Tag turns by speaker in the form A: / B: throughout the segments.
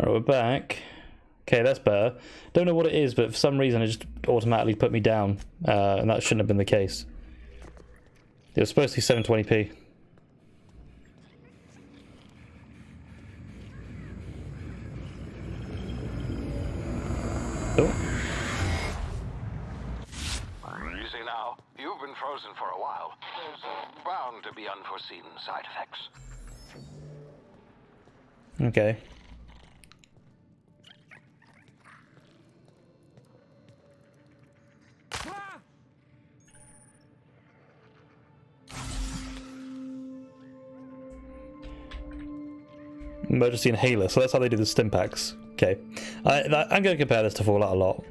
A: Alright, we're back. Okay, that's better. Don't know what it is, but for some reason it just automatically put me down, and that shouldn't have been the case. It was supposed to be 720p. Oh.
B: You see now, you've been frozen for a while. There's bound to be unforeseen side effects.
A: Okay. Emergency inhaler, so that's how they do the stim packs. Okay. I'm going to compare this to Fallout a lot.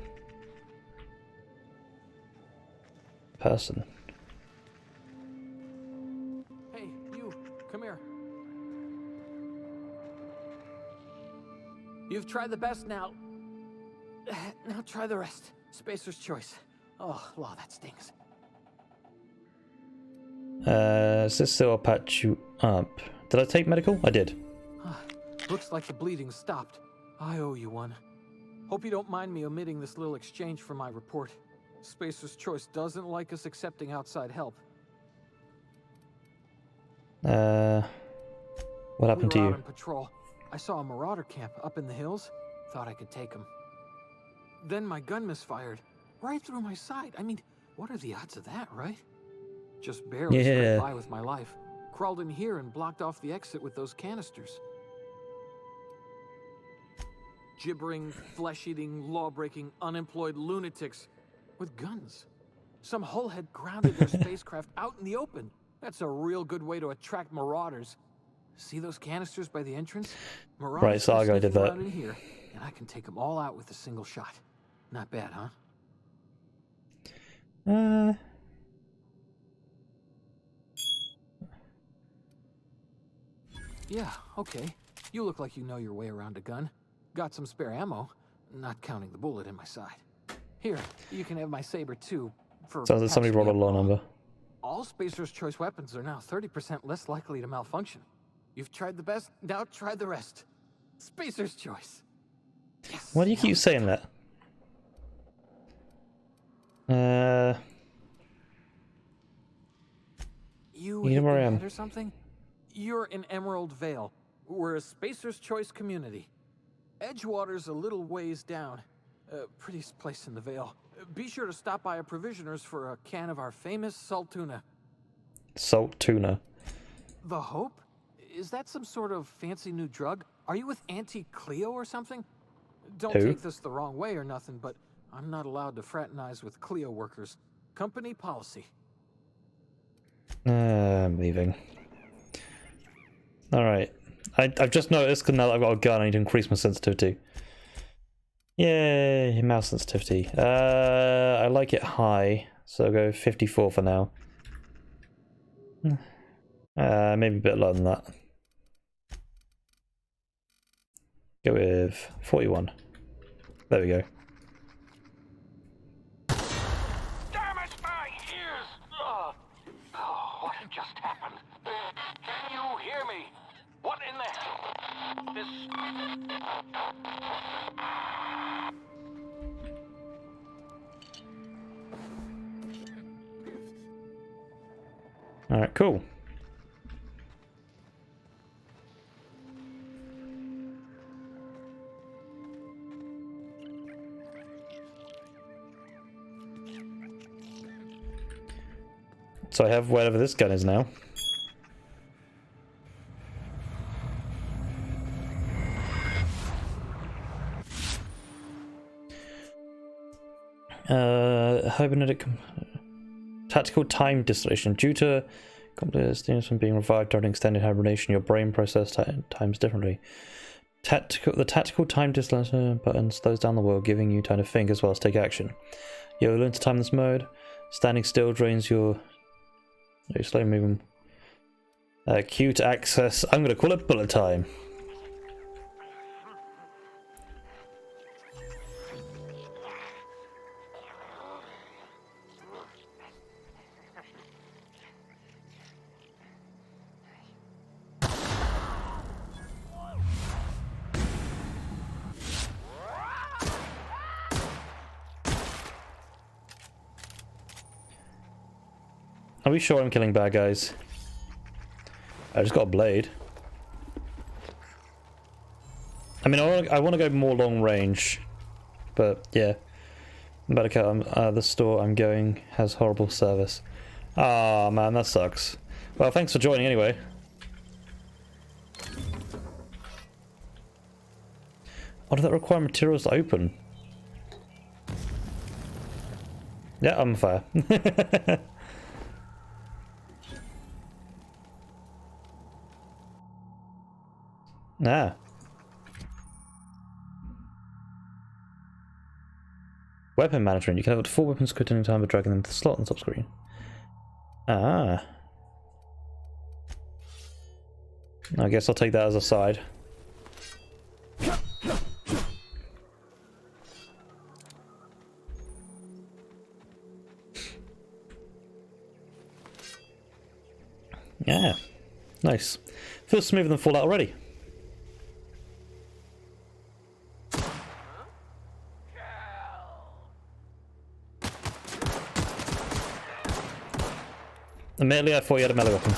A: Person.
C: Hey, you, come here. You've tried the best now. Now try the rest. Spacer's choice. Oh, law, that stings.
A: Is this still patch you up? Did I take medical? I did.
C: Looks like the bleeding stopped. I owe you one. Hope you don't mind me omitting this little exchange from my report. Spacer's Choice doesn't like us accepting outside help.
A: What happened to
C: We were
A: you?
C: out on patrol. I saw a marauder camp up in the hills. Thought I could take him. Then my gun misfired. Right through my side. I mean, what are the odds of that, right? Just barely scraped by with my life. Crawled in here and blocked off the exit with those canisters. Gibbering, flesh-eating, law-breaking, unemployed lunatics with guns. Some hullhead grounded their spacecraft out in the open. That's a real good way to attract marauders. See those canisters by the entrance? Marauders
A: Right, Sargo did that.
C: in here, and I can take them all out with a single shot. Not bad, huh? Yeah, okay. You look like you know your way around a gun. Got some spare ammo, not counting the bullet in my side. Here, you can have my saber too. For
A: Sounds like somebody rolled a law number.
C: All Spacer's Choice weapons are now 30% less likely to malfunction. You've tried the best, now try the rest. Spacer's Choice. Yes.
A: Why do you keep saying that?
C: You
A: know
C: hit
A: where
C: the
A: I am.
C: head or something? You're in Emerald Vale. We're a Spacer's Choice community. Edgewater's a little ways down. Prettiest place in the Vale. Be sure to stop by a provisioner's for a can of our famous salt tuna.
A: Salt tuna.
C: The Hope? Is that some sort of fancy new drug? Are you with Auntie Cleo or something? Don't
A: Who?
C: take this the wrong way or nothing, but I'm not allowed to fraternize with Cleo workers. Company policy.
A: I'm leaving. Alright. I've just noticed, because now that I've got a gun, I need to increase my sensitivity. Yay, mouse sensitivity. I like it high, so I'll go 54 for now. Maybe a bit lower than that. Go with 41. There we go.
B: Damn it, my ears! Oh, what had just happened? Can you hear me? What in the hell? This...
A: Alright, cool. So I have whatever this gun is now. Hibernatic tactical time distillation. Due to complex stimulus from being revived during extended hibernation, your brain processes times differently. The tactical time distillation button slows down the world, giving you time to think as well as take action. You'll learn to time this mode. Standing still drains your slow moving. Q to access. I'm gonna call it bullet time. Are we sure I'm killing bad guys? I just got a blade. I mean, I want to go more long range, but yeah. Better cut. The store I'm going has horrible service. Ah, man, that sucks. Well, thanks for joining anyway. Why does that require materials to open? Yeah, I'm fair. Ah. Weapon management. You can have up to 4 weapons quick any time by dragging them to the slot on the top screen. Ah. I guess I'll take that as a side. Yeah. Nice. Feels smoother than Fallout already. Admittedly, I thought you had a melee weapon.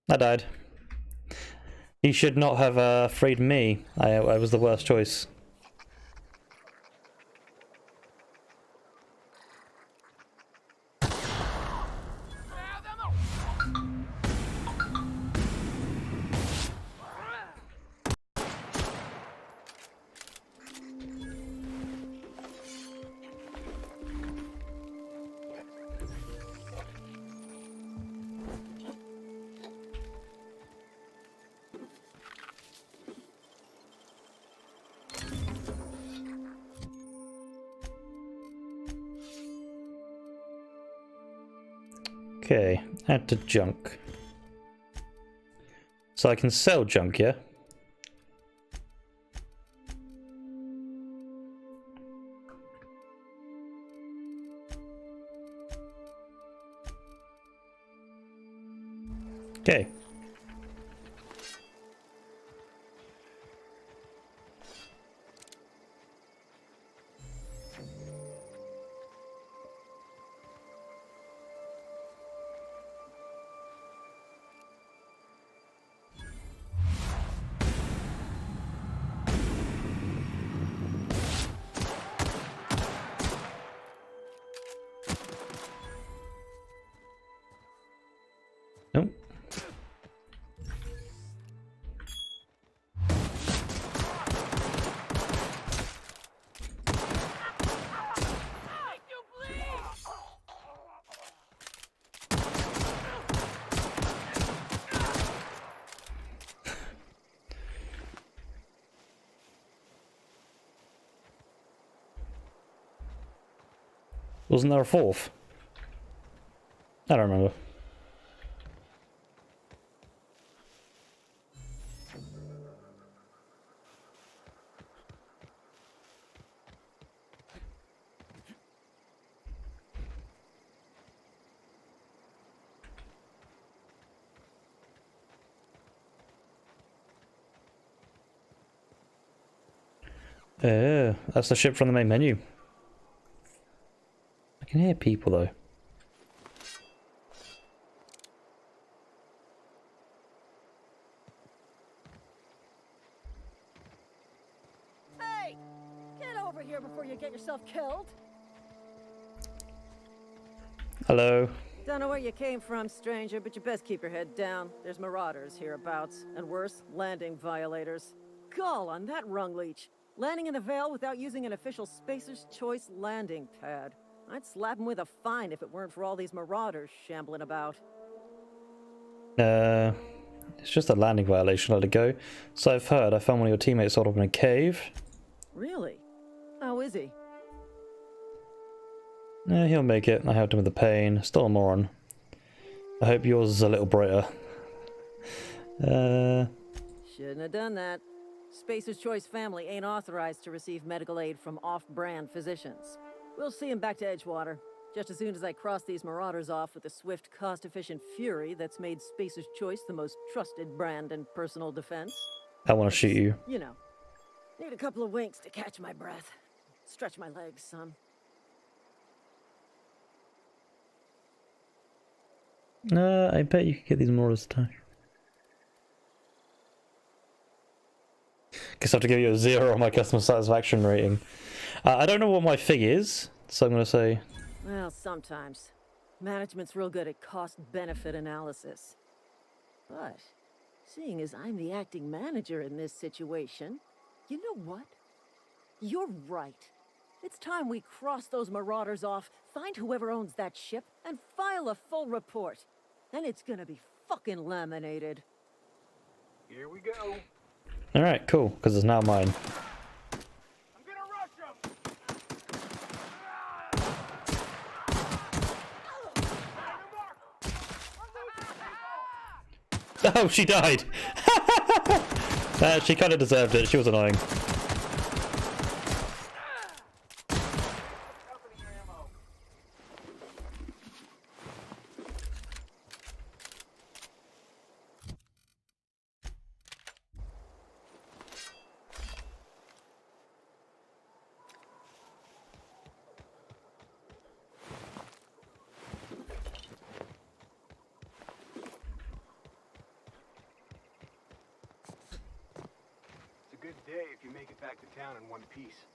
A: I died. He should not have freed me. I was the worst choice. Okay, add to junk. So I can sell junk, yeah? Okay. Nope. Wasn't there a fourth? I don't remember. That's the ship from the main menu. I can hear people though.
D: Hey! Get over here before you get yourself killed!
A: Hello.
D: Don't know where you came from, stranger, but you best keep your head down. There's marauders hereabouts, and worse, landing violators. Gall on that rung leech. Landing in the Vale without using an official Spacer's Choice landing pad. I'd slap him with a fine if it weren't for all these marauders shambling about.
A: It's just a landing violation, let it go. So I've heard. I found one of your teammates sort of in a cave.
D: Really? How is he?
A: Yeah, he'll make it. I helped him with the pain. Still a moron. I hope yours is a little brighter.
D: Shouldn't have done that. Spacer's Choice family ain't authorized to receive medical aid from off-brand physicians. We'll see him back to Edgewater. Just as soon as I cross these marauders off with the swift, cost-efficient fury that's made Spacer's Choice the most trusted brand in personal defense.
A: I want to shoot you.
D: You know, need a couple of winks to catch my breath. Stretch my legs some.
A: I bet you could get these marauders attached. Guess I have to give you a 0 on my customer satisfaction rating. I don't know what my fig is, so I'm going to say...
D: Well, sometimes. Management's real good at cost-benefit analysis. But, seeing as I'm the acting manager in this situation, you know what? You're right. It's time we cross those marauders off, find whoever owns that ship, and file a full report. Then it's gonna be fucking laminated.
B: Here we go.
A: Alright, cool, because it's now mine.
B: I'm gonna rush him.
A: Oh, she died! She kind of deserved it, she was annoying.
B: It's a good day if you make it back to town in one piece.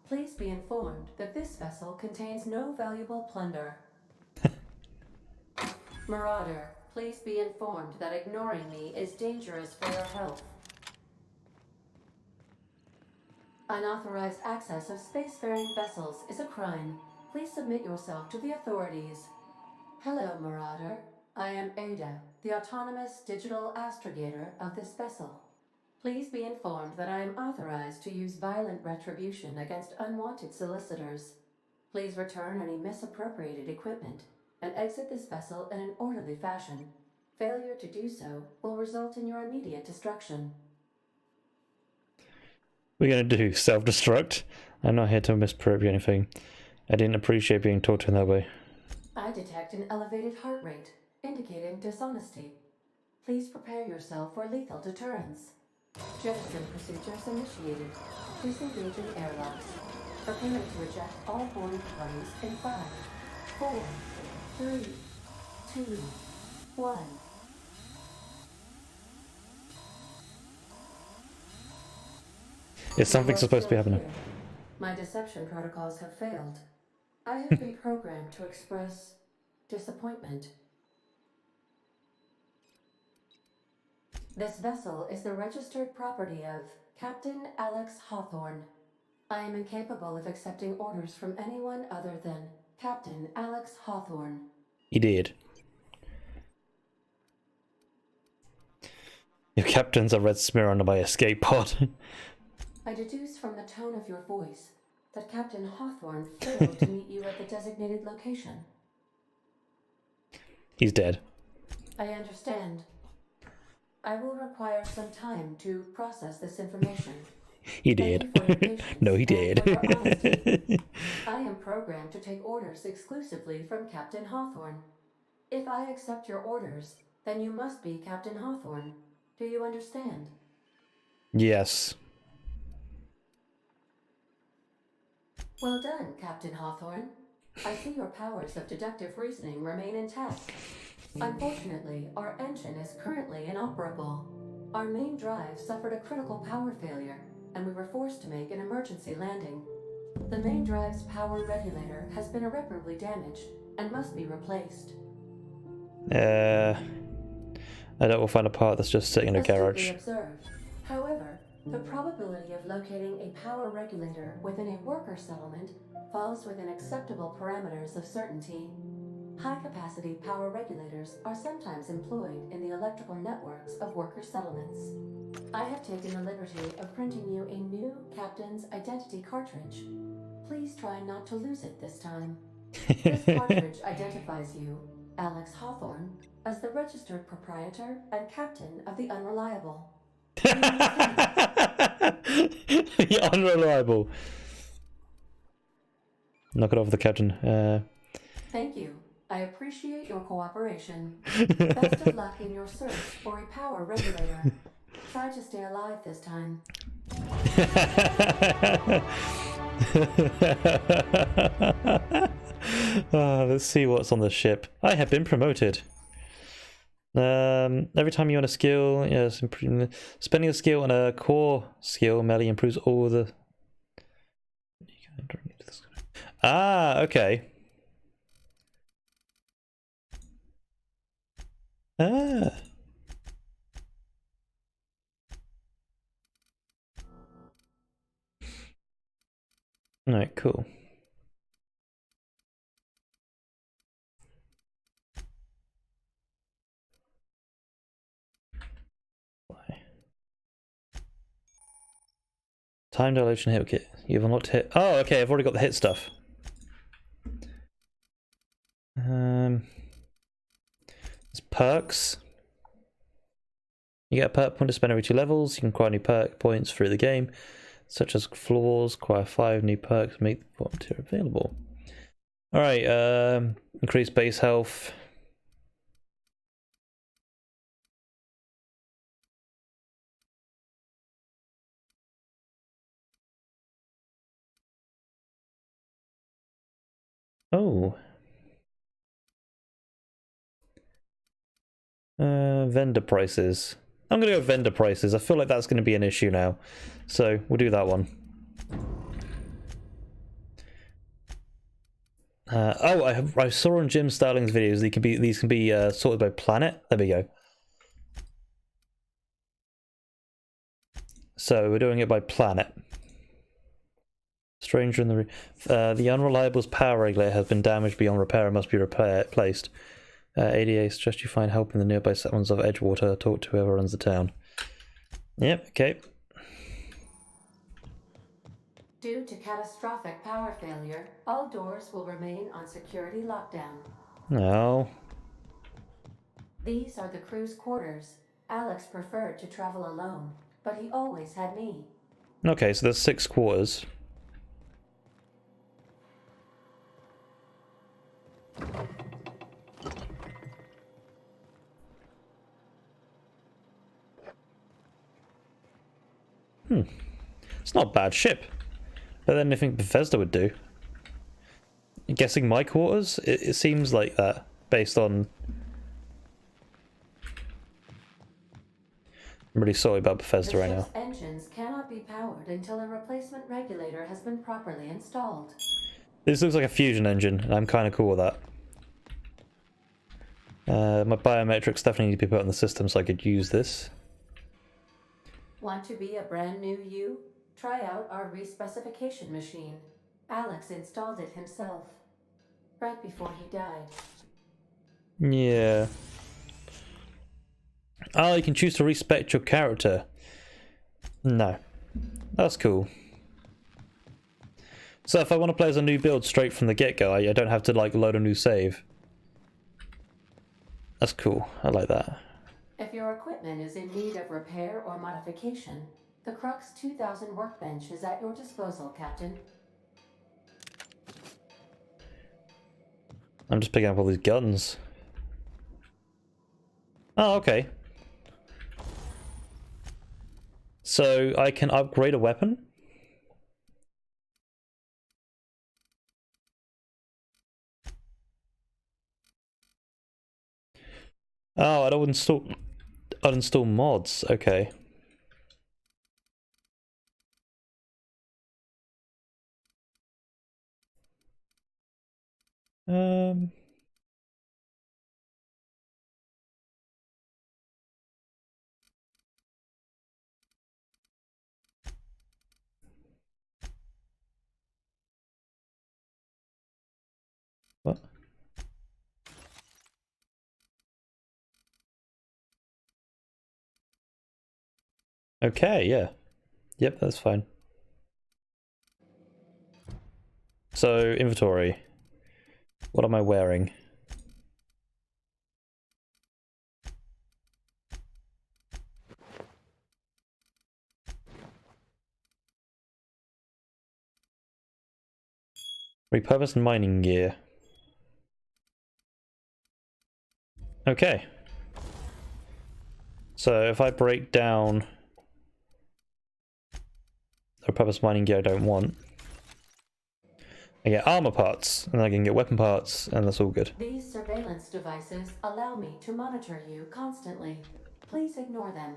E: Please be informed that this vessel contains no valuable plunder. Marauder, please be informed that ignoring me is dangerous for your health. Unauthorized access of spacefaring vessels is a crime. Please submit yourself to the authorities. Hello, Marauder. I am Ada, the autonomous digital astrogator of this vessel. Please be informed that I am authorized to use violent retribution against unwanted solicitors. Please return any misappropriated equipment and exit this vessel in an orderly fashion. Failure to do so will result in your immediate destruction.
A: We're gonna do self-destruct. I'm not here to misappropriate anything. I didn't appreciate being talked to in that way.
E: I detect an elevated heart rate, indicating dishonesty. Please prepare yourself for lethal deterrence. Jettison procedures initiated. Please engage in airlocks. Preparing to eject all boarding parties in 5, 4, 3, 2, 1.
A: Is something supposed to be happening?
E: My deception protocols have failed. I have been programmed to express disappointment. This vessel is the registered property of Captain Alex Hawthorne. I am incapable of accepting orders from anyone other than Captain Alex Hawthorne.
A: He did. Your captain's a red smear under my escape pod.
E: I deduce from the tone of your voice that Captain Hawthorne failed to meet you at the designated location.
A: He's dead.
E: I understand. I will require some time to process this information.
A: He
E: Thank
A: did.
E: you for your patience
A: No, he
E: and
A: did.
E: for your honesty. I am programmed to take orders exclusively from Captain Hawthorne. If I accept your orders, then you must be Captain Hawthorne. Do you understand?
A: Yes.
E: Well done, Captain Hawthorne. I see your powers of deductive reasoning remain intact. Unfortunately, our engine is currently inoperable. Our main drive suffered a critical power failure, and we were forced to make an emergency landing. The main drive's power regulator has been irreparably damaged and must be replaced.
A: I bet we'll find a part that's just sitting in a garage.
E: Astutely observed. However, the probability of locating a power regulator within a worker settlement falls within acceptable parameters of certainty. High-capacity power regulators are sometimes employed in the electrical networks of worker settlements. I have taken the liberty of printing you a new Captain's Identity cartridge. Please try not to lose it this time. This cartridge identifies you Alex Hawthorne, as the registered proprietor and captain of the Unreliable.
A: You're unreliable. Knock it off the captain.
E: Thank you. I appreciate your cooperation. Best of luck in your search for a power regulator. Try to stay alive this time.
A: Let's see what's on the ship. I have been promoted. Every time you earn a skill, yes, spending a skill on a core skill merely improves all the. Ah, okay. Ah. Alright, cool. Time dilation hit kit. You've unlocked hit. Oh, okay. I've already got the hit stuff. There's perks. You get a perk point to spend every 2 levels. You can acquire new perk points through the game, such as floors. Acquire 5 new perks. Make the bottom tier available. All right. Increase base health. Oh. Vendor prices. I'm gonna go vendor prices. I feel like that's gonna be an issue now, so we'll do that one. Oh, I saw on Jim Starling's videos these can be sorted by planet. There we go. So we're doing it by planet. Stranger in the Unreliable's power regulator has been damaged beyond repair and must be replaced. ADA suggests you find help in the nearby settlements of Edgewater. Talk to whoever runs the town. Yep, okay.
E: Due to catastrophic power failure, all doors will remain on security lockdown.
A: No.
E: These are the crew's quarters. Alex preferred to travel alone, but he always had me.
A: Okay, so there's 6 quarters. It's not a bad ship. Better than anything Bethesda would do. I'm guessing my quarters? It seems like that, based on... I'm really sorry about Bethesda right now.
E: The ship's engines cannot be powered until a replacement regulator has been properly installed.
A: This looks like a fusion engine, and I'm kind of cool with that. My biometrics definitely need to be put on the system so I could use this.
E: Want to be a brand new you? Try out our respecification machine. Alex installed it himself, right before he died.
A: Yeah. Oh, you can choose to respect your character. No. That's cool. So if I want to play as a new build straight from the get-go, I don't have to like load a new save. That's cool. I like that.
E: If your equipment is in need of repair or modification, the Crux 2000 workbench is at your disposal, Captain.
A: I'm just picking up all these guns. Oh, okay. So I can upgrade a weapon? Oh, I'd uninstall mods. Okay. What? Okay, yeah. Yep, that's fine. So, inventory. What am I wearing? Repurposed mining gear. Okay. So if I break down the repurposed mining gear I don't want, I get armor parts, and I can get weapon parts, and that's all good.
E: These surveillance devices allow me to monitor you constantly. Please ignore them.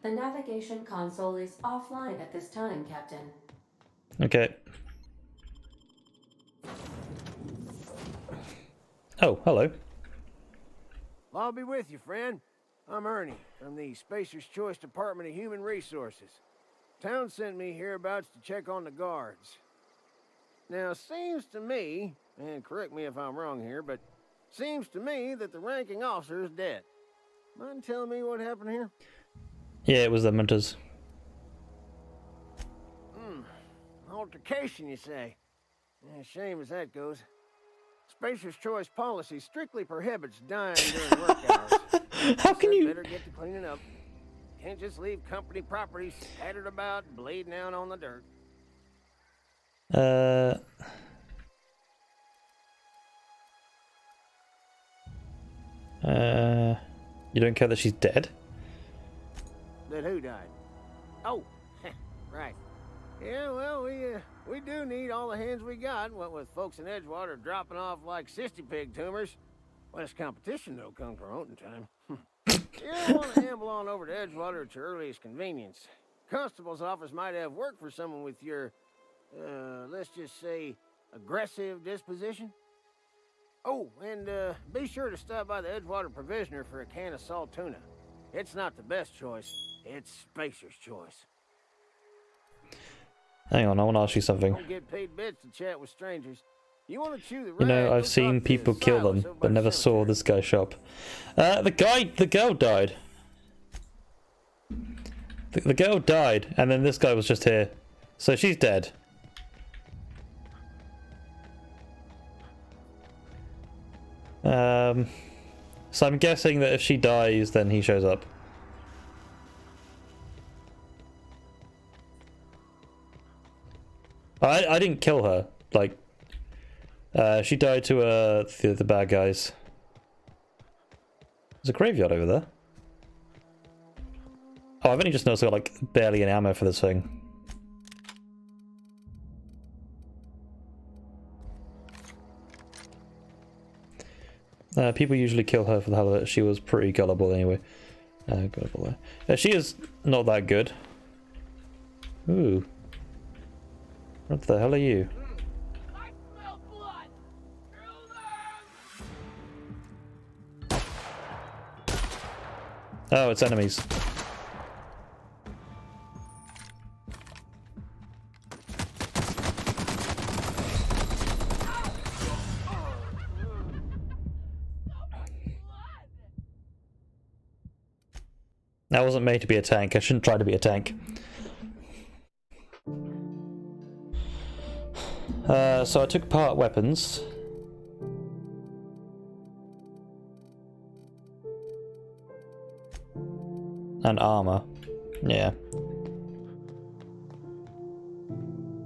E: The navigation console is offline at this time, Captain.
A: Okay. Oh, hello.
F: I'll be with you, friend. I'm Ernie from the Spacer's Choice Department of Human Resources. Town sent me hereabouts to check on the guards. Now, seems to me, and correct me if I'm wrong here, but seems to me that the ranking officer is dead. Mind telling me what happened here?
A: Yeah, it was the Mentors.
F: Altercation, you say? Yeah, shame as that goes. Spacer's Choice policy strictly prohibits dying during work hours.
A: How can you...
F: Better get to cleaning up. Can't just leave company property scattered about, bleeding out on the dirt.
A: You don't care that she's dead?
F: That who died? Oh, right. Yeah, well, we do need all the hands we got, what with folks in Edgewater dropping off like cysty pig tumors. Less competition, though, come promoting time. You want to amble on over to Edgewater at your earliest convenience. Constable's office might have work for someone with your, let's just say, aggressive disposition. Oh, and be sure to stop by the Edgewater Provisioner for a can of salt tuna. It's not the best choice, it's Spacer's Choice.
A: Hang on, I want to ask you something.
F: Don't get paid bits to chat with strangers. You want to chew the
A: You know,
F: rag,
A: I've
F: go
A: seen
F: talk to
A: people kill
F: Silas
A: them,
F: over by
A: but
F: the
A: never saw
F: cemetery.
A: this guy shop. The girl died. The girl died, and then this guy was just here. So she's dead. So I'm guessing that if she dies, then he shows up. I didn't kill her. Like, she died to the bad guys. There's a graveyard over there. Oh, I've only just noticed I got like barely any ammo for this thing. People usually kill her for the hell of it. She was pretty gullible anyway. Gullible there. She is not that good. Ooh. What the hell are you?
B: I smell blood! Kill them!
A: Oh, it's enemies. I wasn't made to be a tank. I shouldn't try to be a tank. So I took apart weapons. And armor. Yeah.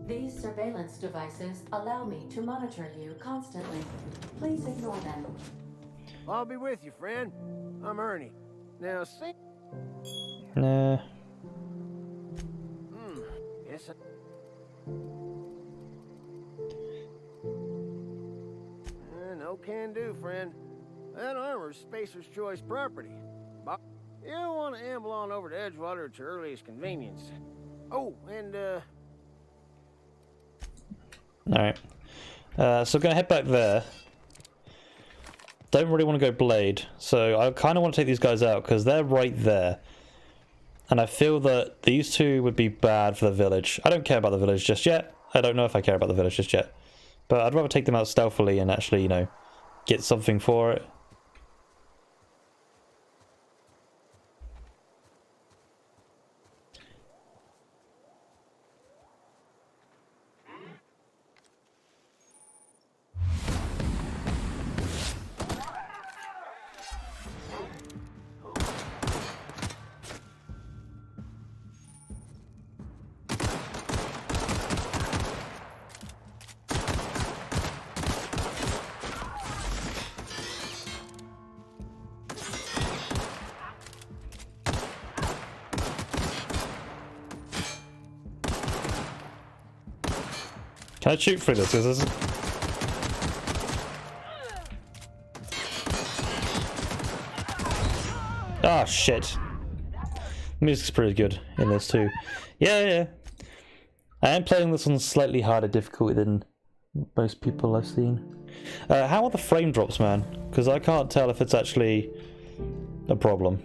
E: These surveillance devices allow me to monitor you constantly. Please ignore them.
F: I'll be with you, friend. I'm Ernie. Now, see...
A: Nah.
F: Yes, no can do, friend. That armor's Spacer's Choice property. You want to amble on over to Edgewater at your earliest convenience. Oh, and,
A: Alright. So I'm gonna head back there. Don't really want to go Blade, so I kind of want to take these guys out because they're right there. And I feel that these two would be bad for the village. I don't care about the village just yet. I don't know if I care about the village just yet. But I'd rather take them out stealthily and actually, you know, get something for it. Can I shoot through this? Is this... Ah, shit. Music's pretty good in this too. Yeah. I am playing this on slightly harder difficulty than most people I've seen. How are the frame drops, man? Because I can't tell if it's actually a problem.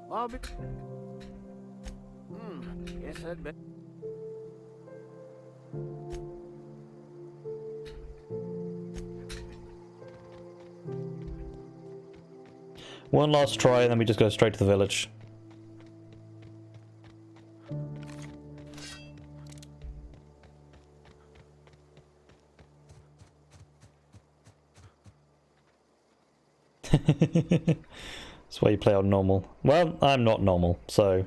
F: Bobby. Guess I'd bet.
A: One last try and then we just go straight to the village. That's why you play on normal. Well, I'm not normal, so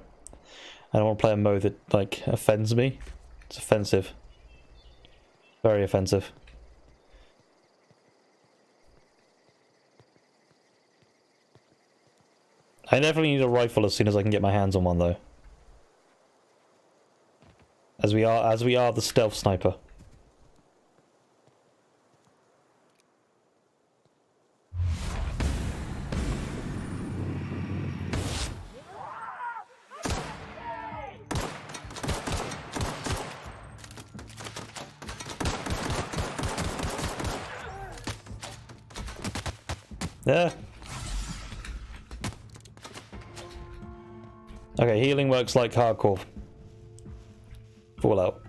A: I don't want to play a mode that, like, offends me. It's offensive. Very offensive. I definitely need a rifle as soon as I can get my hands on one, though. As we are the stealth sniper. Yeah. Okay, healing works like hardcore. Fallout.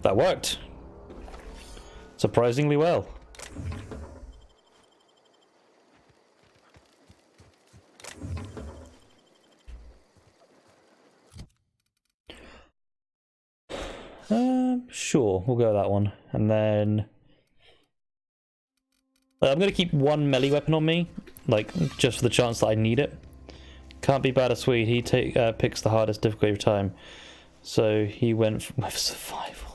A: That worked. Surprisingly well. Sure, we'll go with that one. And then I'm gonna keep one melee weapon on me, like just for the chance that I need it. Can't be bad or sweet. He picks the hardest difficulty every time, so he went with survival.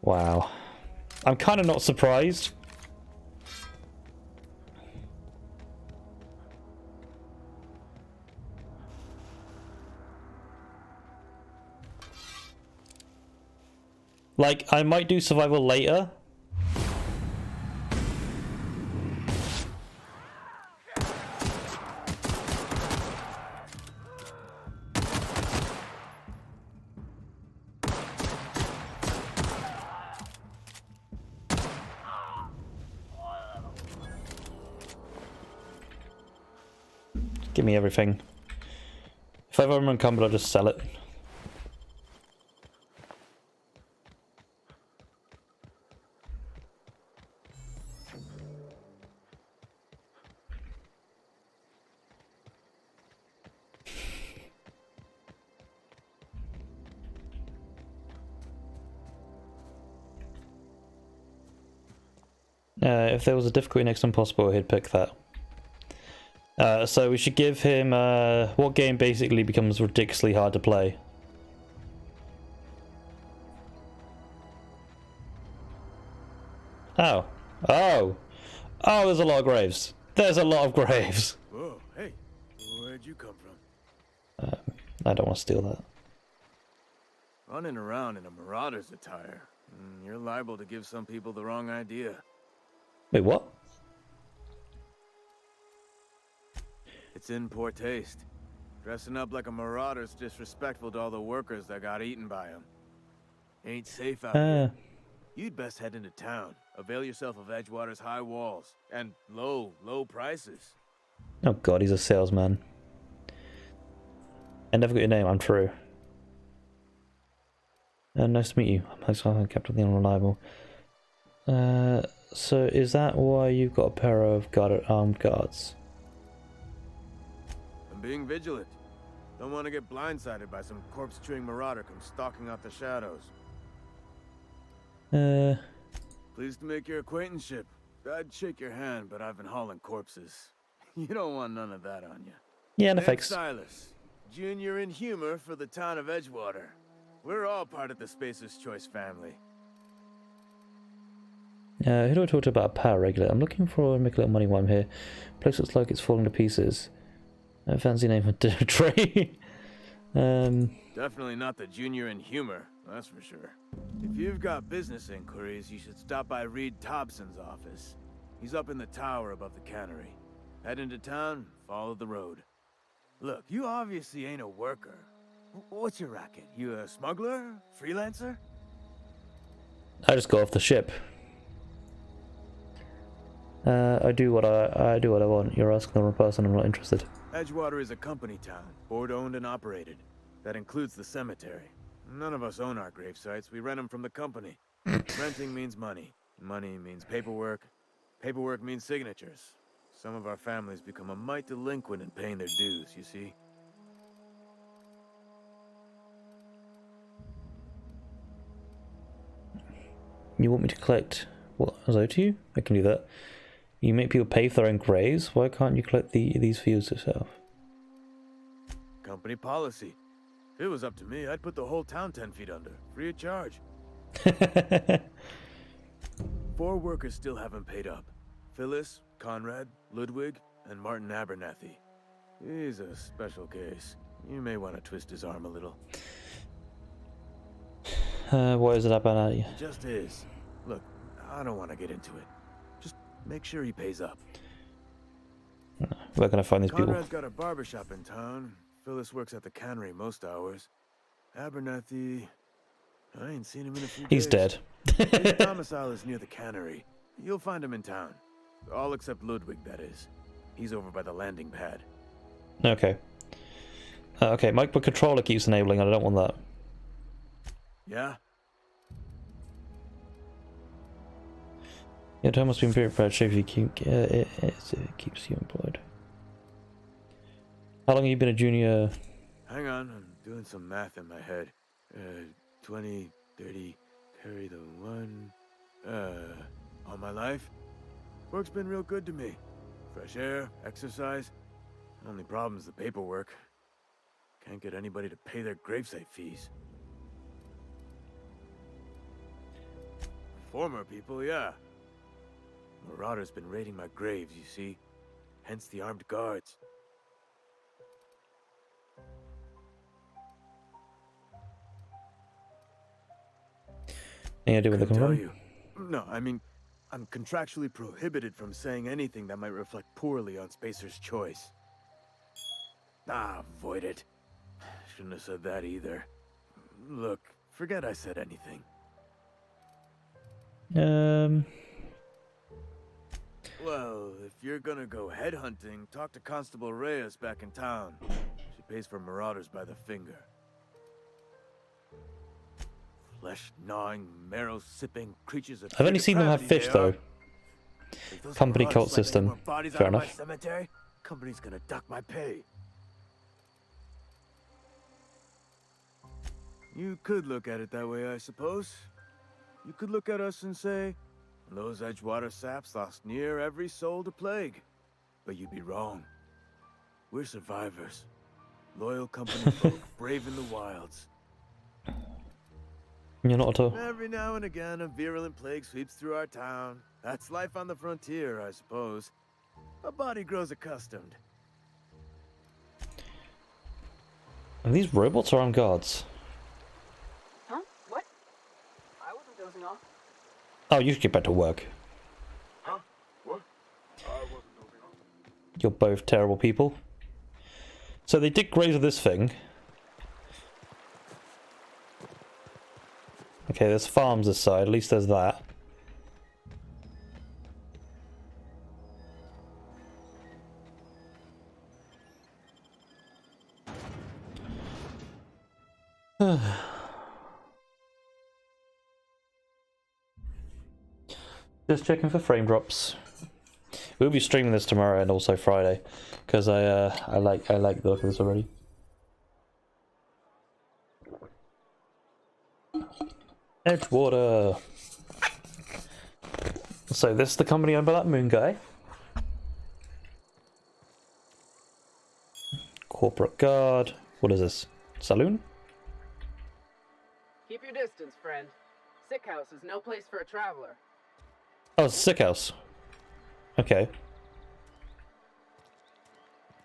A: Wow, I'm kind of not surprised. Like, I might do survival later. Give me everything. If I've ever encumbered, I'll just sell it. If there was a difficulty next to impossible, he'd pick that. So we should give him what game basically becomes ridiculously hard to play. Oh. Oh! Oh, there's a lot of graves. There's a lot of graves.
G: Whoa, hey, where'd you come from?
A: I don't want to steal that.
G: Running around in a marauder's attire. You're liable to give some people the wrong idea.
A: Wait, what?
G: It's in poor taste. Dressing up like a marauder's disrespectful to all the workers that got eaten by him. Ain't safe out
A: Ah,
G: here. You'd best head into town. Avail yourself of Edgewater's high walls and low prices.
A: oh god, he's a salesman. I never got your name, I'm True. Nice to meet you. I'm Captain the Unreliable. So is that why you've got a pair of armed guards?
G: I'm being vigilant. Don't want to get blindsided by some corpse-chewing marauder come stalking out the shadows. Pleased to make your acquaintanceship. I'd shake your hand, but I've been hauling corpses. You don't want none of that on you.
A: Yeah, no
G: Ned
A: thanks.
G: Silas, junior in humor for the town of Edgewater. We're all part of the Spacer's Choice family.
A: Who do I talk to about a power regulator? I'm looking for make a little money while I'm here. Place looks like it's falling to pieces. Fancy name for Trey.
G: Definitely not the junior in humor, that's for sure. If you've got business inquiries, you should stop by Reed Thompson's office. He's up in the tower above the cannery. Head into town, follow the road. Look, you obviously ain't a worker. What's your racket? You a smuggler? Freelancer?
A: I just got off the ship. I do what I want. You're asking the wrong person. I'm not interested.
G: Edgewater is a company town, board-owned and operated. That includes the cemetery. None of us own our grave sites. We rent them from the company. Renting means money. Money means paperwork. Paperwork means signatures. Some of our families become a mite delinquent in paying their dues, you see?
A: You want me to collect what is owed to you? I can do that. You make people pay for their own graves. Why can't you collect these fees yourself?
G: Company policy. If it was up to me, I'd put the whole town 10 feet under, free of charge. 4 workers still haven't paid up. Phyllis, Conrad, Ludwig, and Martin Abernathy. He's a special case. You may want to twist his arm a little.
A: What is it about you?
G: It just is. Look, I don't want to get into it. Just make sure he pays up.
A: Where can I find these people?
G: Conrad's got a barbershop in town. Phyllis works at the cannery most hours. Abernathy... I ain't seen him in a few
A: He's
G: days.
A: dead.
G: His domicile is near the cannery. You'll find him in town. All except Ludwig, that is. He's over by the landing pad.
A: Okay. Okay, my controller keeps enabling and I don't want that.
G: Yeah?
A: Your time must be prepared to if you keep it keeps you employed. How long have you been a junior?
G: Hang on, I'm doing some math in my head. 20, 30, carry the 1... all my life? Work's been real good to me. Fresh air, exercise. Only problem's the paperwork. Can't get anybody to pay their gravesite fees. Former people, yeah. Marauder's been raiding my graves, you see. Hence the armed guards.
A: Any idea where they come
G: Couldn't
A: from?
G: tell you. No, I mean, I'm contractually prohibited from saying anything that might reflect poorly on Spacer's Choice. Ah, avoid it. Shouldn't have said that either. Look, forget I said anything. Well, if you're gonna go headhunting, talk to Constable Reyes back in town. She pays for marauders by the finger. Flesh-gnawing, marrow-sipping creatures of
A: I've only seen them have fish though.
G: If those
A: Company
G: marauders
A: cult
G: let any
A: system.
G: more bodies
A: Fair
G: out of my
A: enough.
G: cemetery, company's gonna duck my pay. You could look at it that way, I suppose. You could look at us and say, those Edgewater saps lost near every soul to plague. But you'd be wrong. We're survivors. Loyal company folk, brave in the wilds.
A: You're not at all.
G: Every now and again, a virulent plague sweeps through our town. That's life on the frontier, I suppose. A body grows accustomed.
A: Are these robots or armed guards?
H: Huh? What? I wasn't dozing off.
A: Oh, you should get back to work.
H: Huh? What? I wasn't dozing off.
A: You're both terrible people. So they dig graves of this thing. Okay, there's farms this side. At least there's that. Just checking for frame drops. We'll be streaming this tomorrow and also Friday, because I like the look of this already. Edgewater. So this is the company owned by that moon guy. Corporate guard. What is this? Saloon?
I: Keep your distance, friend. Sick house is no place for a traveler.
A: Oh, it's a sick house. Okay.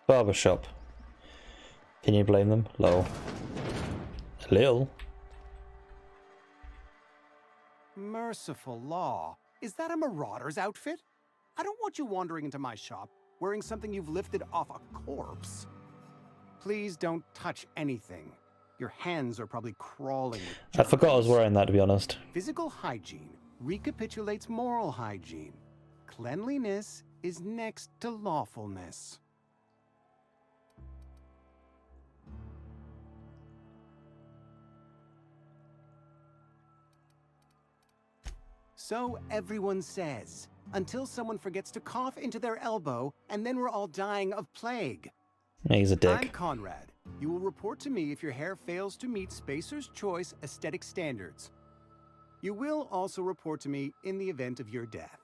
A: Barber shop. Can you blame them? Lol. Lil.
J: Merciful law. Is that a marauder's outfit? I don't want you wandering into my shop wearing something you've lifted off a corpse. Please don't touch anything. Your hands are probably crawling with
A: I forgot I was
J: germs.
A: wearing that, to be honest.
J: Physical hygiene recapitulates moral hygiene. Cleanliness is next to lawfulness. So everyone says, until someone forgets to cough into their elbow, and then we're all dying of plague.
A: He's a dick.
J: I'm Conrad. You will report to me if your hair fails to meet Spacer's Choice aesthetic standards. You will also report to me in the event of your death,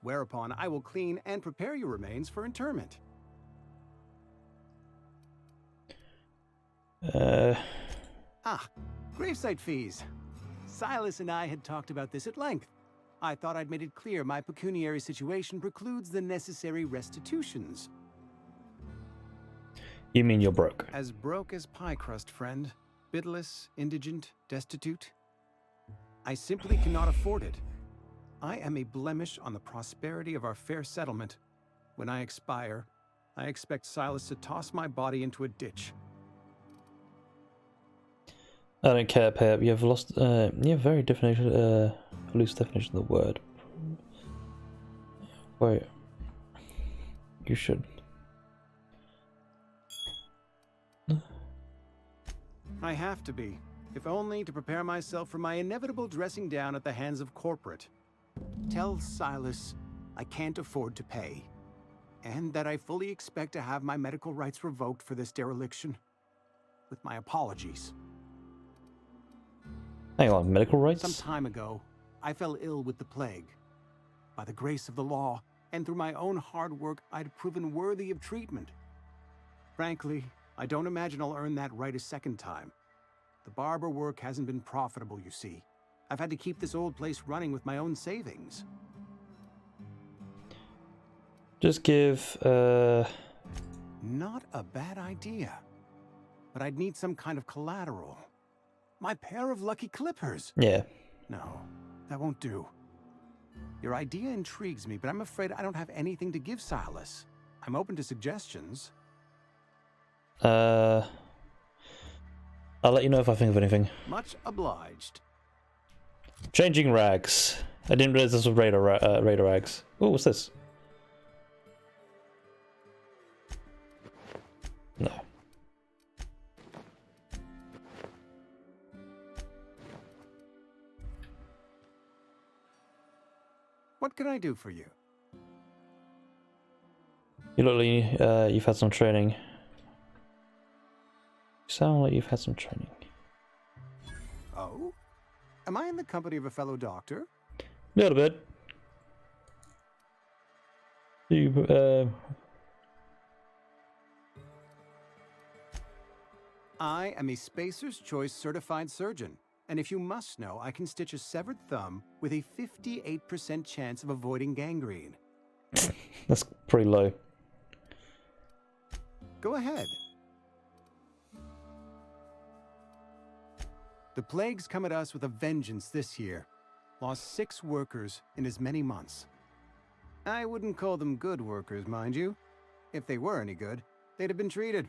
J: whereupon I will clean and prepare your remains for interment. Gravesite fees. Silas and I had talked about this at length. I thought I'd made it clear my pecuniary situation precludes the necessary restitutions.
A: You mean you're broke?
J: As broke as pie crust, friend. Bidless, indigent, destitute. I simply cannot afford it. I am a blemish on the prosperity of our fair settlement. When I expire, I expect Silas to toss my body into a ditch.
A: I don't care, Pep. You have lost. You have very definition. Loose definition of the word. Wait. You should.
J: I have to be, if only to prepare myself for my inevitable dressing down at the hands of corporate. Tell Silas I can't afford to pay, and that I fully expect to have my medical rights revoked for this dereliction. With my apologies.
A: Hang on, medical rights?
J: Some time ago, I fell ill with the plague. By the grace of the law, and through my own hard work, I'd proven worthy of treatment. Frankly, I don't imagine I'll earn that right a second time. The barber work hasn't been profitable, you see. I've had to keep this old place running with my own savings.
A: Just give,
J: Not a bad idea. But I'd need some kind of collateral. My pair of lucky clippers.
A: Yeah.
J: No, that won't do. Your idea intrigues me, but I'm afraid I don't have anything to give Silas. I'm open to suggestions.
A: I'll let you know if I think of anything.
J: Much obliged.
A: Changing rags. I didn't realize this was radar rags. Oh, what's this? No.
J: What can I do for you?
A: You look like you've had some training. You sound like you've had some training.
J: Oh? Am I in the company of a fellow doctor?
A: A little bit. You,
J: I am a Spacer's Choice certified surgeon. And if you must know, I can stitch a severed thumb with a 58% chance of avoiding gangrene.
A: That's pretty low.
J: Go ahead. The plague's come at us with a vengeance this year. Lost 6 workers in as many months. I wouldn't call them good workers, mind you. If they were any good, they'd have been treated.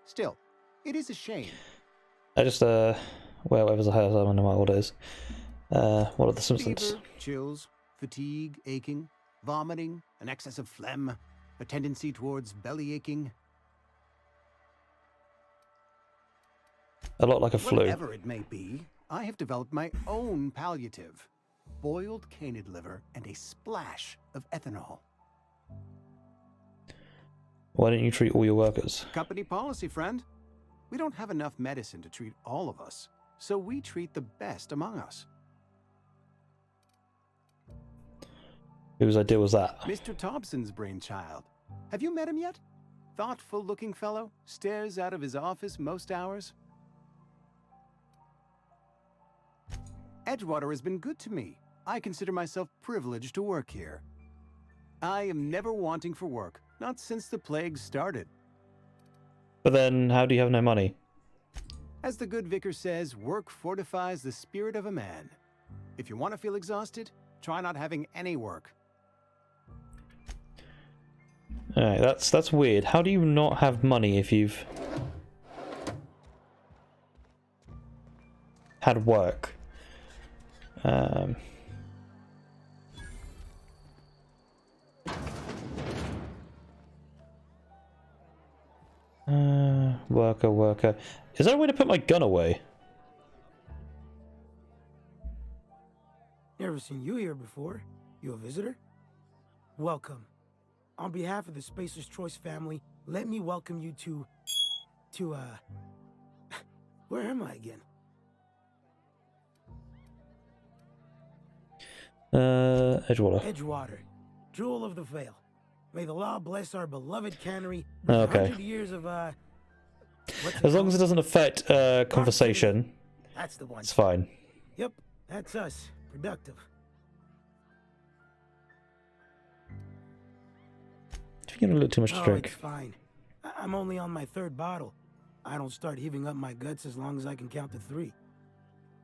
J: Still, it is a shame.
A: I just wherever's a higher someone, no matter what it is. What are the symptoms?
J: Fever, chills, fatigue, aching, vomiting, an excess of phlegm, a tendency towards belly aching.
A: A lot like a flu.
J: Whatever it may be, I have developed my own palliative. Boiled canid liver and a splash of ethanol.
A: Why don't you treat all your workers?
J: Company policy, friend. We don't have enough medicine to treat all of us, so we treat the best among us.
A: Whose idea was that?
J: Mr. Thompson's brainchild. Have you met him yet? Thoughtful-looking fellow, stares out of his office most hours. Edgewater has been good to me. I consider myself privileged to work here. I am never wanting for work, not since the plague started.
A: But then, how do you have no money?
J: As the good vicar says, work fortifies the spirit of a man. If you want to feel exhausted, try not having any work.
A: Alright, that's weird. How do you not have money if you've had work? Worker. Is there a way to put my gun away?
K: Never seen you here before. You a visitor? Welcome. On behalf of the Spacer's Choice family, let me welcome you to where am I again?
A: Edgewater.
K: Edgewater, jewel of the Vale. May the law bless our beloved cannery.
A: Okay.
K: 100 years of
A: As long as it doesn't affect conversation,
K: that's the one.
A: it's fine.
K: Yep, that's us. Productive.
A: You're getting a little too much to drink.
K: It's fine. I'm only on my 3rd bottle. I don't start heaving up my guts as long as I can count to 3.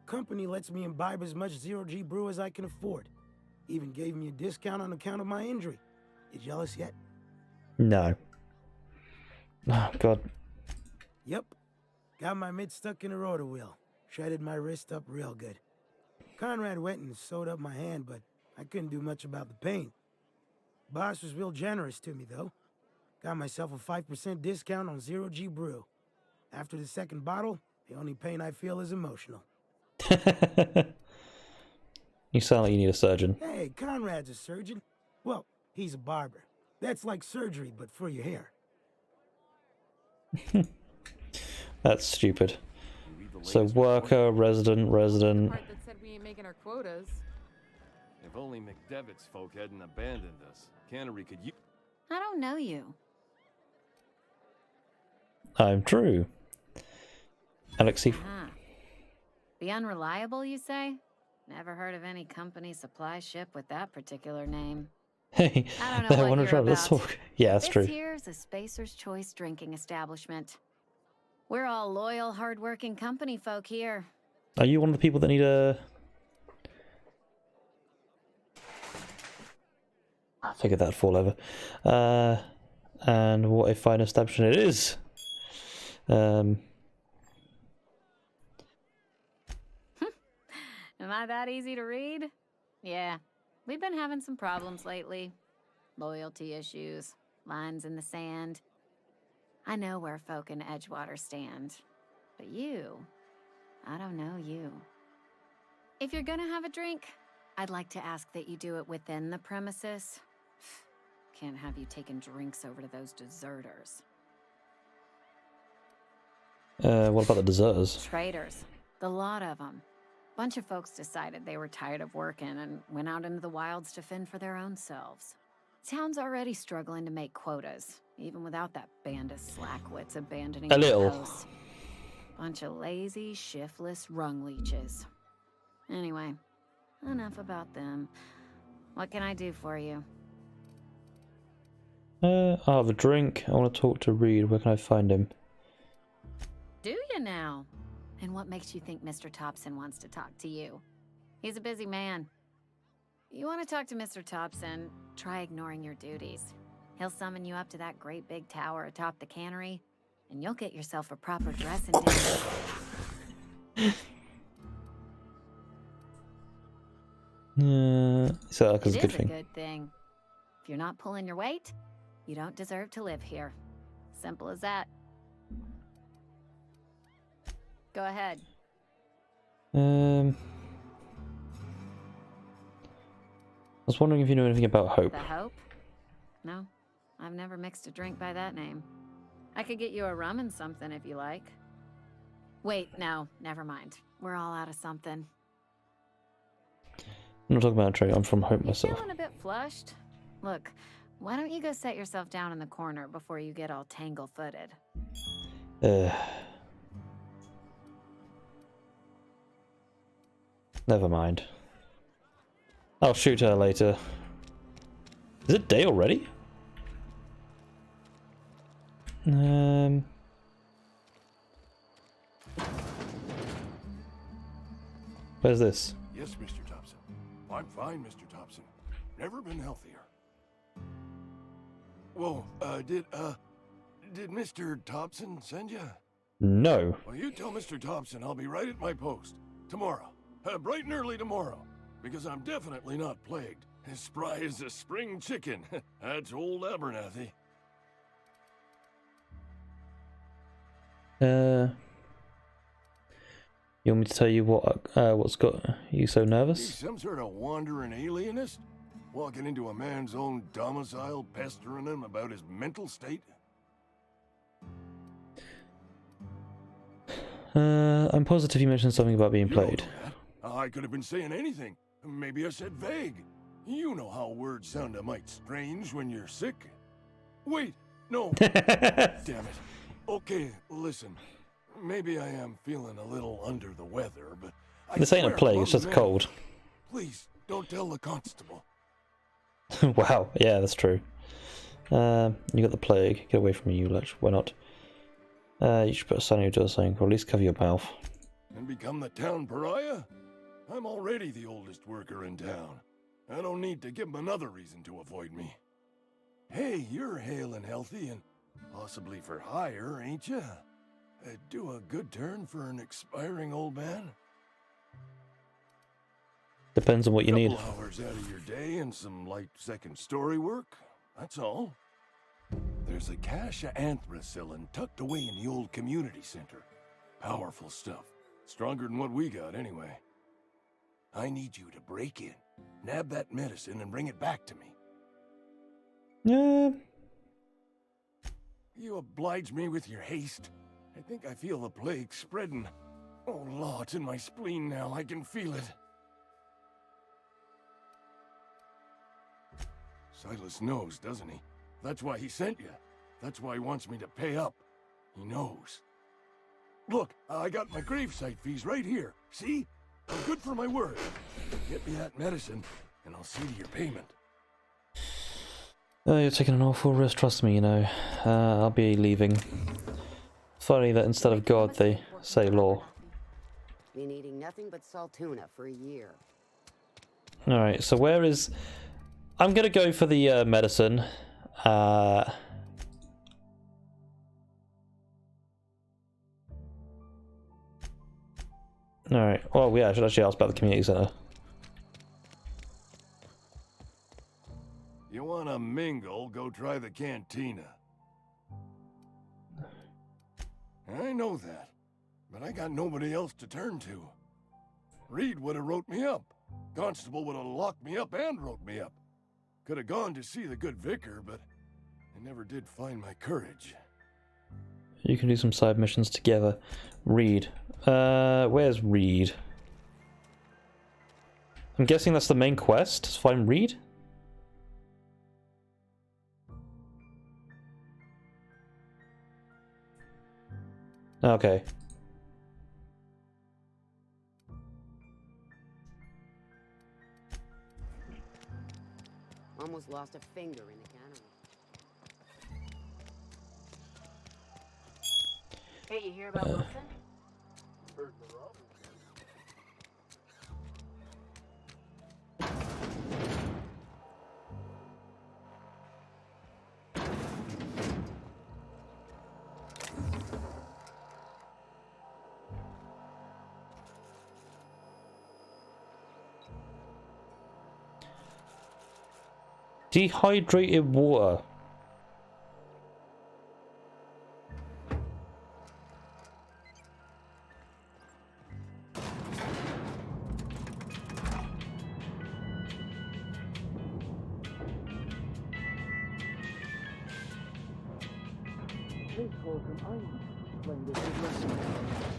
K: Company lets me imbibe as much zero-G brew as I can afford. Even gave me a discount on account of my injury. You jealous yet?
A: No. Oh, God.
K: Yep. Got my mid stuck in a rotor wheel. Shredded my wrist up real good. Conrad went and sewed up my hand, but I couldn't do much about the pain. Boss was real generous to me, though. Got myself a 5% discount on zero-G brew. After the 2nd bottle, the only pain I feel is emotional.
A: You sound like you need a surgeon.
K: Hey, Conrad's a surgeon. Well, he's a barber. That's like surgery, but for your hair.
A: That's stupid. So worker, resident.
L: Part that said we ain't making our quotas.
M: If only McDevitt's folk hadn't abandoned us, Cannery could use.
N: I don't know you.
A: I'm true. Alexei.
N: The Unreliable, you say? Never heard of any company supply ship with that particular name.
A: Hey,
N: I don't know what you're
A: let's
N: about.
A: talk. Yeah, that's true.
N: This here's a Spacer's Choice drinking establishment. We're all loyal, hard-working company folk here.
A: Are you one of the people that need a... I figured that'd fall over. And what a fine establishment it is.
N: Am I that easy to read? Yeah, we've been having some problems lately. Loyalty issues, lines in the sand. I know where folk in Edgewater stand. But you, I don't know you. If you're gonna have a drink, I'd like to ask that you do it within the premises. Can't have you taking drinks over to those deserters.
A: What about the deserters?
N: Traitors. The lot of them. Bunch of folks decided they were tired of working and went out into the wilds to fend for their own selves. Town's already struggling to make quotas, even without that band of slackwits abandoning
A: A
N: the
A: little.
N: coast. Bunch of lazy, shiftless rung leeches. Anyway, enough about them. What can I do for you?
A: I'll have a drink. I want to talk to Reed. Where can I find him?
N: Do you now? And what makes you think Mr. Thompson wants to talk to you? He's a busy man. You want to talk to Mr. Thompson, try ignoring your duties. He'll summon you up to that great big tower atop the cannery, and you'll get yourself a proper dressing dinner.
A: So that's a
N: It
A: good
N: is a
A: thing.
N: good thing. If you're not pulling your weight, you don't deserve to live here. Simple as that. Go ahead.
A: I was wondering if you know anything about Hope.
N: The Hope? No, I've never mixed a drink by that name. I could get you a rum and something if you like. Wait, no, never mind. We're all out of something.
A: I'm not talking about a drink. I'm from Hope
N: You
A: myself.
N: feeling a bit flushed? Look, why don't you go set yourself down in the corner before you get all tangle-footed?
A: Never mind. I'll shoot her later. Is it day already? Where's this?
O: Yes, Mr. Thompson. I'm fine, Mr. Thompson. Never been healthier. Whoa, did Mr. Thompson send you?
A: No.
O: Well, you tell Mr. Thompson I'll be right at my post. Tomorrow. Bright and early tomorrow. Because I'm definitely not plagued. As spry as a spring chicken. That's old Abernathy.
A: You want me to tell you what's got you so nervous?
O: He's some sort of wandering alienist? Walking into a man's own domicile, pestering him about his mental state?
A: I'm positive you mentioned something about being
O: You don't
A: played.
O: know that. I could have been saying anything. Maybe I said vague. You know how words sound a mite strange when you're sick. Wait, no. Damn it. Okay, listen. Maybe I am feeling a little under the weather, but
A: This ain't a plague, it's just a cold.
O: Please, don't tell the constable.
A: Wow, yeah, that's true. You got the plague. Get away from me, you lich. Why not? You should put a sign on your door saying, or at least cover your mouth.
O: And become the town pariah? I'm already the oldest worker in town. I don't need to give him another reason to avoid me. Hey, you're hale and healthy and possibly for hire, ain't ya? Do a good turn for an expiring old man?
A: Depends on what you need.
O: Couple hours out of your day and some light second story work. That's all. There's a cache of anthracillin tucked away in the old community center. Powerful stuff. Stronger than what we got, anyway. I need you to break in, nab that medicine, and bring it back to me.
A: Yeah.
O: You oblige me with your haste. I think I feel the plague spreading. Oh, Law, it's in my spleen now. I can feel it. Silas knows, doesn't he? That's why he sent you. That's why he wants me to pay up. He knows. Look, I got my gravesite fees right here. See? I'm good for my word. Get me that medicine, and I'll see to your payment.
A: Oh, you're taking an awful risk, trust me, you know. I'll be leaving. Funny that instead of God, they say law.
P: Been eating nothing but salt tuna for a year.
A: Alright, so where is... I'm gonna go for the medicine. Alright, well, yeah, I should actually ask about the community center.
O: You wanna mingle, go try the cantina. I know that, but I got nobody else to turn to. Reed would have wrote me up. Constable would have locked me up and wrote me up. Could have gone to see the good vicar, but I never did find my courage.
A: You can do some side missions together. Reed. Where's Reed? I'm guessing that's the main quest, to find Reed? Okay.
P: Almost lost a finger in the cannery.
H: Hey, you hear about Wilson?
O: Heard the robber.
A: Dehydrated water.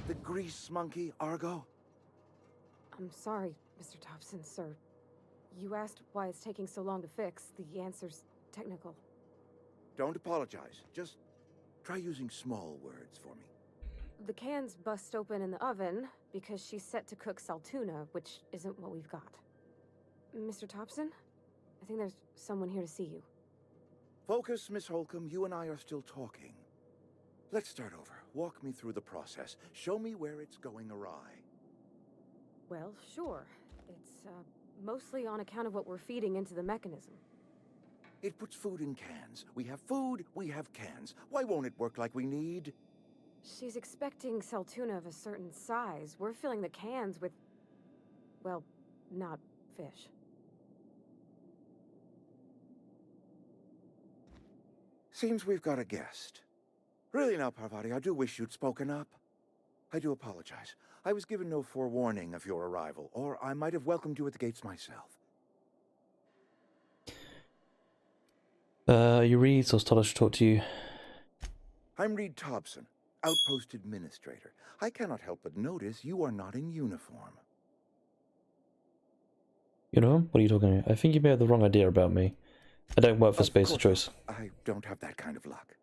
Q: The grease monkey, Argo?
H: I'm sorry, Mr. Thompson, sir. You asked why it's taking so long to fix. The answer's technical.
Q: Don't apologize. Just try using small words for me.
H: The cans bust open in the oven because she's set to cook saltuna, which isn't what we've got. Mr. Thompson? I think there's someone here to see you.
Q: Focus, Miss Holcomb. You and I are still talking. Let's start over. Walk me through the process. Show me where it's going awry.
H: Well, sure. It's, mostly on account of what we're feeding into the mechanism.
Q: It puts food in cans. We have food, we have cans. Why won't it work like we need?
H: She's expecting saltuna of a certain size. We're filling the cans with, well, not fish.
Q: Seems we've got a guest. Really now, Parvati, I do wish you'd spoken up. I do apologize. I was given no forewarning of your arrival, or I might have welcomed you at the gates myself.
A: You Reed, so I should talk to you.
Q: I'm Reed Thompson, Outpost Administrator. I cannot help but notice you are not in uniform.
A: You know, what are you talking about? I think you may have the wrong idea about me. I don't work for Spacer Choice.
Q: I don't have that kind of luck.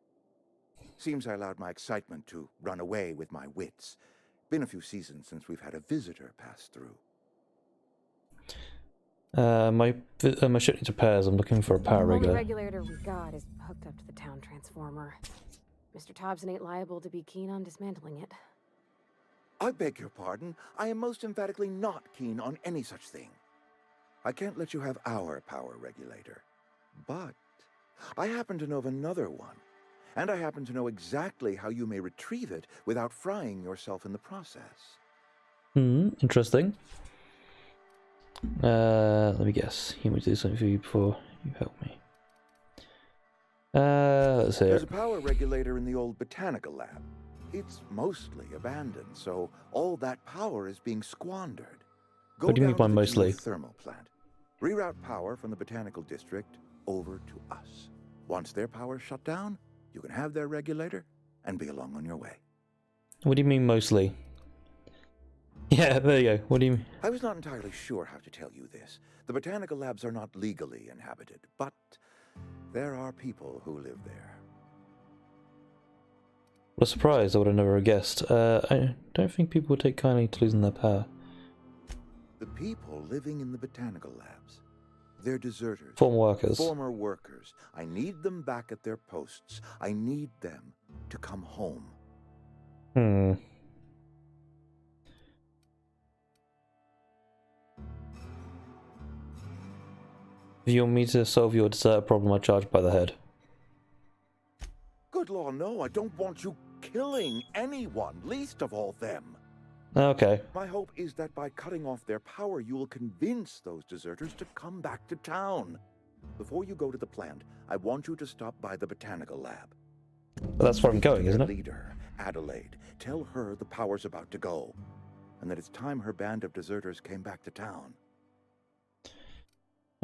Q: Seems I allowed my excitement to run away with my wits. Been a few seasons since we've had a visitor pass through.
A: My ship needs repairs. I'm looking for a power
H: The only
A: regulator.
H: regulator we got is hooked up to the town transformer. Mr. Thompson ain't liable to be keen on dismantling it.
Q: I beg your pardon. I am most emphatically not keen on any such thing. I can't let you have our power regulator. But I happen to know of another one. And I happen to know exactly how you may retrieve it without frying yourself in the process.
A: Interesting. Let me guess. You want me to do something for you before you help me. Let's see.
Q: There's a power regulator in the old botanical lab. It's mostly abandoned, so all that power is being squandered. Go
A: What do you mean
Q: down
A: by
Q: to the
A: mostly?
Q: geothermal plant. Reroute power from the botanical district over to us. Once their power's shut down, you can have their regulator and be along on your way.
A: What do you mean mostly? Yeah, there you go. What do you mean?
Q: I was not entirely sure how to tell you this. The botanical labs are not legally inhabited, but there are people who live there.
A: What a surprise. I would have never guessed. I don't think people would take kindly to losing their power.
Q: The people living in the botanical labs. They're deserters.
A: Former workers.
Q: Former workers. I need them back at their posts. I need them to come home.
A: If you want me to solve your desert problem, I charge by the head.
Q: Good law, no. I don't want you killing anyone, least of all them.
A: Okay.
Q: My hope is that by cutting off their power, you will convince those deserters to come back to town. Before you go to the plant, I want you to stop by the botanical lab.
A: Well, that's where I'm going, isn't it?
Q: Leader, Adelaide, tell her the power's about to go, and that it's time her band of deserters came back to town.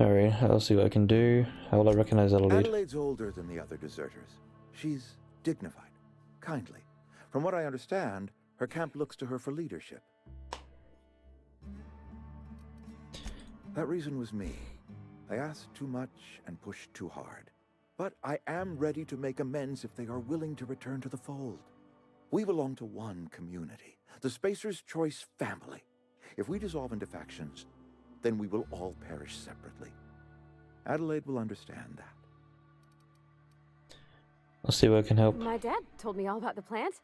A: Alright, I'll see what I can do. How will I recognize Adelaide?
Q: Adelaide's older than the other deserters. She's dignified, kindly. From what I understand, her camp looks to her for leadership. That reason was me. I asked too much and pushed too hard. But I am ready to make amends if they are willing to return to the fold. We belong to one community, the Spacer's Choice family. If we dissolve into factions, then we will all perish separately. Adelaide will understand that.
A: I'll see where I can help.
H: My dad told me all about the plant.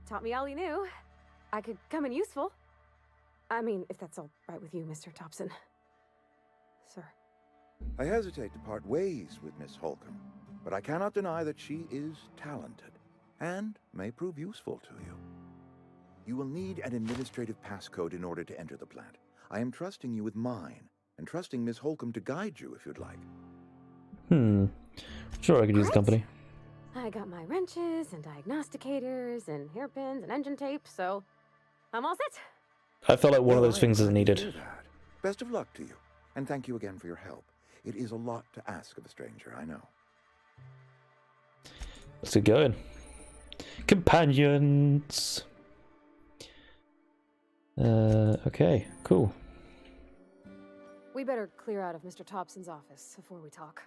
H: Taught me all he knew. I could come in useful. I mean, if that's all right with you, Mr. Thompson. Sir.
Q: I hesitate to part ways with Miss Holcomb, but I cannot deny that she is talented and may prove useful to you. You will need an administrative passcode in order to enter the plant. I am trusting you with mine, and trusting Miss Holcomb to guide you if you'd like.
A: Sure, I could use the company.
H: I got my wrenches and diagnosticators and hairpins and engine tape, so I'm all set.
A: I felt like one of those things is needed.
Q: Best of luck to you, and thank you again for your help. It is a lot to ask of a stranger, I know.
A: Let's get going. Companions. Okay, cool.
H: We better clear out of Mr. Thompson's office before we talk.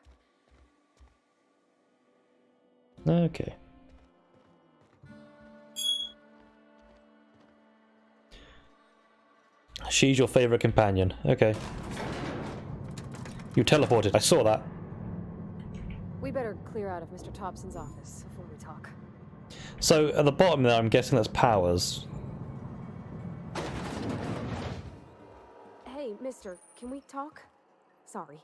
A: Okay. She's your favorite companion. Okay. You teleported. I saw that.
H: We better clear out of Mr. Thompson's office before we talk.
A: So at the bottom there, I'm guessing that's Powers.
H: Hey, mister, can we talk? Sorry.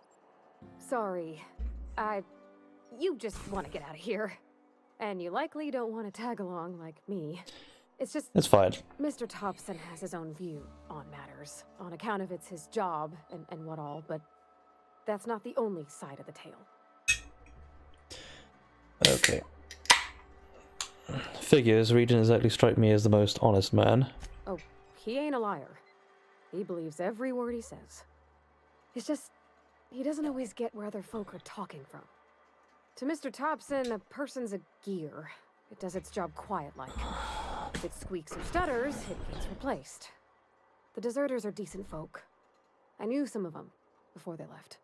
H: You just want to get out of here. And you likely don't want to tag along like me. It's just...
A: It's fine.
H: Mr. Thompson has his own view on matters, on account of it's his job and what all, but that's not the only side of the tale.
A: Okay. Figures, Reed doesn't exactly strike me as the most honest man.
H: Oh, he ain't a liar. He believes every word he says. It's just, he doesn't always get where other folk are talking from. To Mr. Thompson, a person's a gear. It does its job quiet-like. If it squeaks or stutters, it gets replaced. The deserters are decent folk. I knew some of them before they left.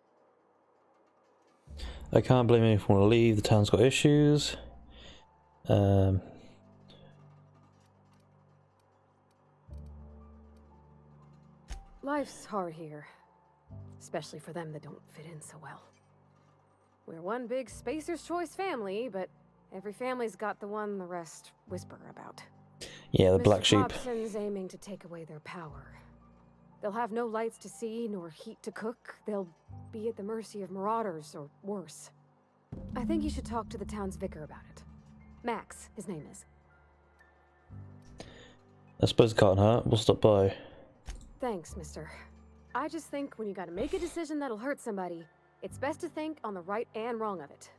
A: I can't blame anyone for want to leave. The town's got issues.
H: Life's hard here. Especially for them that don't fit in so well. We're one big Spacer's Choice family, but every family's got the one the rest whisper about.
A: Yeah, the
H: Mr.
A: black sheep.
H: Thompson's aiming to take away their power. They'll have no lights to see, nor heat to cook. They'll be at the mercy of marauders, or worse. I think you should talk to the town's vicar about it. Max, his name is.
A: I suppose it can't hurt. We'll stop by.
H: Thanks, mister. I just think when you gotta make a decision that'll hurt somebody, it's best to think on the right and wrong of it.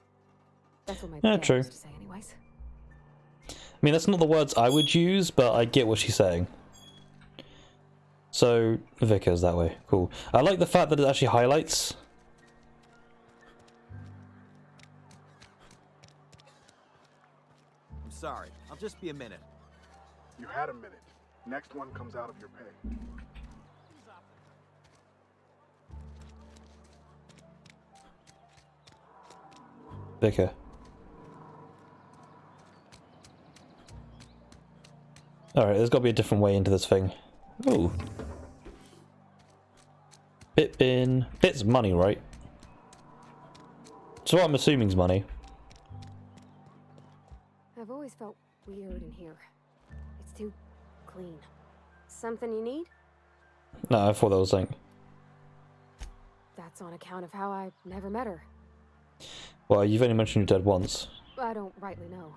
H: That's what my dad
A: true.
H: used to say anyways.
A: I mean, that's not the words I would use, but I get what she's saying. So, Vickers that way. Cool. I like the fact that it actually highlights.
R: I'm sorry. I'll just be a minute.
S: You had a minute. Next one comes out of your pay.
A: Vicar. Alright, there's got to be a different way into this thing. Ooh. Bit bin. Bit's money, right? So what I'm assuming is money.
H: I've always felt weird in here. It's too clean. Something you need?
A: No, I thought that was something.
H: That's on account of how I never met her.
A: Well, you've only mentioned your dad once.
H: I don't rightly know.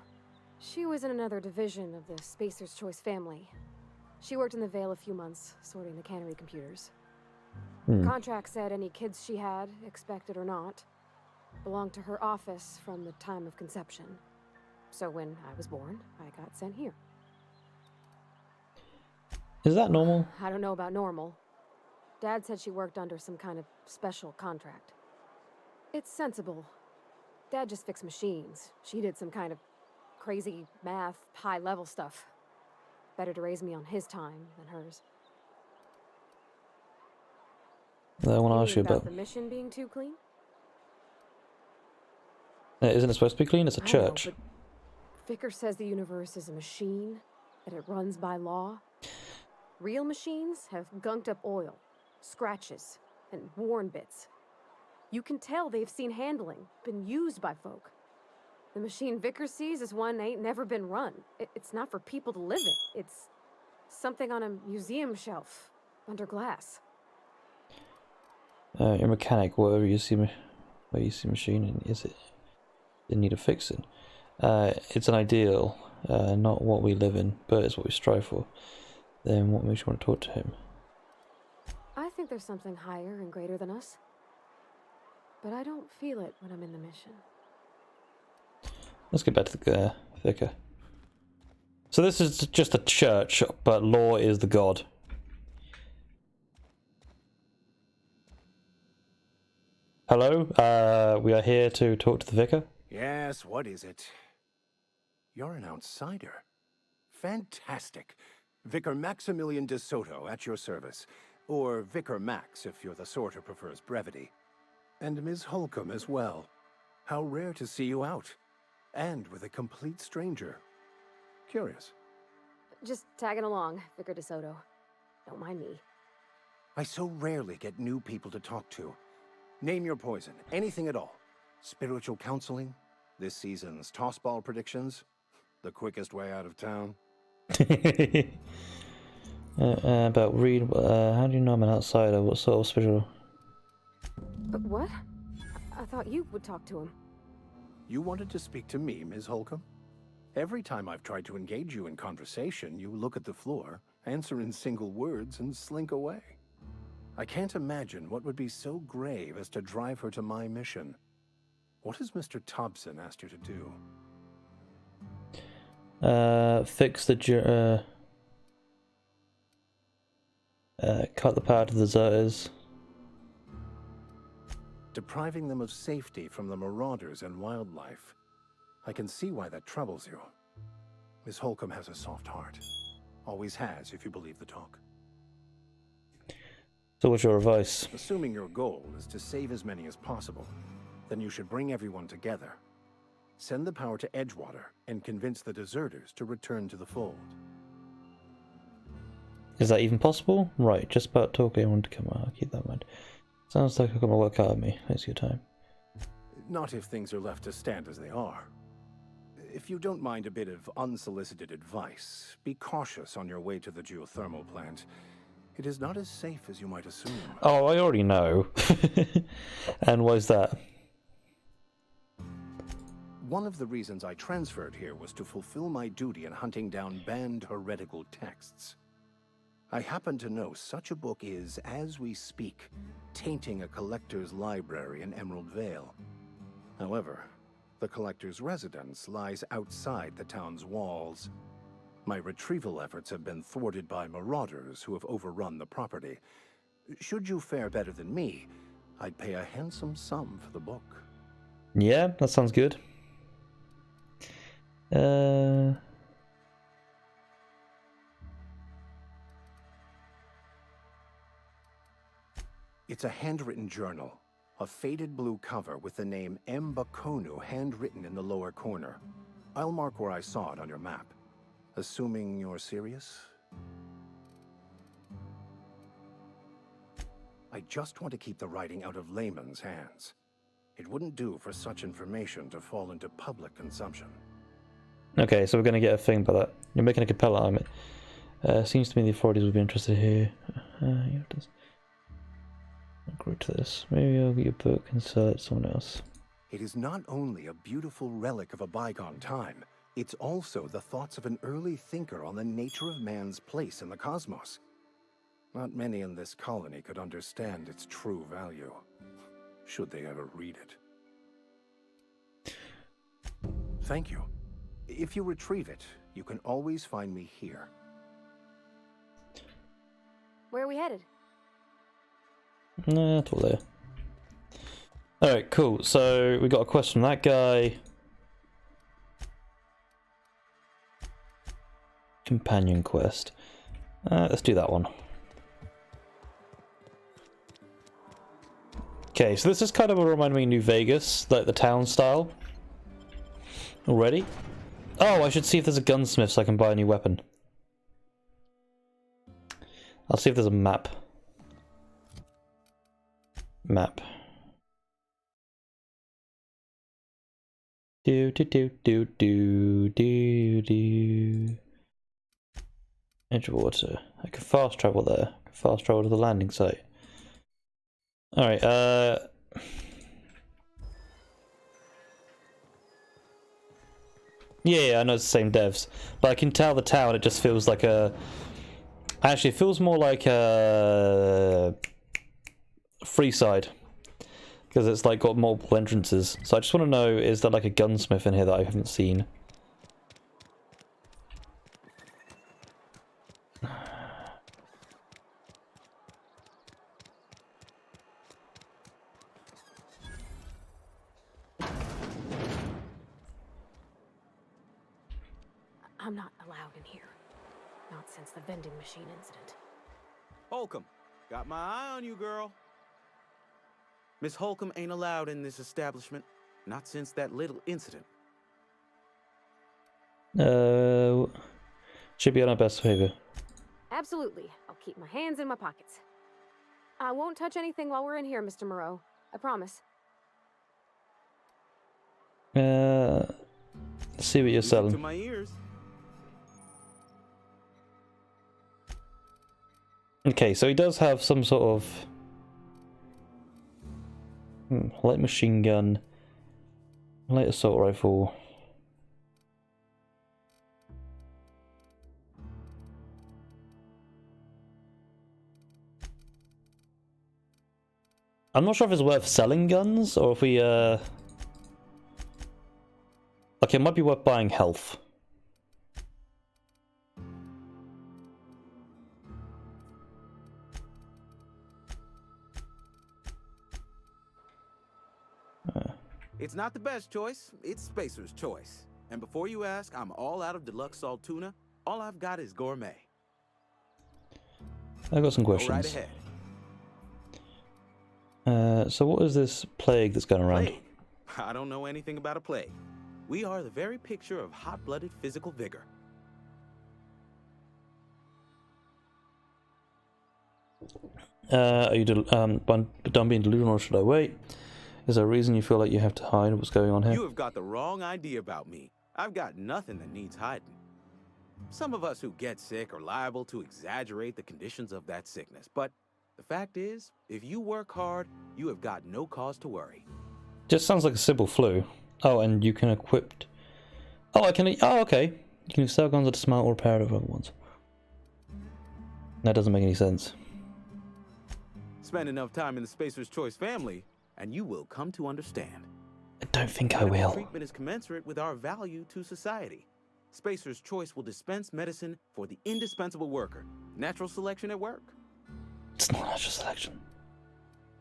H: She was in another division of the Spacer's Choice family. She worked in the Vale a few months, sorting the cannery computers. The contract said any kids she had, expected or not, belonged to her office from the time of conception. So when I was born, I got sent here.
A: Is that normal?
H: I don't know about normal. Dad said she worked under some kind of special contract. It's sensible. Dad just fixed machines. She did some kind of crazy math, high-level stuff. Better to raise me on his time than hers.
A: I want to ask you about
H: the mission being too clean?
A: Isn't it supposed to be clean? It's a church.
H: I know, but Vicker says the universe is a machine, that it runs by law. Real machines have gunked up oil, scratches, and worn bits. You can tell they've seen handling, been used by folk. The machine Vicker sees is one ain't never been run. It's not for people to live in. It's something on a museum shelf, under glass.
A: Your mechanic, wherever you see machining, is it in need of fixing? It's an ideal, not what we live in, but it's what we strive for. Then what makes you want to talk to him?
H: I think there's something higher and greater than us. but I don't feel it when I'm in the mission.
A: Let's get back to the vicar. So this is just a church, but Law is the god. Hello, we are here to talk to the vicar.
T: Yes, what is it? You're an outsider. Fantastic. Vicar Maximilian de Soto at your service. Or Vicar Max if you're the sort who prefers brevity. And Ms. Holcomb as well. How rare to see you out. And with a complete stranger. Curious.
H: Just tagging along, Vicar de Soto. Don't mind me.
T: I so rarely get new people to talk to. Name your poison, anything at all. Spiritual counseling, this season's tossball predictions, the quickest way out of town.
A: About Reed, how do you know I'm an outsider? What sort of spiritual?
H: But what? I thought you would talk to him.
T: You wanted to speak to me, Ms. Holcomb? Every time I've tried to engage you in conversation, you look at the floor, answer in single words, and slink away. I can't imagine what would be so grave as to drive her to my mission. What has Mr. Thompson asked you to do?
A: Fix the cut the power to the deserters.
T: Depriving them of safety from the marauders and wildlife. I can see why that troubles you. Miss Holcomb has a soft heart. Always has, if you believe the talk.
A: So what's your advice?
T: Assuming your goal is to save as many as possible, then you should bring everyone together. Send the power to Edgewater and convince the deserters to return to the fold.
A: Is that even possible? Right, just about talking, I want to come on, I'll keep that in mind. Sounds like I've got my work out of me. Thanks for your time.
T: Not if things are left to stand as they are. If you don't mind a bit of unsolicited advice, be cautious on your way to the geothermal plant. It is not as safe as you might assume.
A: Oh, I already know. And why's that?
T: One of the reasons I transferred here was to fulfill my duty in hunting down banned heretical texts. I happen to know such a book is, as we speak, tainting a collector's library in Emerald Vale. However, the collector's residence lies outside the town's walls. My retrieval efforts have been thwarted by marauders who have overrun the property. Should you fare better than me, I'd pay a handsome sum for the book.
A: Yeah, that sounds good.
T: It's a handwritten journal. A faded blue cover with the name M. Bakonu handwritten in the lower corner. I'll mark where I saw it on your map. Assuming you're serious? I just want to keep the writing out of layman's hands. It wouldn't do for such information to fall into public consumption.
A: Okay, so we're going to get a thing by that. You're making a Capella army. Seems to me the authorities would be interested here. Yeah, it does. Agree to this. Maybe I'll get your book and sell it to someone else.
T: It is not only a beautiful relic of a bygone time, it's also the thoughts of an early thinker on the nature of man's place in the cosmos. Not many in this colony could understand its true value, should they ever read it. Thank you. If you retrieve it, you can always find me here.
H: Where are we headed?
A: Nah, it's all there. Alright, cool. So we got a question from that guy. Companion quest. Let's do that one. Okay, so this is kind of reminding me of New Vegas, like the town style. Already? Oh, I should see if there's a gunsmith so I can buy a new weapon. I'll see if there's a map. Map. Do do do do do do do. Edgewater. I can fast travel there. I can fast travel to the landing site. Alright, yeah, I know it's the same devs. But I can tell the town, it just feels like a... Actually, it feels more like a... Freeside. Because it's like got multiple entrances. So I just want to know, is there like a gunsmith in here that I haven't seen?
H: I'm not allowed in here. Not since the vending machine incident.
J: Holcomb, got my eye on you, girl. Miss Holcomb ain't allowed in this establishment. Not since that little incident.
A: Should be on our best behavior.
H: Absolutely. I'll keep my hands in my pockets. I won't touch anything while we're in here, Mr. Moreau. I promise.
A: Let's see what you're selling.
J: To my ears.
A: Okay, so he does have some sort of light machine gun, light assault rifle. I'm not sure if it's worth selling guns or if we okay, it might be worth buying health.
J: It's not the best choice, it's Spacer's choice. And before you ask, I'm all out of deluxe salt tuna. All I've got is gourmet.
A: I've got some
J: Go
A: questions.
J: right ahead.
A: So what is this plague that's going around?
J: Plague? I don't know anything about a plague. We are the very picture of hot-blooded physical vigor.
A: Are you done being delusional, or should I wait? Is there a reason you feel like you have to hide what's going on here?
J: You have got the wrong idea about me. I've got nothing that needs hiding. Some of us who get sick are liable to exaggerate the conditions of that sickness, but the fact is, if you work hard, you have got no cause to worry.
A: Just sounds like a simple flu. Oh, and you can equip. Oh, I can. Oh, okay. You can sell guns to dismount or repair other ones. That doesn't make any sense.
J: Spend enough time in the Spacer's Choice family, and you will come to understand.
A: I don't think I
J: Medical
A: will.
J: Treatment is commensurate with our value to society. Spacer's Choice will dispense medicine for the indispensable worker. Natural selection at work.
A: It's not natural selection.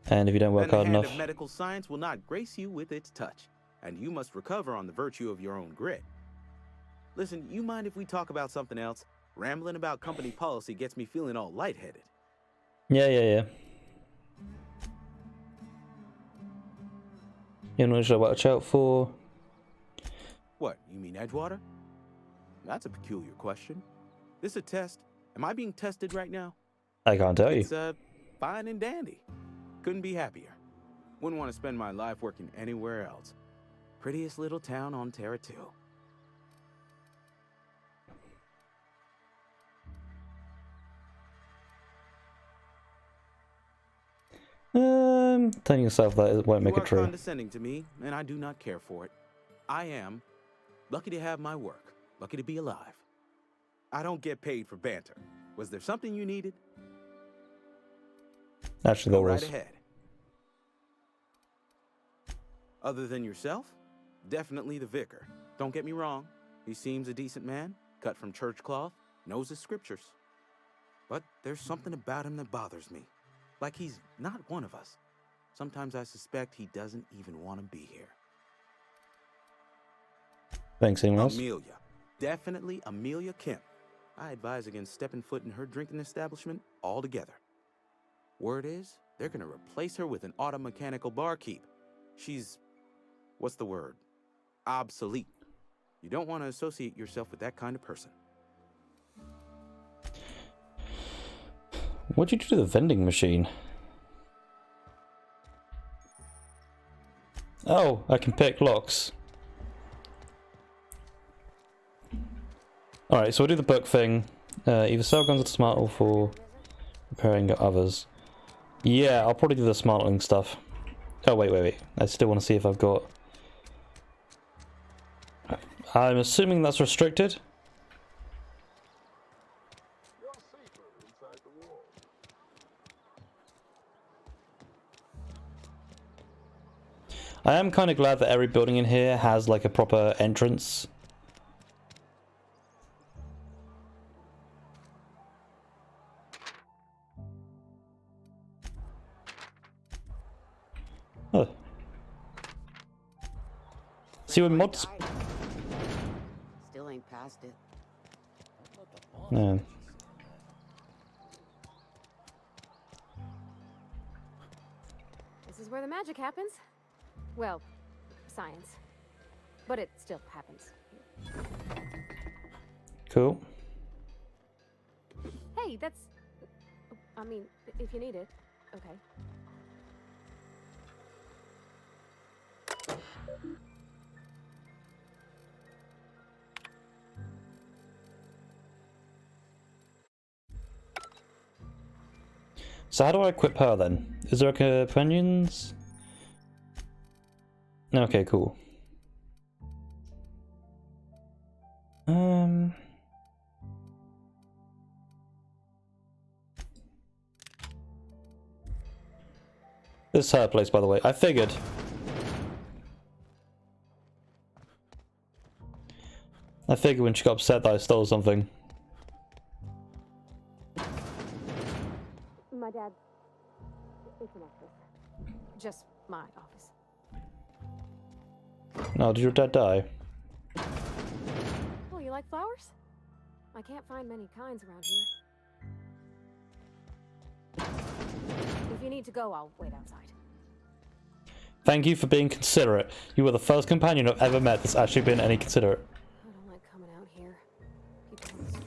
A: And if you don't work
J: Then the
A: hard
J: hand
A: enough,
J: of medical science will not grace you with its touch, and you must recover on the virtue of your own grit. Listen, you mind if we talk about something else? Rambling about company policy gets me feeling all lightheaded.
A: yeah. You know what should I watch out for?
J: What, you mean Edgewater? That's a peculiar question. This a test? Am I being tested right now?
A: I can't tell you.
J: It's fine and dandy. Couldn't be happier. Wouldn't want to spend my life working anywhere else. Prettiest little town on Terra 2.
A: Telling yourself that it won't make
J: You
A: it
J: are
A: true.
J: condescending to me, and I do not care for it. I am lucky to have my work, lucky to be alive. I don't get paid for banter. Was there something you needed?
A: Actually,
J: Go
A: there
J: right
A: was.
J: ahead. Other than yourself? Definitely the vicar. Don't get me wrong. He seems a decent man, cut from church cloth, knows his scriptures. But there's something about him that bothers me. Like he's not one of us. Sometimes I suspect he doesn't even want to be here.
A: Thanks, anyone else?
J: Amelia. Definitely Amelia Kemp. I advise against stepping foot in her drinking establishment altogether. Word is, they're going to replace her with an automechanical barkeep. She's, what's the word? Obsolete. You don't want to associate yourself with that kind of person.
A: What'd you do to the vending machine? Oh, I can pick locks. Alright, so we'll do the book thing. Either sell guns at smart or for repairing others. Yeah, I'll probably do the smartling stuff. Oh, wait. I still want to see if I've got... I'm assuming that's restricted. I am kind of glad that every building in here has like a proper entrance. Oh. See when mods.
P: Still ain't past it.
A: No.
H: This is where the magic happens. Well, science. But it still happens.
A: Cool.
H: Hey, that's... I mean, if you need it. Okay.
A: So how do I equip her then? Is there companions? Okay, cool. This is her place, by the way. I figured. When she got upset that I stole something.
H: My dad... It's an office. Just my office.
A: No, did your dad die?
H: Oh, you like flowers? I can't find many kinds around here. If you need to go, I'll wait outside.
A: Thank you for being considerate. You were the first companion I've ever met that's actually been any considerate.
H: I don't like coming out here. People on the street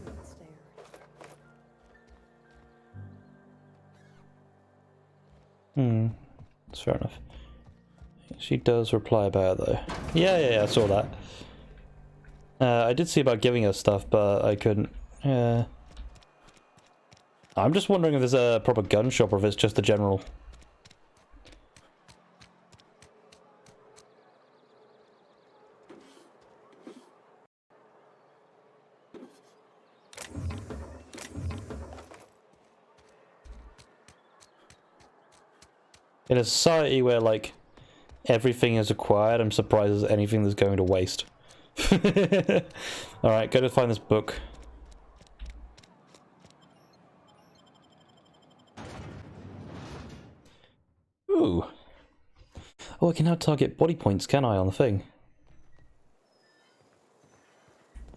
H: stare.
A: That's fair enough. She does reply about it though. Yeah, I saw that. I did see about giving her stuff, but I couldn't. Yeah. I'm just wondering if there's a proper gun shop or if it's just the general. In a society where, like, everything is acquired, I'm surprised there's anything that's going to waste. Alright, go to find this book. Ooh. Oh, I can now target body points, can I, on the thing?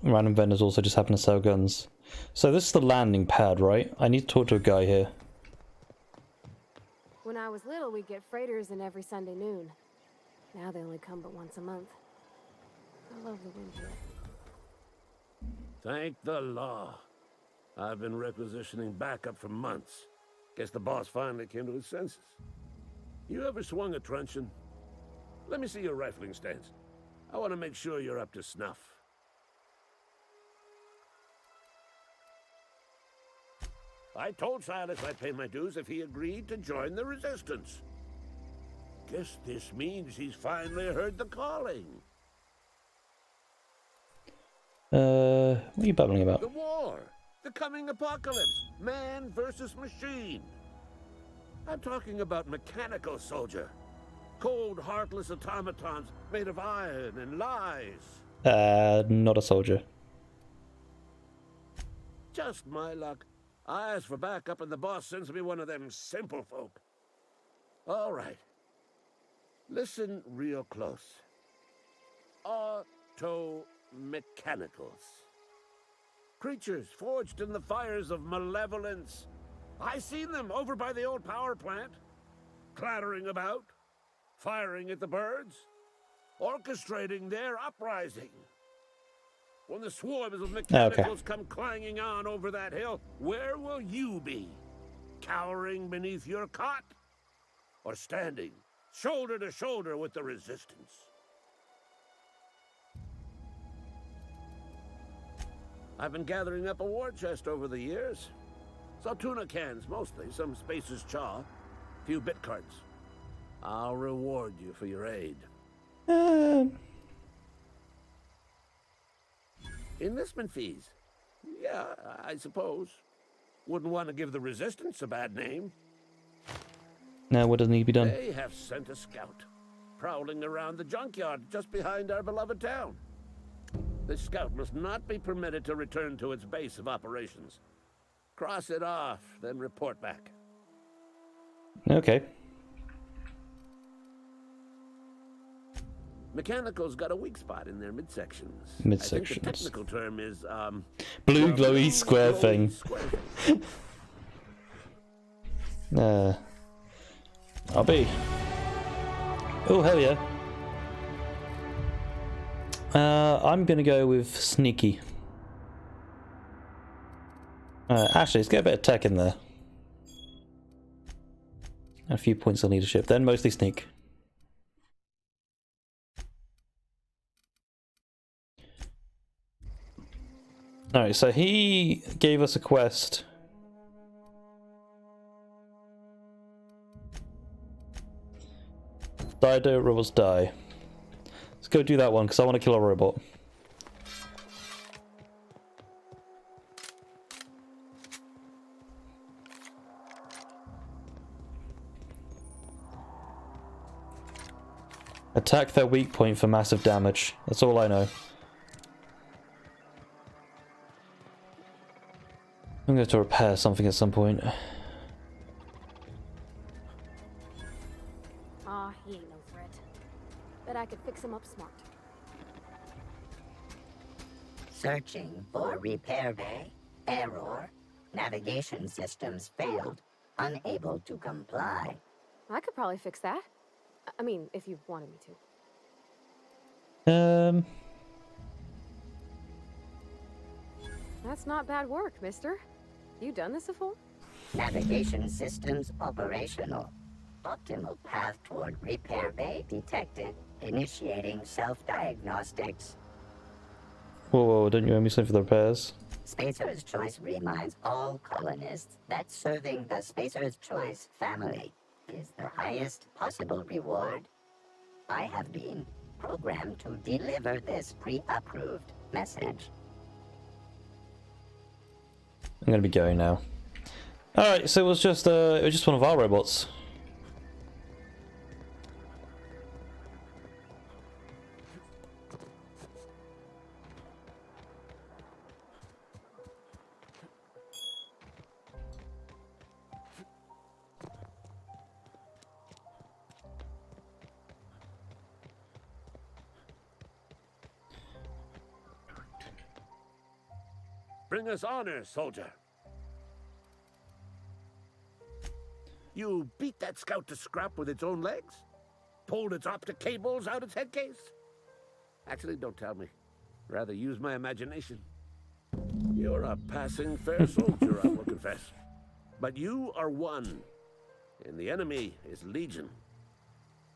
A: Random vendors also just happen to sell guns. So this is the landing pad, right? I need to talk to a guy here.
H: When I was little, we'd get freighters in every Sunday noon. Now they only come but once a month. I love the wind here.
U: Thank the law. I've been requisitioning backup for months. Guess the boss finally came to his senses. You ever swung a truncheon? Let me see your rifling stance. I want to make sure you're up to snuff. I told Silas I'd pay my dues if he agreed to join the resistance. Guess this means he's finally heard the calling.
A: What are you babbling about?
U: The war! The coming apocalypse! Man versus machine! I'm talking about mechanical soldier. Cold, heartless automatons made of iron and lies.
A: Not a soldier.
U: Just my luck. I ask for backup and the boss sends me one of them simple folk. All right. Listen real close. Automechanicals. Creatures forged in the fires of malevolence. I seen them over by the old power plant. Clattering about. Firing at the birds. Orchestrating their uprising. When the swarms of mechanicals come clanging on over that hill, where will you be? Cowering beneath your cot? Or standing, shoulder to shoulder with the resistance? I've been gathering up a war chest over the years. Saltuna cans, mostly, some Spacer's Chaw, a few bit cards. I'll reward you for your aid. Enlistment fees. Yeah, I suppose. Wouldn't want to give the resistance a bad name.
A: Now, what does need to be done?
U: They have sent a scout. prowling around the junkyard just behind our beloved town. This scout must not be permitted to return to its base of operations. Cross it off, then report back.
A: Okay.
U: Mechanical's got a weak spot in their midsections.
A: Midsections.
U: I think the technical term is,
A: Blue glowy square thing. I'll be. Oh, hell yeah. I'm gonna go with sneaky. Actually, let's get a bit of tech in there. A few points of leadership, then mostly sneak. Alright, so he gave us a quest. Die, robots die. Let's go do that one, because I want to kill a robot. Attack their weak point for massive damage. That's all I know. I'm going to have to repair something at some point.
H: Ah, he ain't no threat. Bet I could fix him up smart.
C: Searching for repair bay. Error. Navigation systems failed. Unable to comply.
H: I could probably fix that. I mean, if you wanted me to. That's not bad work, mister. You done this before?
C: Navigation systems operational. Optimal path toward repair bay detected. Initiating self-diagnostics.
A: Whoa, don't you owe me something for the repairs?
C: Spacer's Choice reminds all colonists that serving the Spacer's Choice family is the highest possible reward. I have been programmed to deliver this pre-approved message.
A: I'm gonna be going now. Alright, so it was just one of our robots.
U: Bring us honor, soldier. You beat that scout to scrap with its own legs? Pulled its optic cables out its head case? Actually, don't tell me. Rather use my imagination. You're a passing fair soldier, I will confess. But you are one, and the enemy is legion.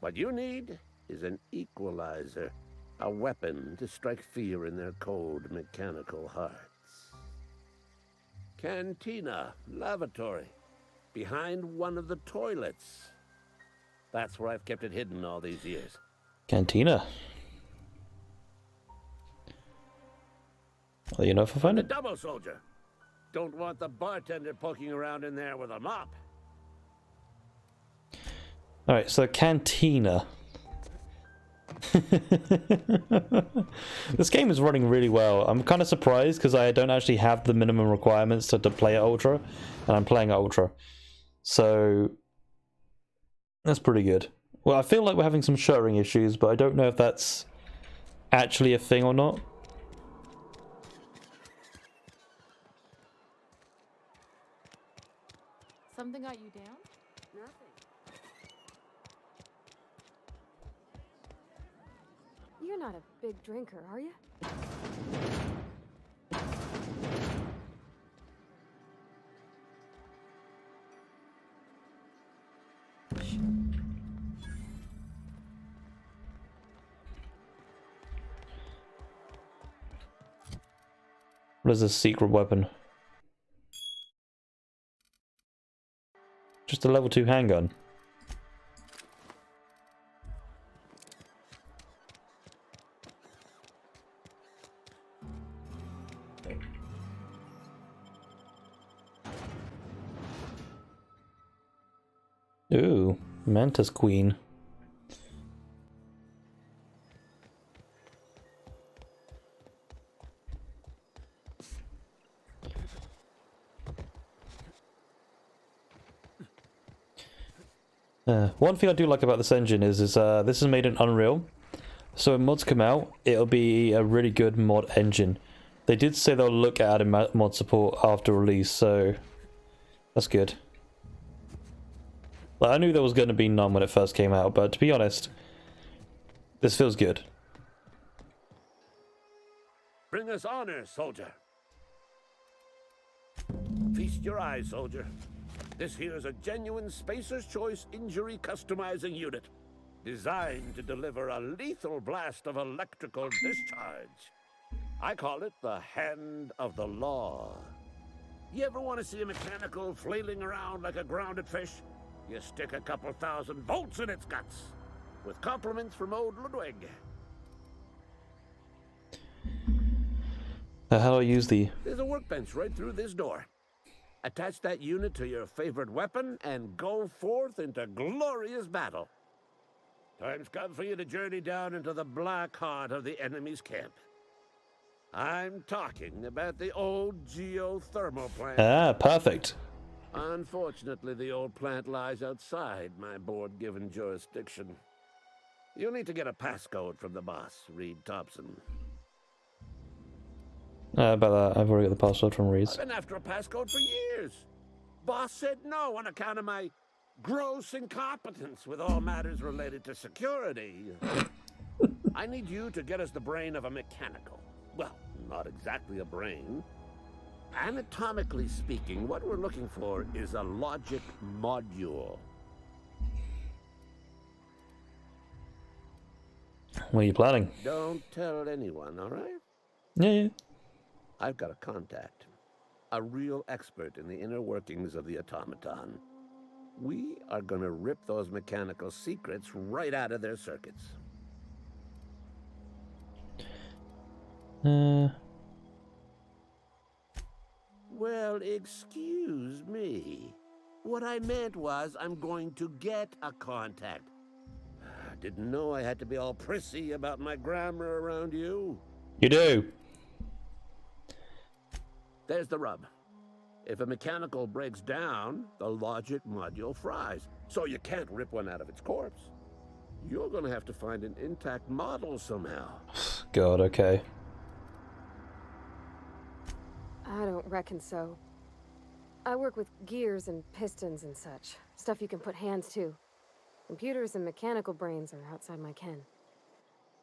U: What you need is an equalizer, a weapon to strike fear in their cold, mechanical hearts. Cantina, lavatory, behind one of the toilets. That's where I've kept it hidden all these years.
A: Cantina. Well, you know if I find
U: A
A: it.
U: double soldier. Don't want the bartender poking around in there with a mop.
A: Alright, so Cantina. This game is running really well. I'm kind of surprised because I don't actually have the minimum requirements to play at Ultra, and I'm playing at Ultra. So that's pretty good. Well, I feel like we're having some shuttering issues, but I don't know if that's actually a thing or not.
L: Something got you down?
E: Nothing. You're not a big drinker, are you?
A: What is this secret weapon? Just a level 2 handgun. Ooh, Mantis Queen. One thing I do like about this engine is this is made in Unreal. So when mods come out, it'll be a really good mod engine. They did say they'll look at adding mod support after release, so that's good. Like, I knew there was going to be none when it first came out, but to be honest, this feels good.
U: Bring us honor, soldier. Feast your eyes, soldier. This here is a genuine Spacer's Choice injury customizing unit, designed to deliver a lethal blast of electrical discharge. I call it the Hand of the Law. You ever want to see a mechanical flailing around like a grounded fish? You stick a couple thousand volts in its guts. With compliments from old Ludwig.
A: How do I use the...
U: There's a workbench right through this door. Attach that unit to your favorite weapon and go forth into glorious battle. Time's come for you to journey down into the black heart of the enemy's camp. I'm talking about the old geothermal plant.
A: Ah, perfect.
U: Unfortunately, the old plant lies outside my board-given jurisdiction. You'll need to get a passcode from the boss, Reed Thompson.
A: About that, I've already got the password from Reed.
U: I've been after a passcode for years. Boss said no on account of my gross incompetence with all matters related to security. I need you to get us the brain of a mechanical. Well, not exactly a brain. Anatomically speaking, what we're looking for is a logic module.
A: What are you planning?
U: Don't tell anyone, all right?
A: Yeah.
U: I've got a contact. A real expert in the inner workings of the automaton. We are gonna rip those mechanical secrets right out of their circuits. Well, excuse me. What I meant was I'm going to get a contact. Didn't know I had to be all prissy about my grammar around you.
A: You do.
U: There's the rub. If a mechanical breaks down, the logic module fries. So you can't rip one out of its corpse. You're gonna have to find an intact model somehow.
A: God, okay.
H: I don't reckon so. I work with gears and pistons and such. Stuff you can put hands to. Computers and mechanical brains are outside my ken.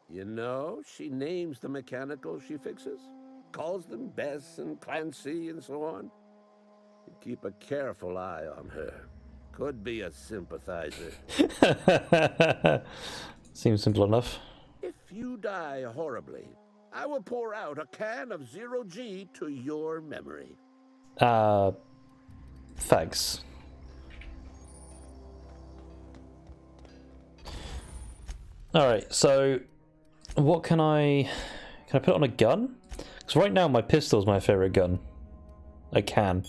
U: You know, she names the mechanicals she fixes. Calls them Bess and Clancy and so on. You keep a careful eye on her. Could be a sympathizer.
A: Seems simple enough.
U: If you die horribly, I will pour out a can of 0G to your memory.
A: Thanks. Alright, so what can I put on a gun? Because right now my pistol's my favorite gun. I can.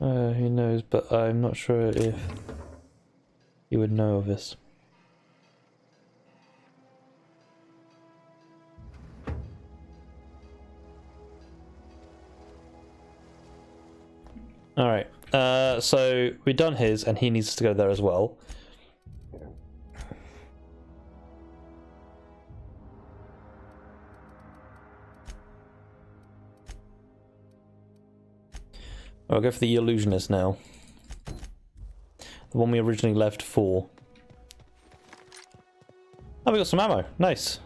A: Who knows, but I'm not sure if you would know of this. Alright, so we've done his, and he needs to go there as well. I'll go for the illusionist now. The one we originally left for. Oh, we got some ammo. Nice.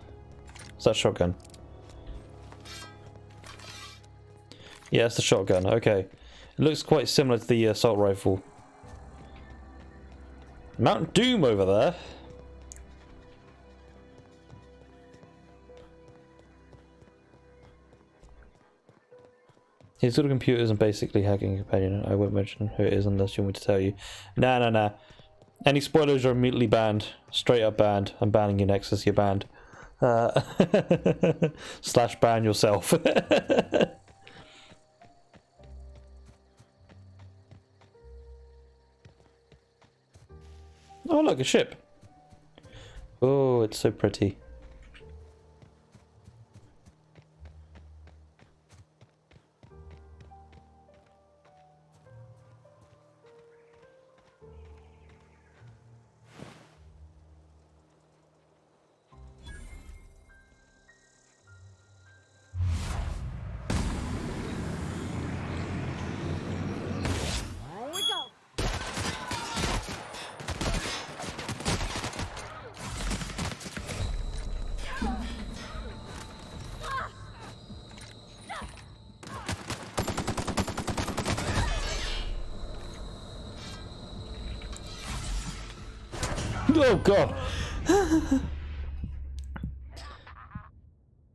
A: Is that shotgun? Yeah, it's the shotgun. Okay. It looks quite similar to the assault rifle. Mount Doom over there. He's got computers and basically hacking companion. I won't mention who it is unless you want me to tell you. Nah. Any spoilers are immediately banned. Straight up banned. I'm banning you, Nexus. You're banned. / ban yourself. Oh, look, a ship. Oh, it's so pretty.
H: Here we go.
A: Oh god.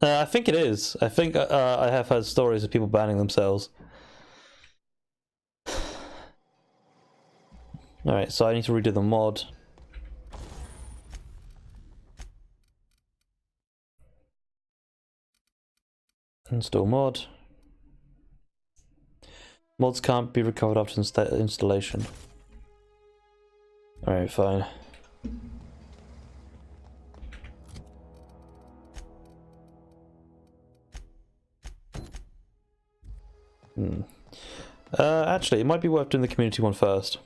A: I think it is. I think I have heard stories of people banning themselves. Alright, so I need to redo the mod. Install mod. Mods can't be recovered after installation. Alright, fine. Actually, it might be worth doing the community one first.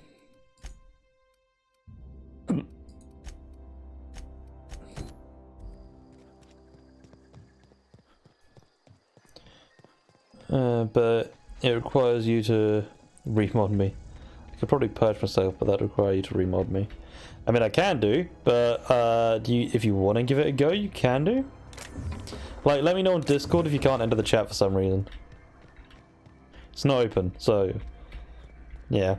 A: But it requires you to remod me. I could probably purge myself, but that would require you to remod me. I mean, I can do, but if you want to give it a go, you can do. Like, let me know on Discord if you can't enter the chat for some reason. It's not open, so yeah.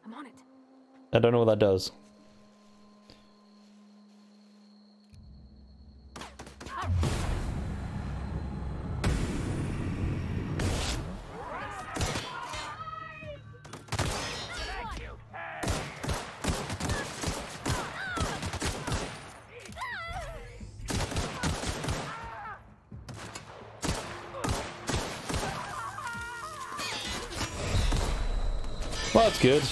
H: I'm on it.
A: I don't know what that does. Well, that's good.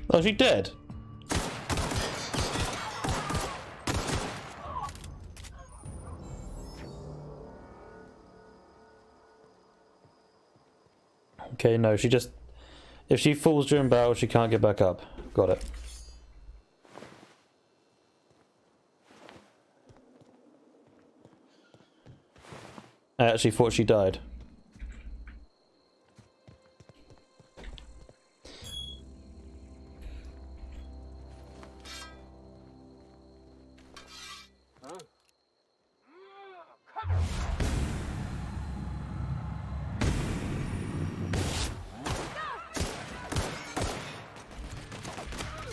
A: Oh, she dead? Okay, no, she just... If she falls during battle, she can't get back up. Got it. I actually thought she died.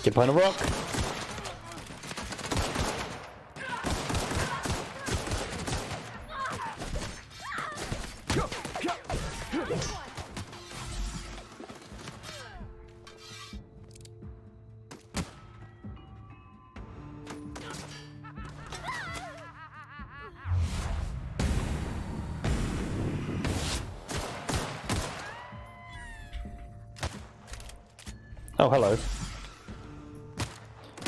A: Get behind a rock. Oh, hello.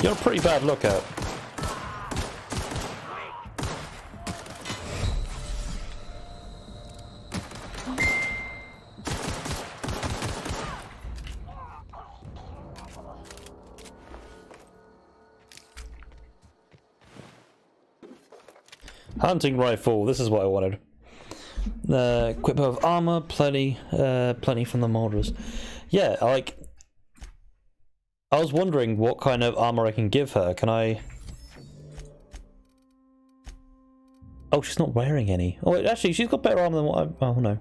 A: You're a pretty bad lookout. Hunting rifle, this is what I wanted. Equip of armor, plenty from the Marauders. Yeah, like, I was wondering what kind of armor I can give her. Can I... Oh, she's not wearing any. Oh, wait, actually, she's got better armor than what I... Oh, no.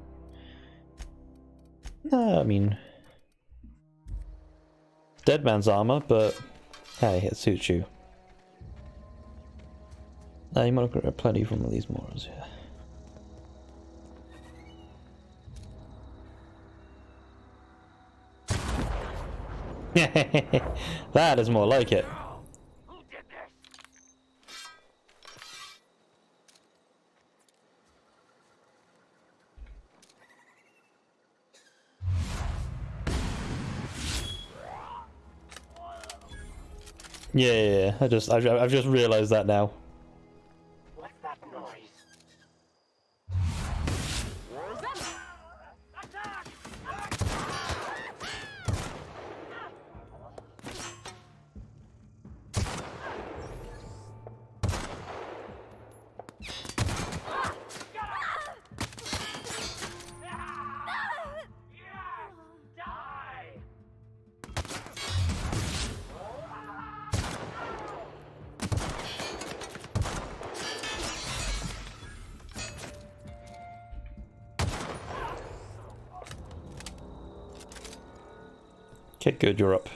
A: No, I mean... Dead man's armor, but... Hey, it suits you. You might have got plenty from these Marauders, yeah. That is more like it. Yeah. I've just realized that now.
B: What's that noise?
A: Okay, good, you're up.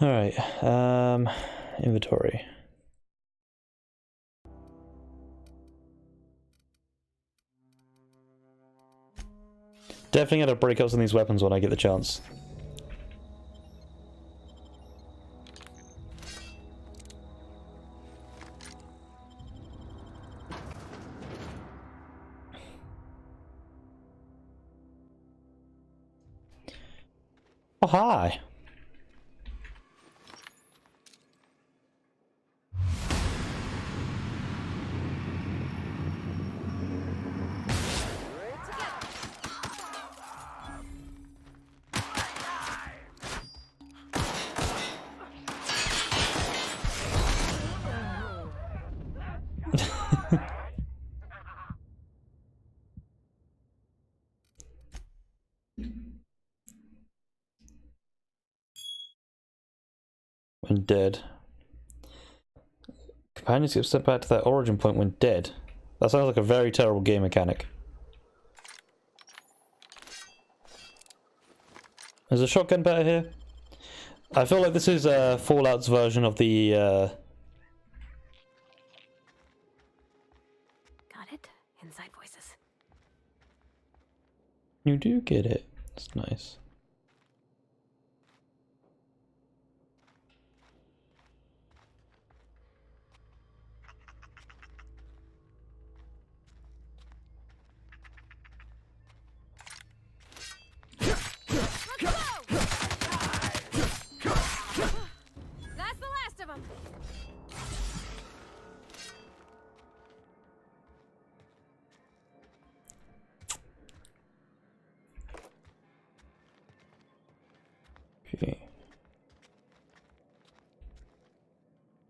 A: Alright, inventory. Definitely gonna break up some of these weapons when I get the chance. Oh, hi. When dead. Companions get sent back to their origin point when dead. That sounds like a very terrible game mechanic. Is a shotgun better here? I feel like this is Fallout's version of the
H: Got it? Inside voices.
A: You do get it. That's nice.
H: That's the last of them.
A: Okay.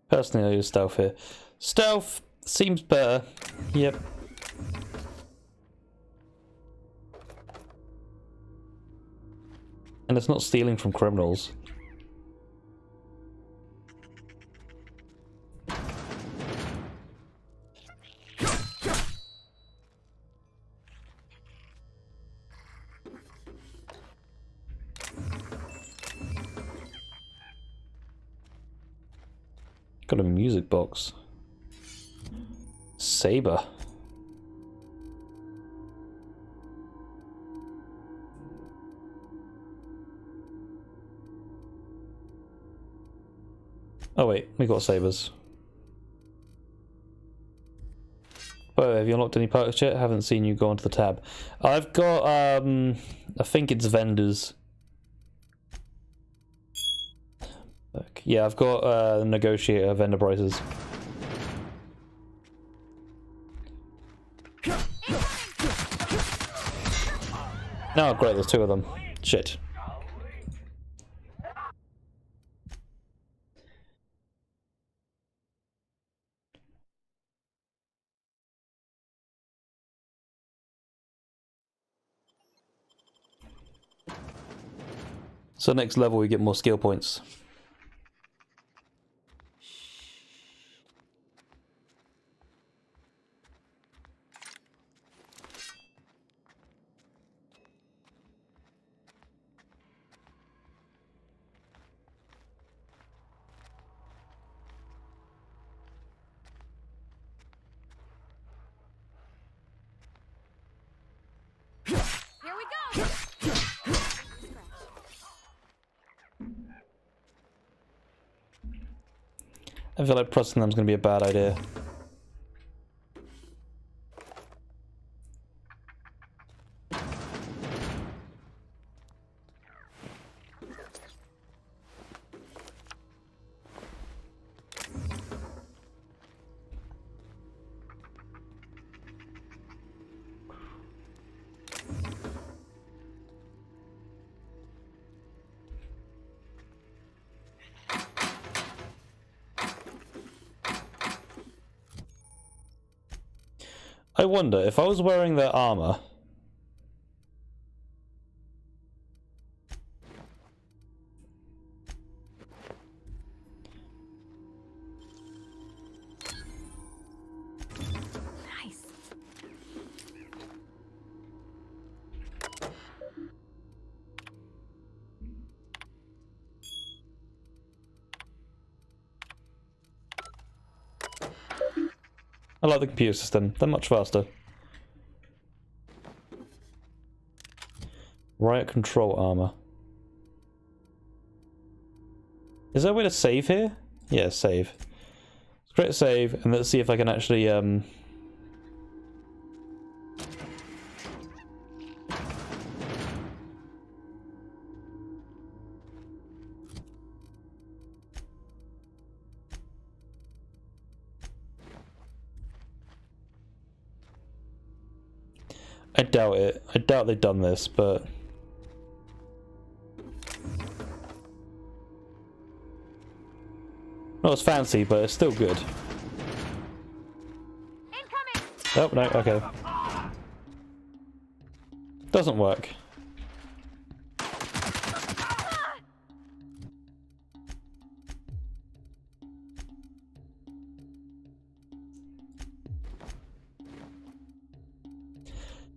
A: Personally, I use stealth here. Stealth seems better. Yep. And it's not stealing from criminals. Got a music box. Saber. Oh wait, we got sabers. Oh, have you unlocked any perks yet? Haven't seen you go onto the tab. I've got, I think it's vendors. Yeah, I've got negotiator vendor prices. Oh great, there's two of them. Shit. So next level we get more skill points.
L: Here we go!
A: I feel like pressing them is going to be a bad idea. I wonder if I was wearing their armor.
N: Nice.
A: I like the computer system. They're much faster. Riot control armor. Is there a way to save here? Yeah, save. Let's create a save, and let's see if I can actually I doubt it. I doubt they've done this, but... Well, it's fancy, but it's still good. Oh, no, okay. Doesn't work.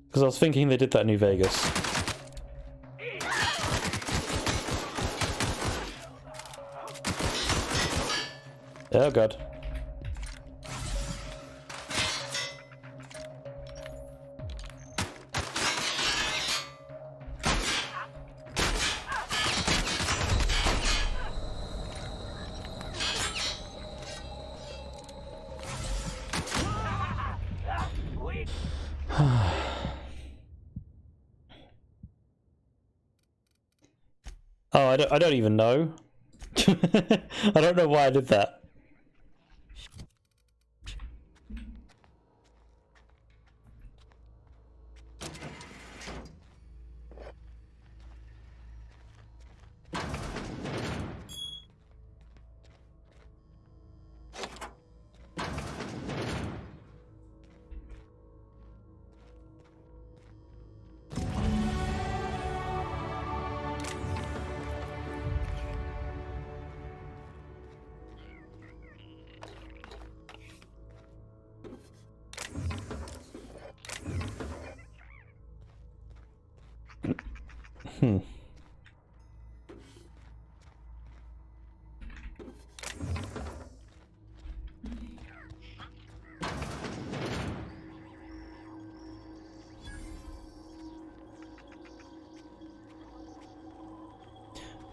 A: Because I was thinking they did that in New Vegas. Oh god. Oh, I don't even know. I don't know why I did that.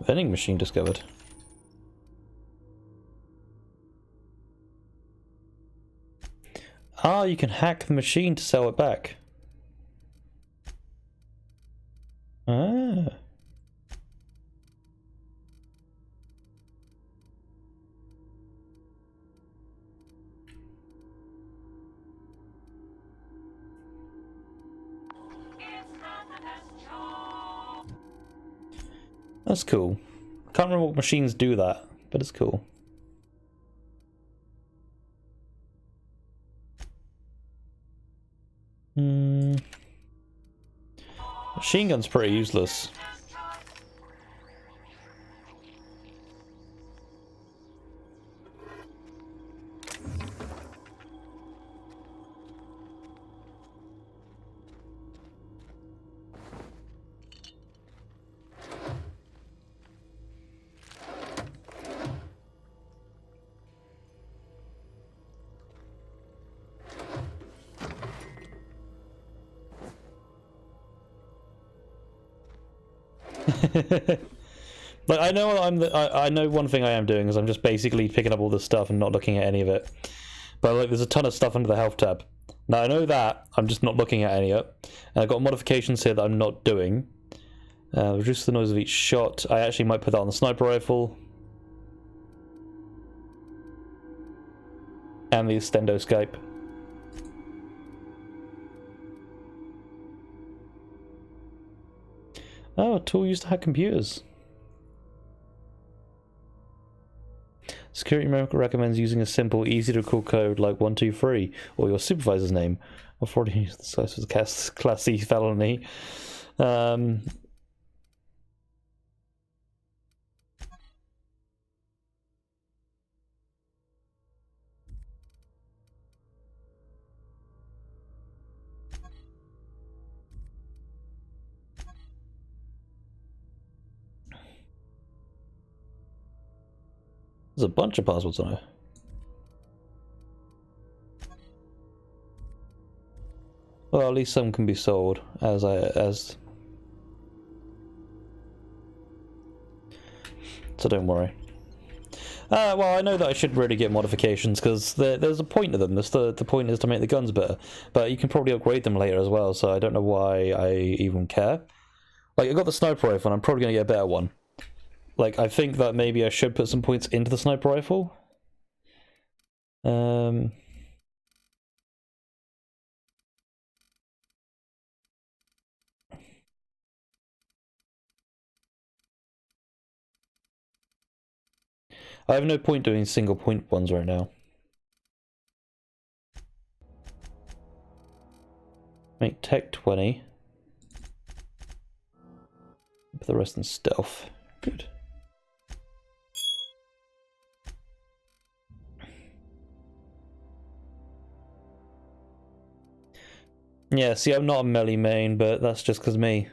A: Vending machine discovered. Ah, you can hack the machine to sell it back. Ah. That's cool. Can't remember what machines do that, but it's cool. Machine gun's pretty useless. Like I know I know one thing I am doing is I'm just basically picking up all this stuff and not looking at any of it. But like there's a ton of stuff under the health tab. Now I know that I'm just not looking at any of it. And I've got modifications here that I'm not doing. Reduce the noise of each shot. I actually might put that on the sniper rifle. And the extendoscope. Oh, a tool used to hack computers. Security Miracle recommends using a simple, easy to recall code like 123 or your supervisor's name. I've already used the size of the Class C felony. There's a bunch of passwords on it. Well, at least some can be sold as. So don't worry. Well, I know that I should really get modifications because there's a point to them. The point is to make the guns better, but you can probably upgrade them later as well. So I don't know why I even care. Like I got the sniper rifle, and I'm probably gonna get a better one. Like, I think that maybe I should put some points into the sniper rifle. I have no point doing single point ones right now. Make tech 20. Put the rest in stealth. Good. Yeah, see, I'm not a melee main, but that's just because me.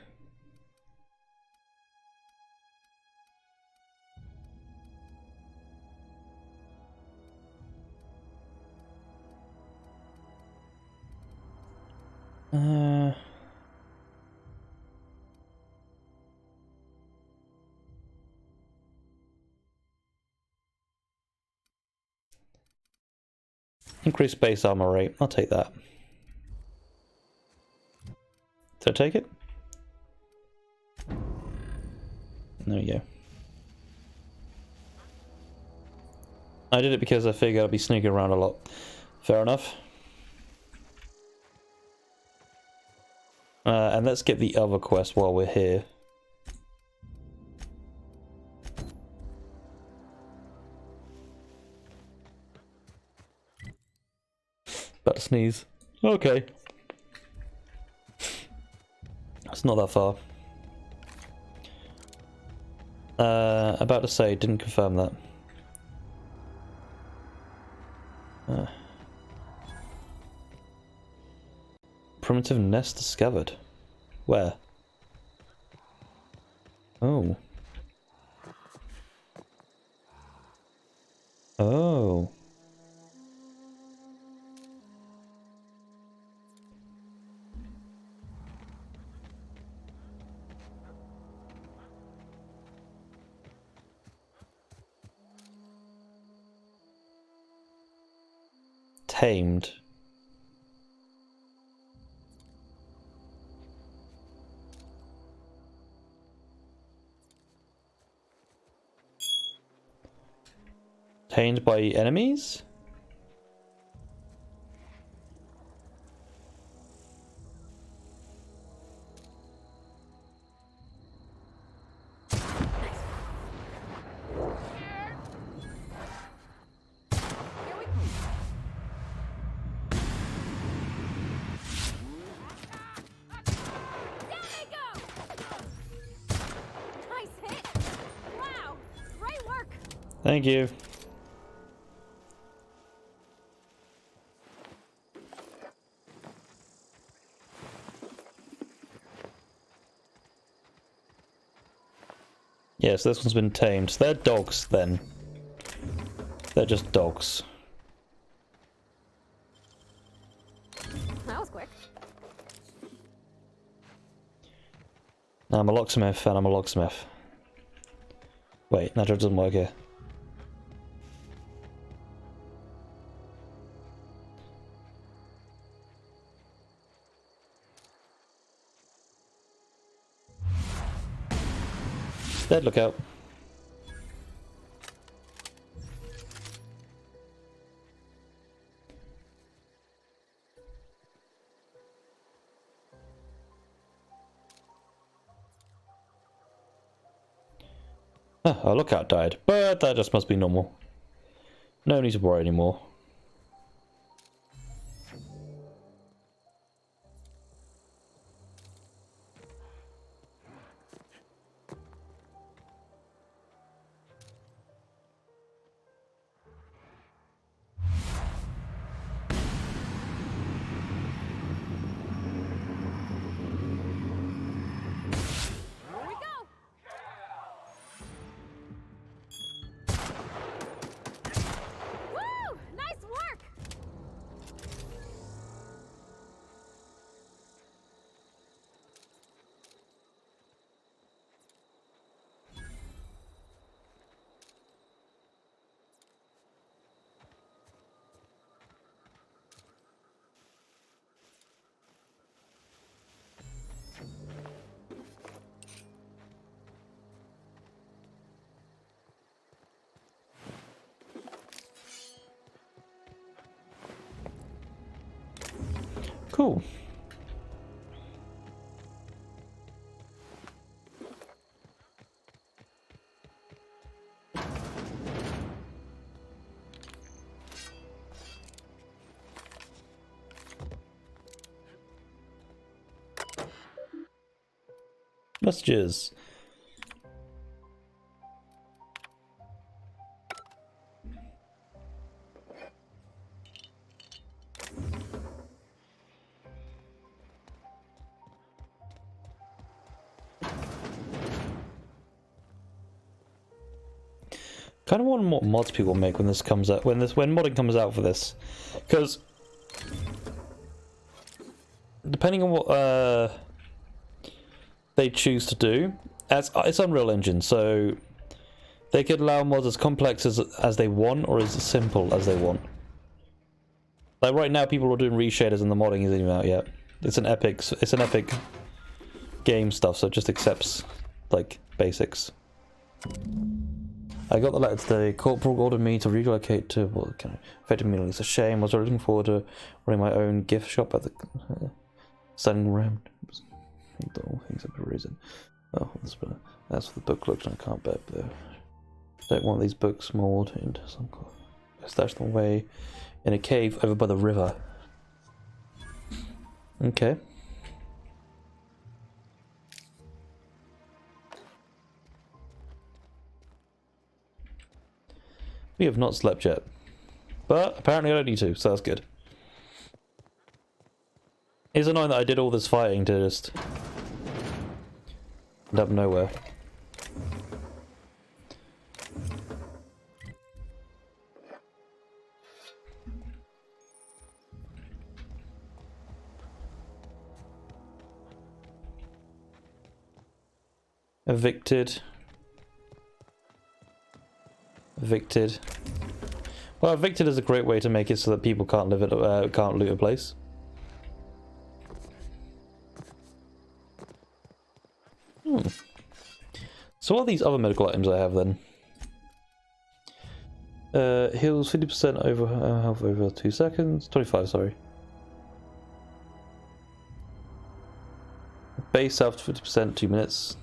A: Increased base armor rate. I'll take that. Did I take it? There we go. I did it because I figured I'd be sneaking around a lot. Fair enough. And let's get the other quest while we're here. About to sneeze. Okay. It's not that far. About to say, didn't confirm that. Primitive nest discovered. Where? Oh. Oh. Tamed. Tamed by enemies? Thank you. Yes, this one's been tamed. They're dogs, then. They're just dogs.
H: That was quick.
A: Now I'm a locksmith, and I'm a locksmith. Wait, that doesn't work here. Dead lookout. Our lookout died, but that just must be normal. No need to worry anymore. Cool. Messages. Kind of wonder what mods people make when this comes out, when modding comes out for this, because depending on what they choose to do, it's Unreal Engine, so they could allow mods as complex as they want or as simple as they want. Like right now, people are doing reshaders and the modding isn't even out yet. It's an epic game stuff, so it just accepts like basics. I got the letter today. Corporal ordered me to relocate to what kind of affected me. It's a shame. I was looking forward to running my own gift shop at the selling around all things for a reason. Oh, that's what the book looks like. I can't bet. But I don't want these books mold into some. I stashed them away in a cave over by the river. Okay. We have not slept yet, but apparently I don't need to, so that's good. It's annoying that I did all this fighting to just end up nowhere. Evicted. Evicted. Well, evicted is a great way to make it so that people can't live at can't loot a place. So what are these other medical items I have then? Heals 50% over health over 2 seconds. 25, sorry. Base health 50%, 2 minutes.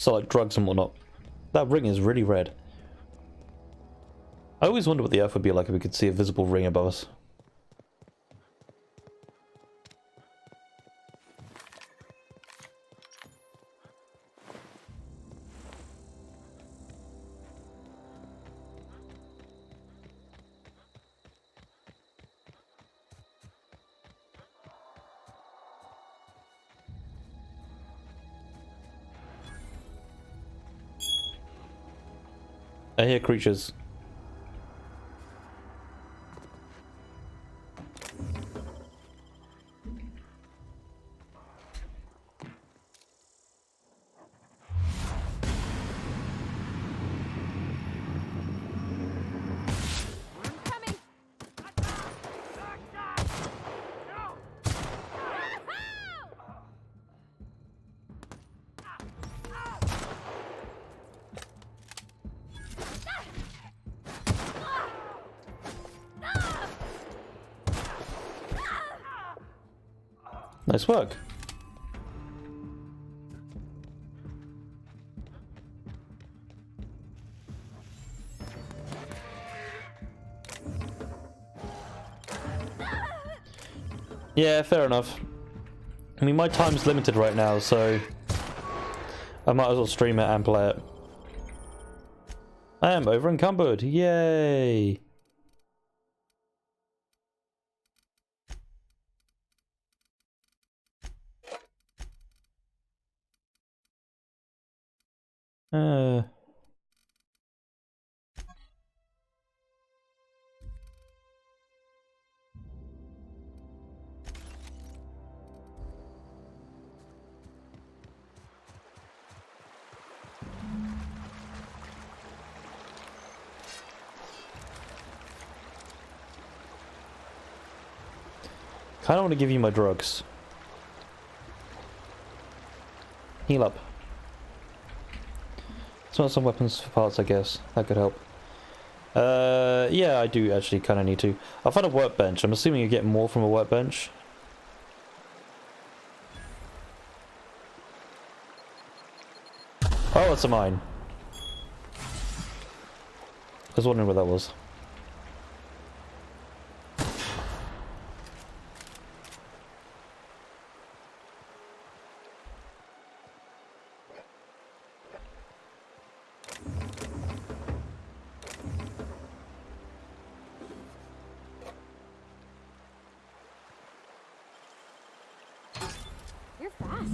A: So like drugs and whatnot. That ring is really red. I always wonder what the Earth would be like if we could see a visible ring above us. I hear creatures. Nice work. Yeah, fair enough. I mean, my time's limited right now, so I might as well stream it and play it. I am over encumbered. Yay! Kinda want to give you my drugs. Heal up. Smell some weapons for parts, I guess. That could help. Yeah, I do actually kind of need to. I'll find a workbench. I'm assuming you get more from a workbench. Oh, it's a mine. I was wondering what that was.
H: You're fast.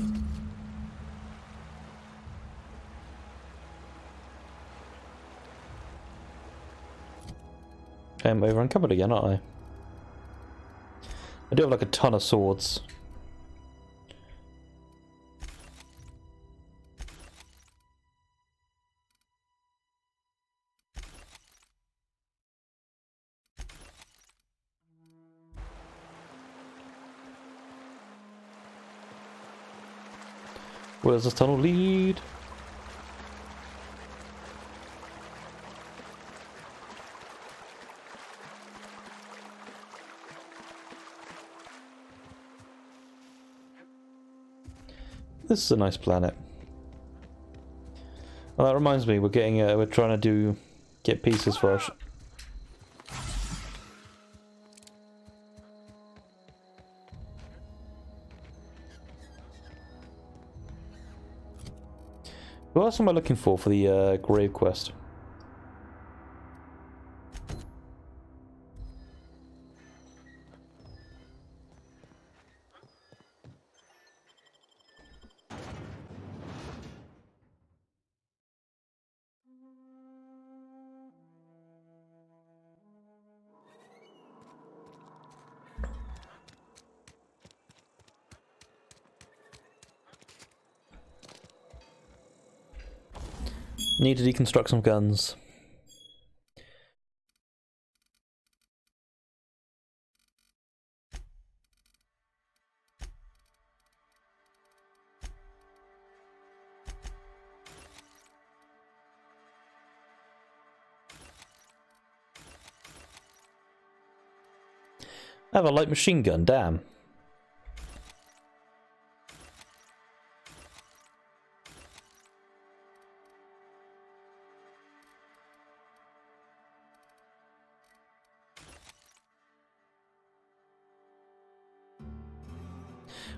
A: I'm over encumbered again, aren't I? I do have like a ton of swords. Where does this tunnel lead? This is a nice planet. Well, that reminds me, we're getting we're trying to get pieces for us. What else am I looking for the grave quest? Need to deconstruct some guns. I have a light machine gun, damn.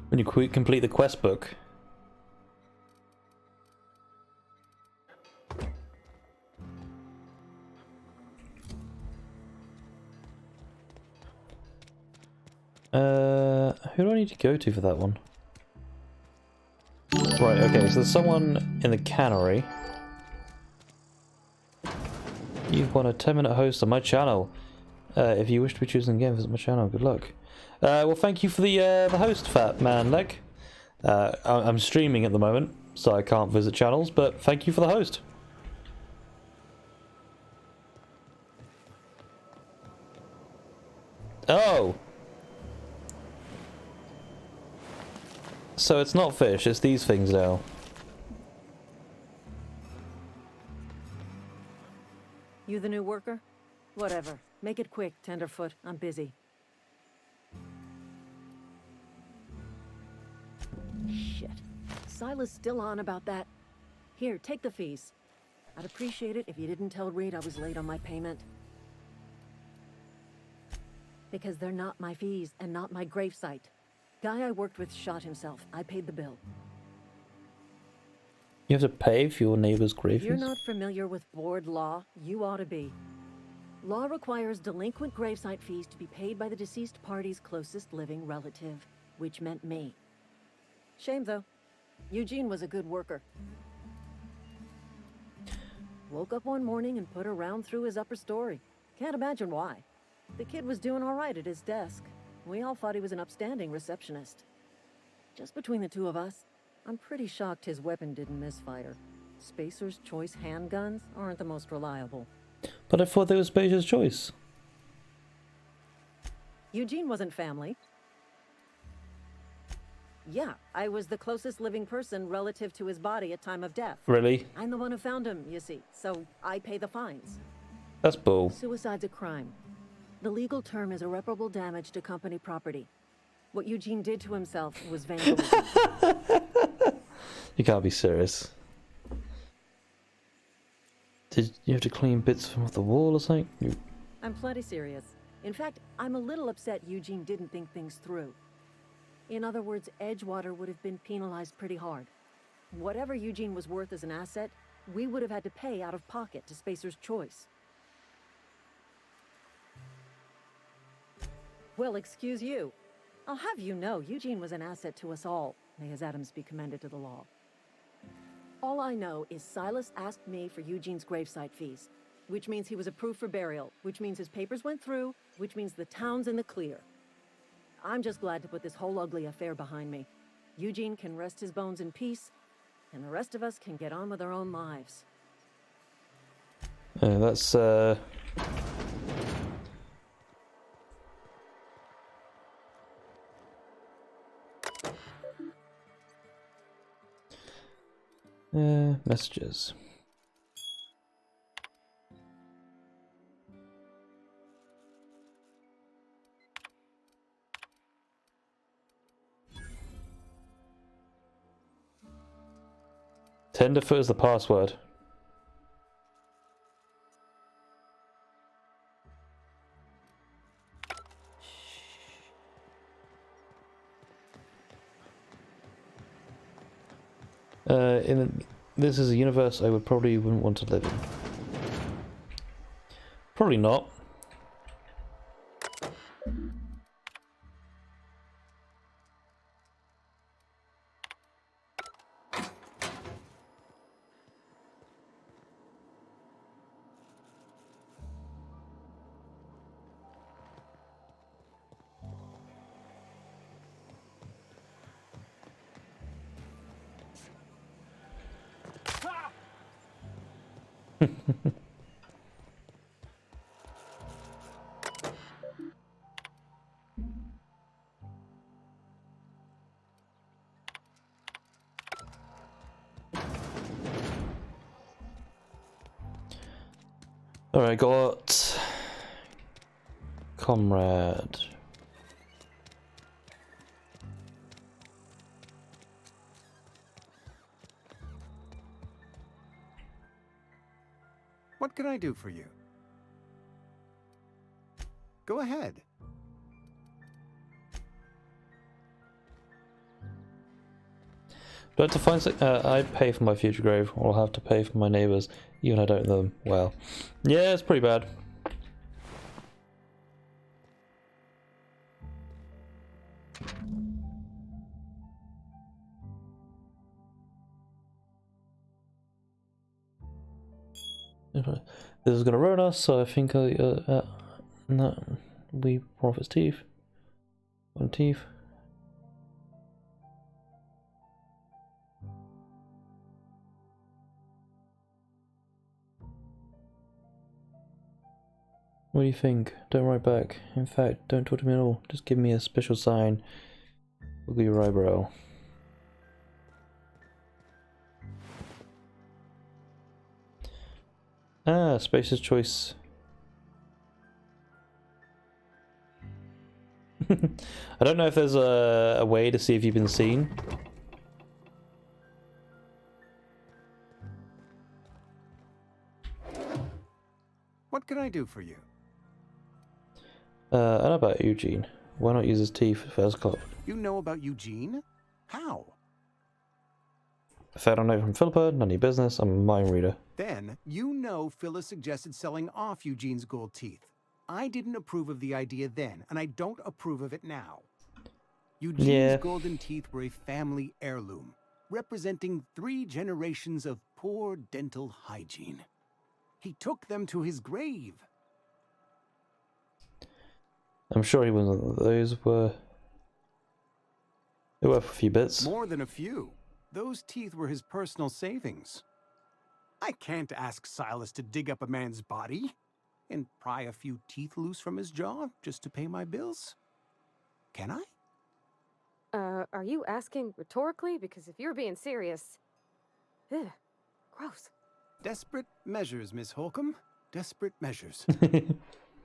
A: When you complete the quest book. Who do I need to go to for that one? Right, okay, so there's someone in the cannery. You've won a 10-minute host on my channel. If you wish to be chosen again, visit my channel. Good luck. Well, thank you for the host, Fat Man Leg. I'm streaming at the moment, so I can't visit channels, but thank you for the host. Oh! So it's not fish, it's these things now.
D: You the new worker? Whatever. Make it quick, Tenderfoot. I'm busy. Shit. Silas still on about that. Here, take the fees. I'd appreciate it if you didn't tell Reed I was late on my payment. Because they're not my fees and not my gravesite. Guy I worked with shot himself. I paid the bill.
A: You have to pay for your neighbor's grave
D: If you're
A: fees?
D: not familiar with board law, you ought to be. Law requires delinquent gravesite fees to be paid by the deceased party's closest living relative, which meant me. Shame, though. Eugene was a good worker. Woke up one morning and put a round through his upper story. Can't imagine why. The kid was doing all right at his desk. We all thought he was an upstanding receptionist. Just between the two of us, I'm pretty shocked his weapon didn't misfire. Spacer's Choice handguns aren't the most reliable.
A: But I thought they were Spacer's Choice.
D: Eugene wasn't family. Yeah, I was the closest living person relative to his body at time of death.
A: Really?
D: I'm the one who found him, you see, so I pay the fines.
A: That's bull.
D: Suicide's a crime. The legal term is irreparable damage to company property. What Eugene did to himself was vandalism.
A: You can't be serious. Did you have to clean bits from off the wall or something?
D: I'm plenty serious. In fact, I'm a little upset Eugene didn't think things through. In other words, Edgewater would have been penalized pretty hard. Whatever Eugene was worth as an asset, we would have had to pay out of pocket to Spacer's Choice. Well, excuse you. I'll have you know, Eugene was an asset to us all. May his atoms be commended to the law. All I know is Silas asked me for Eugene's gravesite fees, which means he was approved for burial, which means his papers went through, which means the town's in the clear. I'm just glad to put this whole ugly affair behind me. Eugene can rest his bones in peace, and the rest of us can get on with our own lives.
A: Yeah, that's messages. Tenderfoot is the password. This is a universe I probably wouldn't want to live in. Probably not. Alright, got Comrade.
J: What can I do for you? Go ahead.
A: Do I have to find I pay for my future grave, or I'll have to pay for my neighbours, even I don't know them well. Yeah, it's pretty bad. This is gonna ruin us, so I think no, we profits teeth. One teeth. What do you think? Don't write back. In fact, don't talk to me at all. Just give me a special sign. Look at your eyebrow. Ah, Spacer's choice. I don't know if there's a way to see if you've been seen.
J: What can I do for you?
A: I know about Eugene. Why not use his teeth for his club?
J: You know about Eugene? How?
A: I found a note from Philippa, none of your business, I'm a mind reader.
J: Then, you know Phyllis suggested selling off Eugene's gold teeth. I didn't approve of the idea then, and I don't approve of it now. Eugene's golden teeth were a family heirloom, representing 3 generations of poor dental hygiene. He took them to his grave.
A: I'm sure he wasn't. Those were... They were worth a few bits.
J: More than a few. Those teeth were his personal savings. I can't ask Silas to dig up a man's body and pry a few teeth loose from his jaw just to pay my bills. Can I?
H: Are you asking rhetorically? Because if you're being serious... Ugh, gross.
J: Desperate measures, Miss Holcomb. Desperate measures.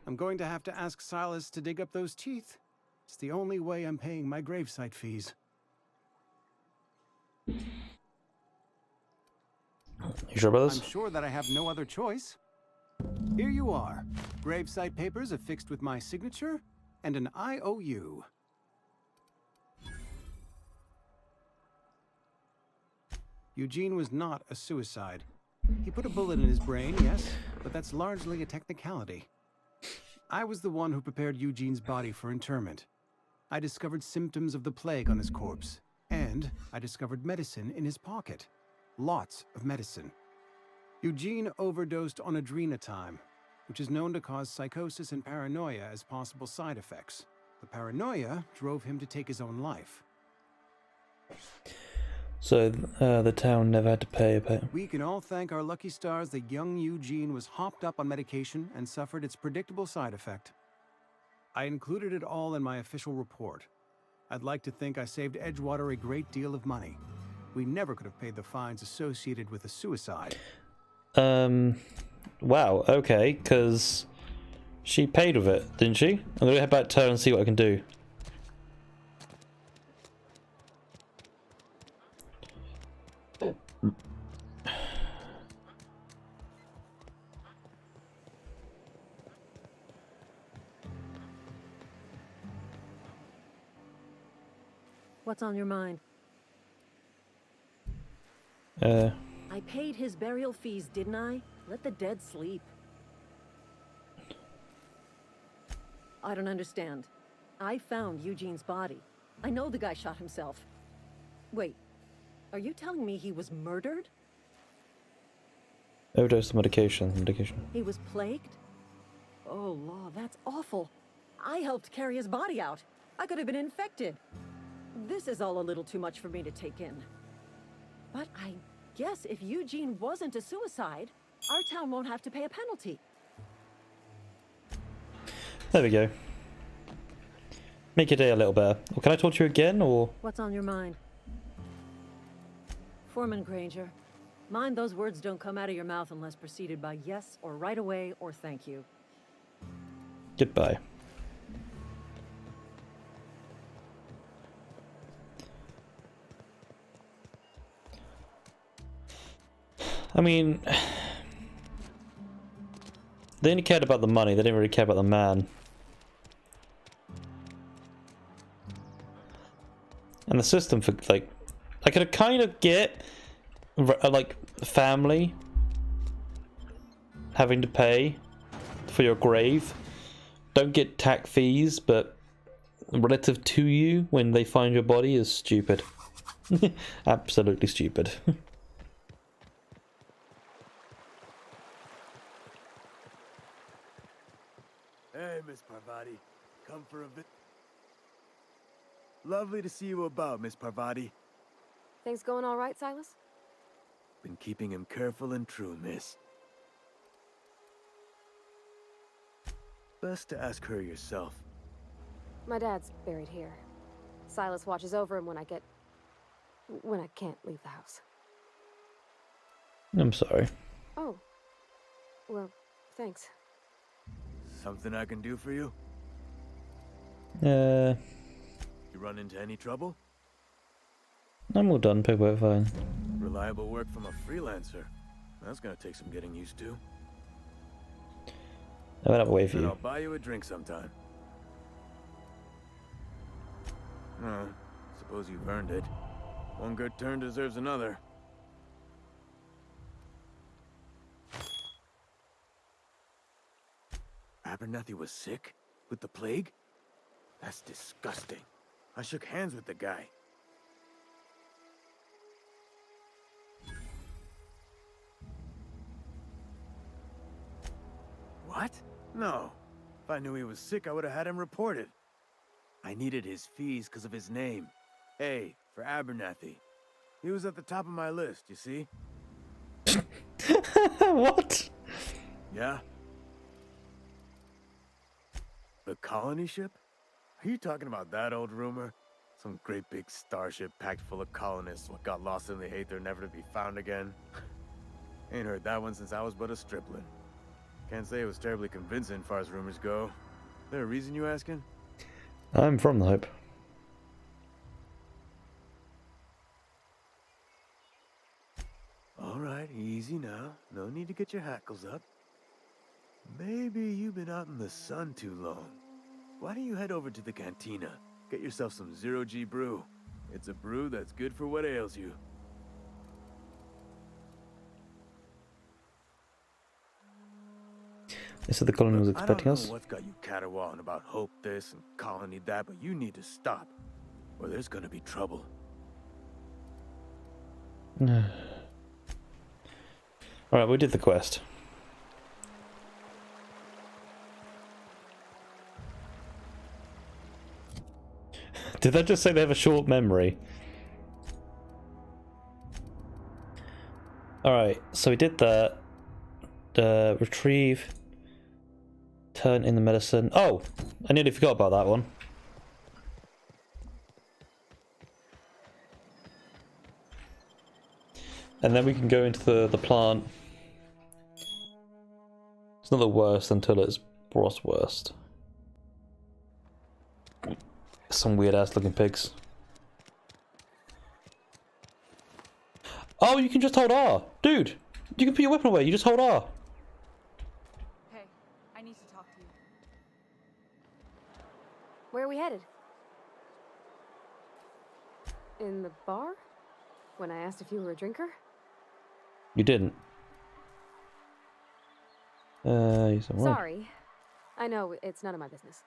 J: I'm going to have to ask Silas to dig up those teeth. It's the only way I'm paying my gravesite fees.
A: You sure about this?
J: I'm sure that I have no other choice. Here you are. Gravesite papers affixed with my signature and an IOU. Eugene was not a suicide. He put a bullet in his brain, yes, but that's largely a technicality. I was the one who prepared Eugene's body for interment. I discovered symptoms of the plague on his corpse, and I discovered medicine in his pocket. Lots of medicine. Eugene overdosed on adrenatime, which is known to cause psychosis and paranoia as possible side effects. The paranoia drove him to take his own life.
A: So, the town never had to pay a pay.
J: We can all thank our lucky stars that young Eugene was hopped up on medication and suffered its predictable side effect. I included it all in my official report. I'd like to think I saved Edgewater a great deal of money. We never could have paid the fines associated with a suicide.
A: Wow, okay, because she paid with it, didn't she? I'm gonna head back to her and see what I can do.
D: What's on your mind? I paid his burial fees, didn't I? Let the dead sleep. I don't understand. I found Eugene's body. I know the guy shot himself. Wait, are you telling me he was murdered?
A: Overdose of medication.
D: He was plagued? Oh, law, that's awful. I helped carry his body out. I could have been infected. This is all a little too much for me to take in. But I guess if Eugene wasn't a suicide, our town won't have to pay a penalty.
A: There we go. Make your day a little better. Well, can I talk to you again, or...?
D: What's on your mind? Foreman Granger, mind those words don't come out of your mouth unless preceded by yes or right away or thank you.
A: Goodbye. I mean, They only cared about the money, they didn't really care about the man. And the system for, like, I could kind of get, like, family having to pay for your grave. Don't get tax fees, but relative to you when they find your body is stupid. Absolutely stupid.
G: Hey, Miss Parvati. Come for a bit. Lovely to see you about, Miss Parvati.
H: Things going all right, Silas?
G: Been keeping him careful and true, miss. Best to ask her yourself.
H: My dad's buried here. Silas watches over him when I can't leave the house.
A: I'm sorry.
H: Oh. Well, thanks.
G: Something I can do for you?
A: Uh,
G: You run into any trouble?
A: I'm all done, paperwork fine.
G: Reliable work from a freelancer. That's gonna take some getting used to.
A: I went up away for
G: And
A: you.
G: I'll buy you a drink sometime. Oh, suppose you've earned it. One good turn deserves another. Abernathy was sick? With the plague? That's disgusting. I shook hands with the guy. What? No. If I knew he was sick, I would have had him reported. I needed his fees because of his name. A, for Abernathy. He was at the top of my list, you see?
A: What?
G: Yeah? The colony ship? Are you talking about that old rumor? Some great big starship packed full of colonists what got lost in the aether never to be found again? Ain't heard that one since I was but a stripling. Can't say it was terribly convincing as far as rumors go. There a reason you asking?
A: I'm from the Hope.
G: Alright, easy now. No need to get your hackles up. Maybe you've been out in the sun too long. Why don't you head over to the cantina? Get yourself some Zero-G brew. It's a brew that's good for what ails you.
A: They said the colony was
G: Look,
A: expecting
G: I
A: us.
G: don't know what's got you caterwauling about Hope this and Colony that, but you need to stop, or there's gonna be trouble.
A: Alright, we did the quest. Did that just say they have a short memory? Alright, so we did that. Retrieve. Turn in the medicine. Oh! I nearly forgot about that one. And then we can go into the plant. It's not the worst until it's Bros worst. Some weird ass looking pigs. Oh, you can just hold R! Dude! You can put your weapon away, you just hold R!
L: Hey, I need to talk to you.
H: Where are we headed? In the bar? When I asked if you were a drinker?
A: You didn't. You said what?
H: Sorry. I know, it's none of my business.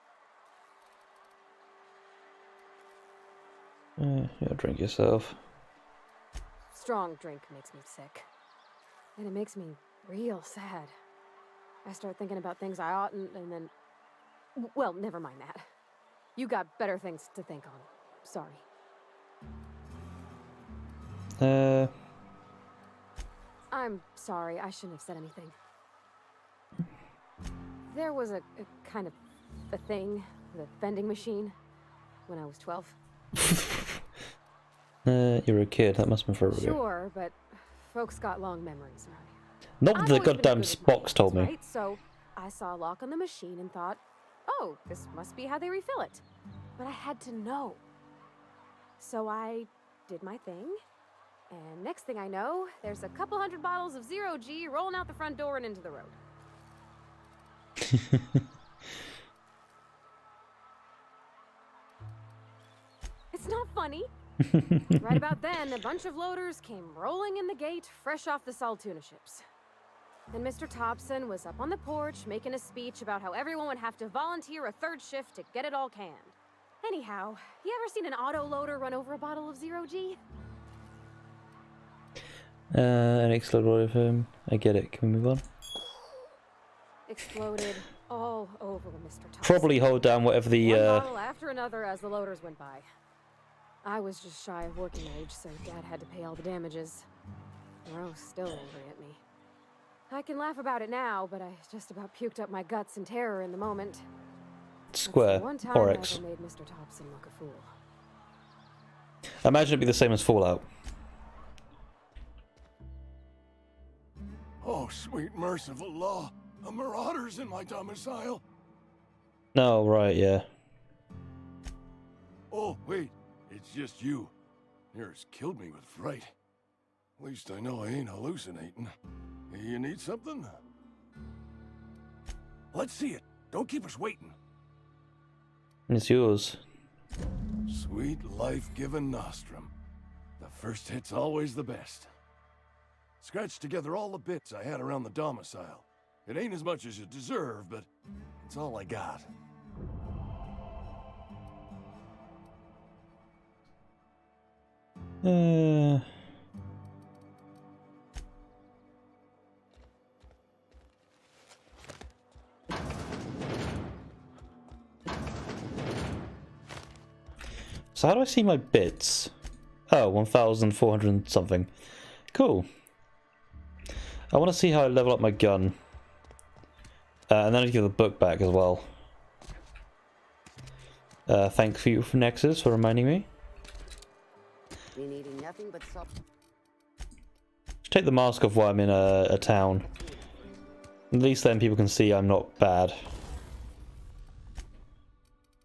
A: Yeah, drink yourself.
H: Strong drink makes me sick. And it makes me real sad. I start thinking about things I oughtn't, and then... Well, never mind that. You got better things to think on. Sorry. I'm sorry, I shouldn't have said anything. There was a kind of a thing, the vending machine, when I was 12.
A: You were a kid, that must have been forever ago.
H: Sure, but folks got long memories around here.
A: Not
H: I've
A: the
H: always been
A: goddamn
H: good with money,
A: Spock's told me.
H: right? So I saw a lock on the machine and thought, oh, this must be how they refill it. But I had to know. So I did my thing, and next thing I know, there's a couple hundred bottles of Zero-G rolling out the front door and into the road. It's not funny. Right about then, a bunch of loaders came rolling in the gate, fresh off the Saltuna ships. And Mr. Thompson was up on the porch making a speech about how everyone would have to volunteer a third shift to get it all canned. Anyhow, you ever seen an auto loader run over a bottle of Zero G?
A: An explode of him. I get it. Can we move on?
H: Exploded all over Mr. Thompson.
A: Probably hold down whatever the
H: One bottle after another as the loaders went by. I was just shy of working age, so Dad had to pay all the damages. Rose still angry at me. I can laugh about it now, but I just about puked up my guts in terror in the moment.
A: square
H: That's the one time
A: or
H: I
A: X.
H: ever made Mr. Thompson look a fool.
A: I imagine it'd be the same as Fallout.
O: Oh, sweet merciful law. A marauder's in my domicile.
A: No, right, yeah.
O: Oh, wait. It's just you. Yours killed me with fright. At least I know I ain't hallucinating. You need something? Let's see it. Don't keep us waiting.
A: It's yours.
O: Sweet life-giving nostrum. The first hit's always the best. Scratched together all the bits I had around the domicile. It ain't as much as you deserve, but it's all I got.
A: So how do I see my bits? Oh, 1,400 something. Cool. I want to see how I level up my gun. And then I give the book back as well. Thank you for Nexus for reminding me.
P: Been eating nothing but salt.
A: Just take the mask off while I'm in a town. At least then people can see I'm not bad.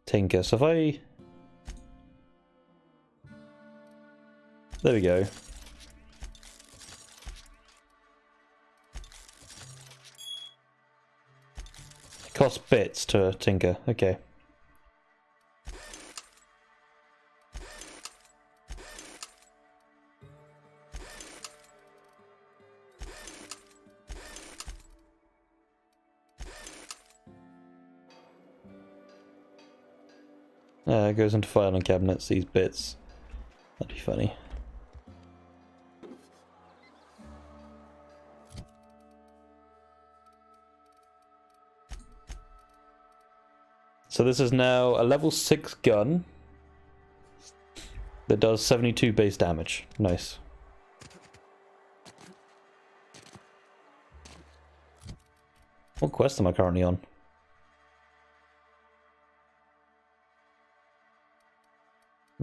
A: Tinker. So if I... There we go. Costs bits to tinker. Okay. It goes into filing cabinets, these bits. That'd be funny. So this is now a level 6 gun that does 72 base damage. Nice. What quest am I currently on?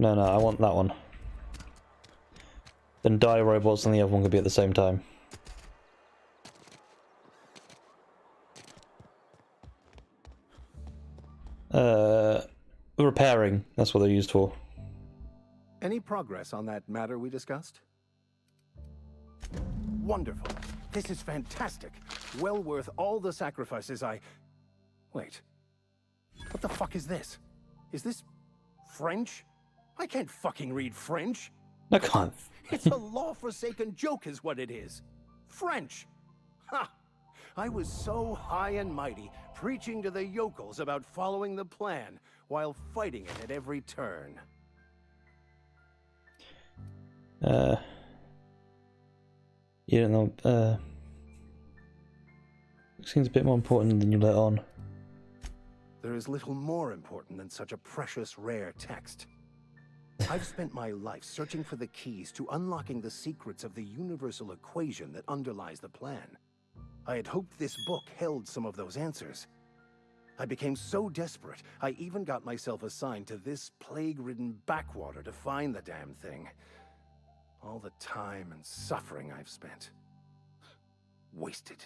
A: No, I want that one. Then die robots and the other one could be at the same time. Repairing, that's what they're used for.
T: Any progress on that matter we discussed? Wonderful. This is fantastic. Well worth all the sacrifices I... Wait. What the fuck is this? Is this French? I can't fucking read French.
A: I can't.
T: It's a law-forsaken joke is what it is. French. Ha! I was so high and mighty, preaching to the yokels about following the plan, while fighting it at every turn.
A: You don't know, seems a bit more important than you let on.
T: There is little more important than such a precious, rare text. I've spent my life searching for the keys to unlocking the secrets of the universal equation that underlies the plan. I had hoped this book held some of those answers. I became so desperate, I even got myself assigned to this plague-ridden backwater to find the damn thing. All the time and suffering I've spent. Wasted.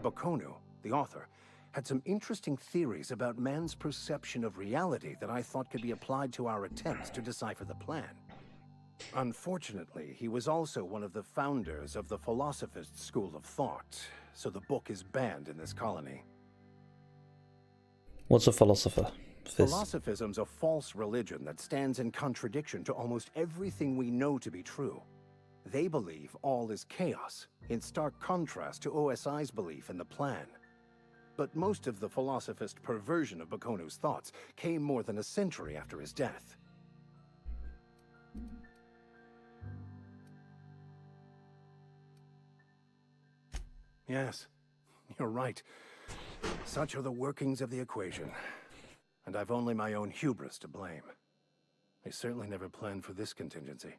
T: Bokono, the author, had some interesting theories about man's perception of reality that I thought could be applied to our attempts to decipher the plan. Unfortunately, he was also one of the founders of the Philosophist school of thought, so the book is banned in this colony.
A: What's a philosopher?
T: Philosophism's a false religion that stands in contradiction to almost everything we know to be true. They believe all is chaos, in stark contrast to OSI's belief in the plan. But most of the philosophist perversion of Bakonu's thoughts came more than a century after his death. Yes, you're right. Such are the workings of the equation. And I've only my own hubris to blame. I certainly never planned for this contingency.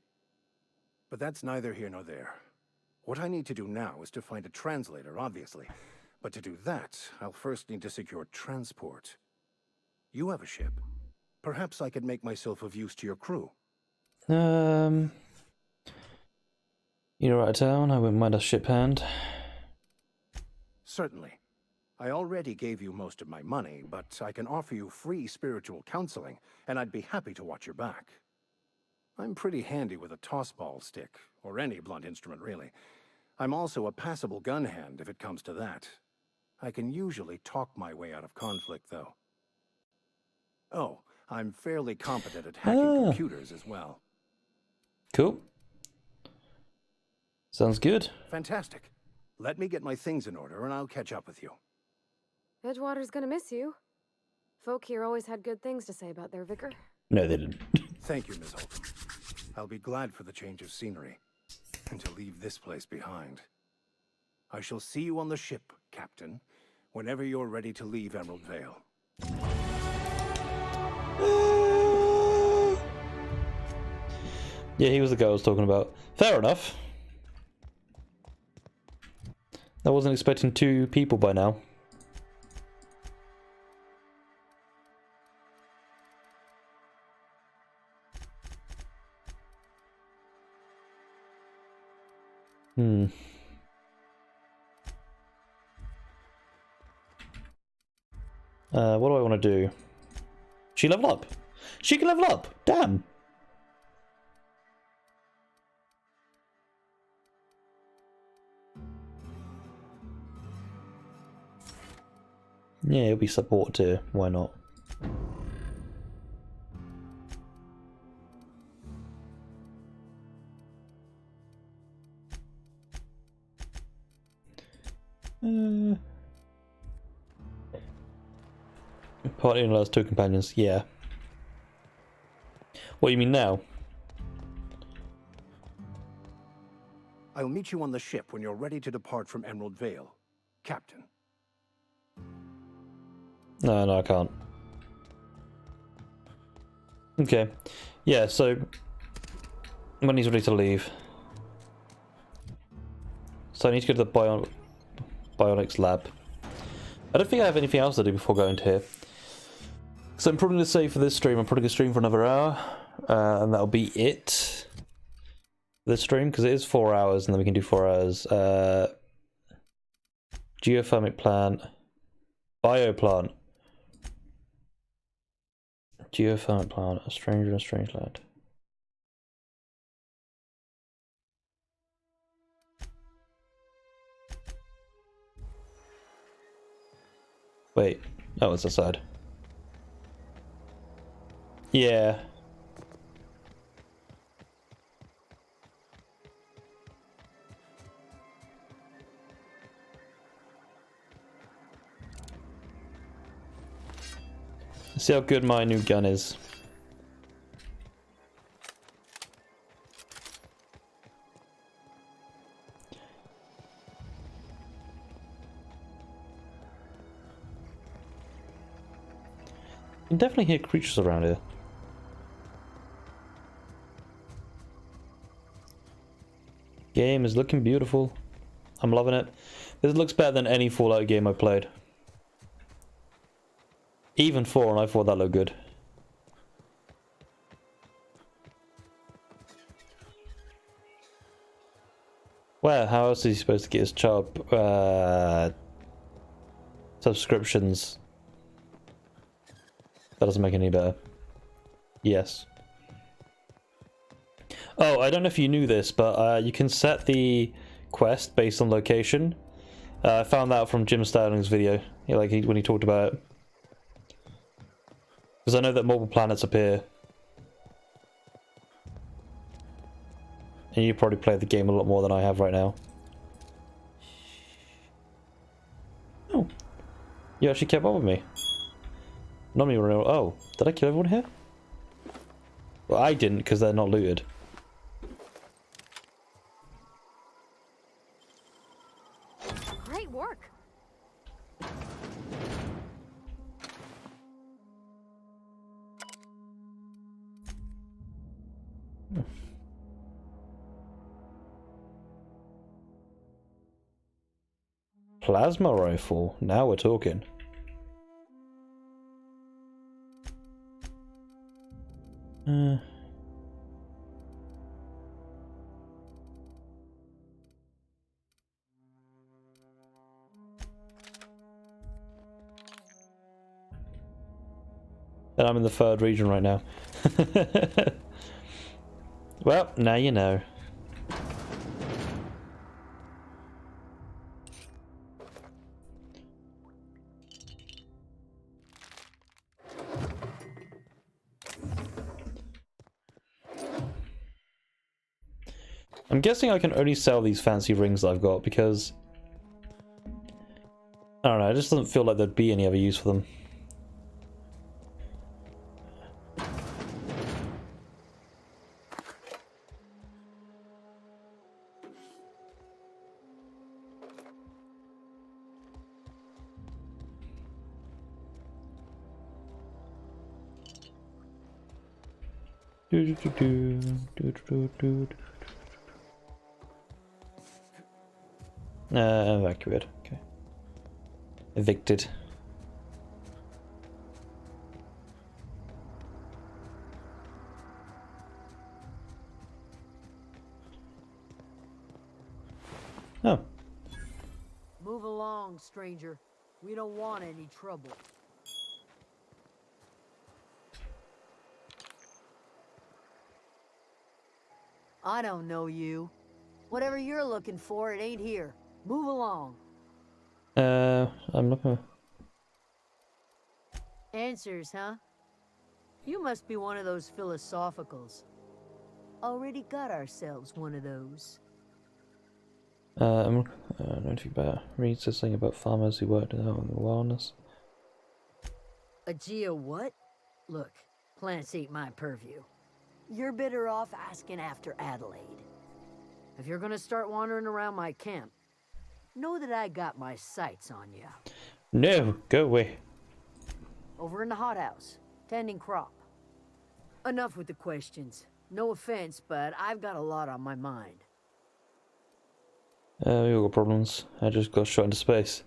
T: But that's neither here nor there. What I need to do now is to find a translator, obviously. But to do that, I'll first need to secure transport. You have a ship. Perhaps I could make myself of use to your crew.
A: You're out of town. I wouldn't mind a ship hand.
T: Certainly. I already gave you most of my money, but I can offer you free spiritual counseling, and I'd be happy to watch your back. I'm pretty handy with a tossball stick, or any blunt instrument, really. I'm also a passable gun hand, if it comes to that. I can usually talk my way out of conflict, though. Oh, I'm fairly competent at hacking computers as well.
A: Cool. Sounds good.
T: Fantastic. Let me get my things in order, and I'll catch up with you.
H: Edgewater's gonna miss you. Folk here always had good things to say about their vicar.
A: No, they didn't.
T: Thank you, Ms. Holcomb. I'll be glad for the change of scenery, and to leave this place behind. I shall see you on the ship, Captain, whenever you're ready to leave Emerald Vale.
A: Yeah, he was the guy I was talking about. Fair enough. I wasn't expecting 2 people by now. What do I want to do? She level up. She can level up. Damn. Yeah, it'll be support too. Why not? Party only allows 2 companions. Yeah. What do you mean now?
T: I'll meet you on the ship when you're ready to depart from Emerald Vale, Captain.
A: No, I can't. Okay. Yeah, so when he's ready to leave. So I need to go to the Bionics lab. I don't think I have anything else to do before going to here. So I'm probably going to save for this stream. I'm probably going to stream for another hour. And that'll be it. This stream, because it is 4 hours, and then we can do 4 hours. Geothermic plant. Bioplant. Geothermic plant. A stranger in a strange land. Wait. Oh, it's aside. Yeah. Let's see how good my new gun is. You can definitely hear creatures around here. Game is looking beautiful. I'm loving it. This looks better than any Fallout game I played. Even 4, and I thought that looked good. Where? How else is he supposed to get his child? subscriptions. That doesn't make it any better. Yes. Oh, I don't know if you knew this, but you can set the quest based on location. I found that out from Jim Sterling's video, when he talked about it. Because I know that multiple planets appear. And you probably play the game a lot more than I have right now. Oh. You actually kept up with me. Not me. Oh, did I kill everyone here? Well, I didn't because they're not looted.
H: Great work.
A: Plasma rifle. Now we're talking. And I'm in the 3rd region right now. Well, now you know. I'm guessing I can only sell these fancy rings that I've got because I don't know, it just doesn't feel like there'd be any other use for them. Evacuate. Okay. Evicted. Oh.
F: Move along, stranger. We don't want any trouble. I don't know you. Whatever you're looking for, it ain't here. Move along.
A: I'm looking.
F: Answers, huh? You must be one of those philosophicals. Already got ourselves one of those.
A: I don't know if you better read this thing about farmers who worked out in the wilderness.
F: A geo what? Look, plants ain't my purview. You're better off asking after Adelaide. If you're gonna start wandering around my camp, know that I got my sights on you.
A: No, go away.
F: Over in the hothouse, tending crop. Enough with the questions. No offense, but I've got a lot on my mind.
A: We all got problems. I just got shot into space.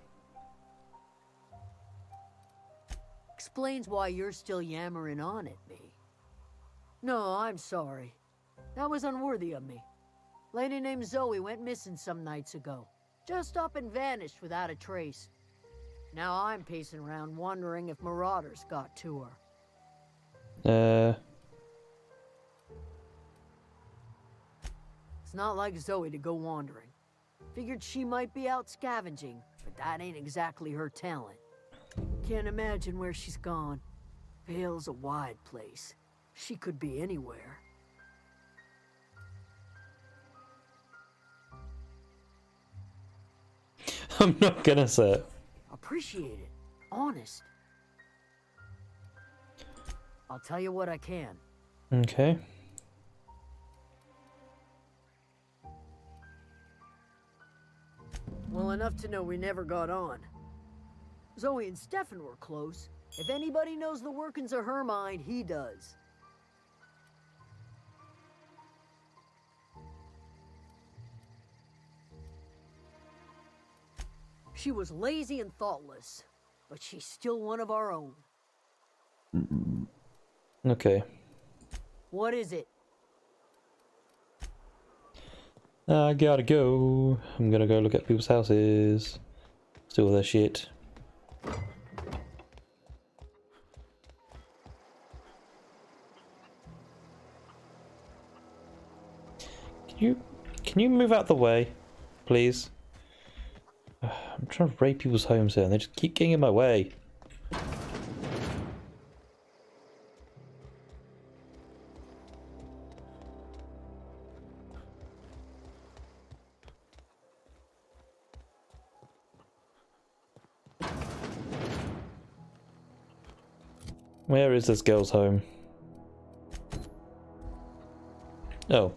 F: Explains why you're still yammering on at me. No, I'm sorry. That was unworthy of me. Lady named Zoe went missing some nights ago. Just up and vanished without a trace. Now I'm pacing around wondering if marauders got to her. It's not like Zoe to go wandering. Figured she might be out scavenging, but that ain't exactly her talent. Can't imagine where she's gone. Vale's a wide place. She could be anywhere.
A: I'm not gonna say it.
F: Appreciate it. Honest. I'll tell you what I can.
A: Okay.
F: Well enough to know we never got on. Zoe and Stefan were close. If anybody knows the workings of her mind, he does. She was lazy and thoughtless, but she's still one of our own.
A: Okay.
F: What is it?
A: I gotta go. I'm gonna go look at people's houses. Steal their shit. Can you move out the way, please? I'm trying to raid people's homes here and they just keep getting in my way. Where is this girl's home? Oh.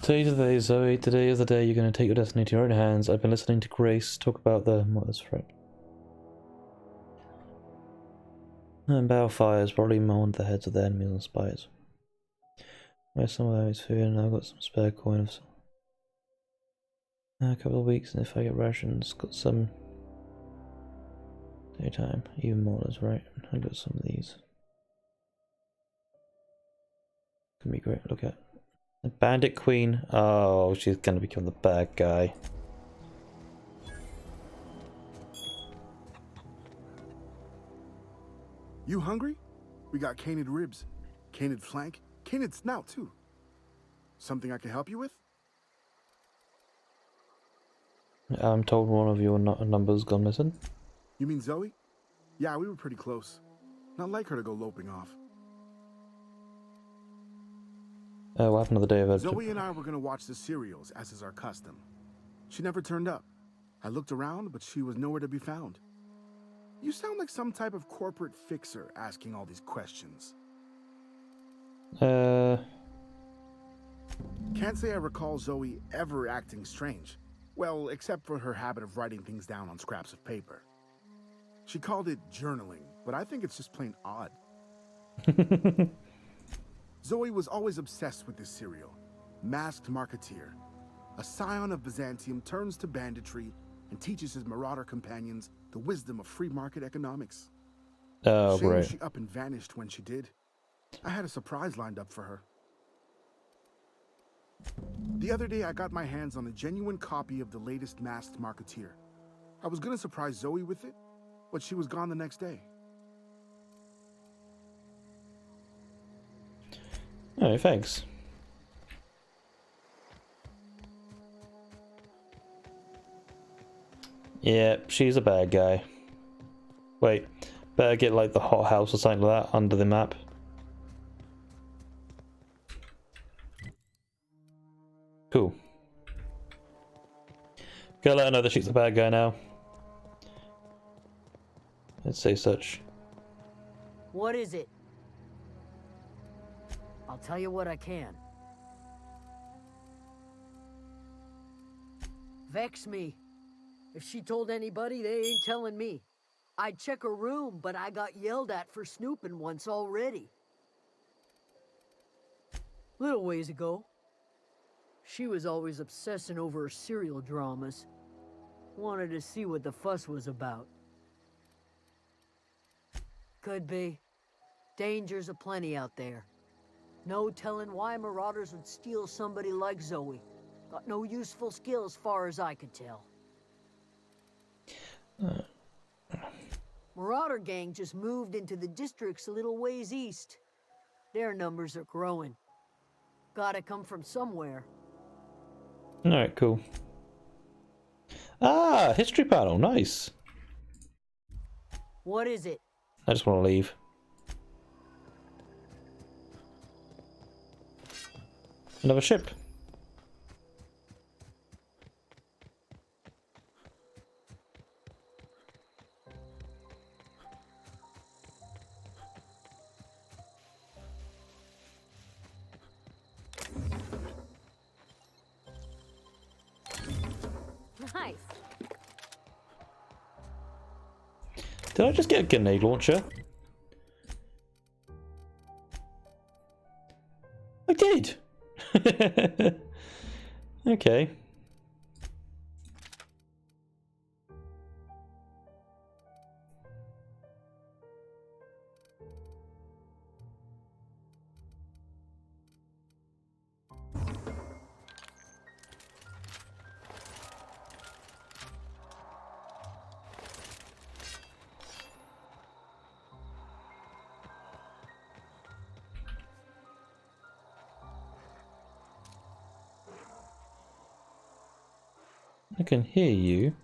A: Today's the day, Zoe. Today is the day you're going to take your destiny to your own hands. I've been listening to Grace talk about the mother's friend. And Balefires probably mourned the heads of their enemies and spies. Where's some of his food and I've got some spare coin of some. A couple of weeks and if I get rations, got some daytime, even more is right. I got some of these. Can be great, look at. The Bandit Queen. Oh, she's gonna become the bad guy.
S: You hungry? We got canid ribs, canid flank, canid snout too. Something I can help you with?
A: I'm told one of your numbers gone missing.
S: You mean Zoe? Yeah, we were pretty close. Not like her to go loping off.
A: What happened to the day of Edge?
S: Zoe and I were gonna watch the serials, as is our custom. She never turned up. I looked around, but she was nowhere to be found. You sound like some type of corporate fixer asking all these questions. Can't say I recall Zoe ever acting strange. Well, except for her habit of writing things down on scraps of paper. She called it journaling, but I think it's just plain odd. Zoe was always obsessed with this serial, Masked Marketeer. A scion of Byzantium turns to banditry and teaches his marauder companions the wisdom of free market economics.
A: Oh,
S: Shame
A: right.
S: she up and vanished when she did. I had a surprise lined up for her. The other day, I got my hands on a genuine copy of the latest Masked Marketeer. I was gonna surprise Zoe with it, but she was gone the next day.
A: Oh, thanks. Yeah, she's a bad guy. Wait, better get like the hot house or something like that under the map. Cool. Gotta let her know that she's a bad guy now. Let's say such.
F: What is it? I'll tell you what I can. Vex me. If she told anybody, they ain't telling me. I'd check her room, but I got yelled at for snooping once already. Little ways ago. She was always obsessing over her serial dramas. Wanted to see what the fuss was about. Could be. Dangers aplenty out there. No telling why marauders would steal somebody like Zoe. Got no useful skill as far as I could tell. Marauder gang just moved into the districts a little ways east. Their numbers are growing. Gotta come from somewhere.
A: Alright, cool. Ah, history panel, nice.
F: What is it?
A: I just want to leave. Another ship.
H: Nice.
A: Did I just get a grenade launcher? I did! Okay. I can hear you.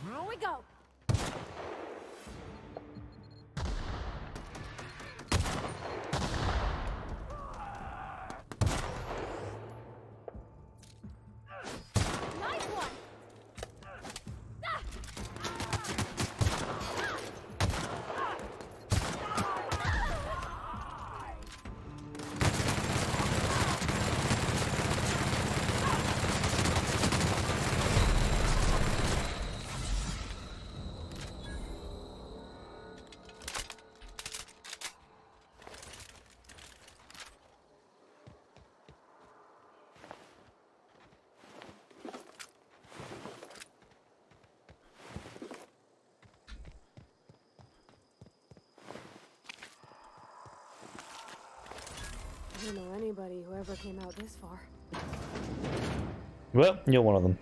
H: Here we go. Nice one. I don't know anybody who ever came out this far.
A: Well, you're one of them.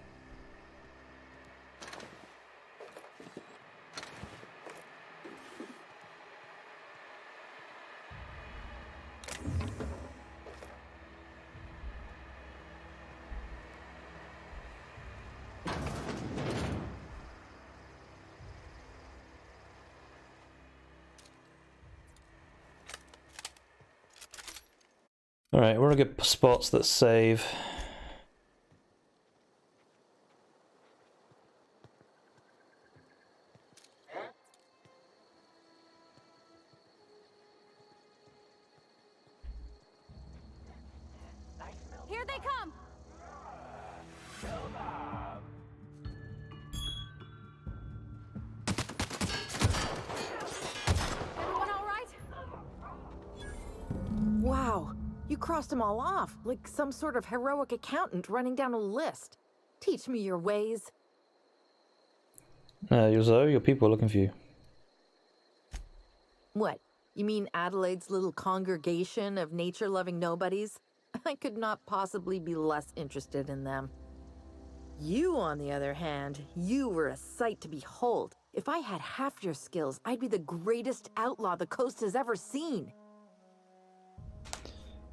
A: Alright, we're gonna get spots that save.
H: Here they come. Everyone all right? Wow, you crossed them all off, like some sort of heroic accountant running down a list. Teach me your ways.
A: Zoe, your people are looking for you.
D: What? You mean Adelaide's little congregation of nature-loving nobodies? I could not possibly be less interested in them. You, on the other hand, you were a sight to behold. If I had half your skills, I'd be the greatest outlaw the coast has ever seen.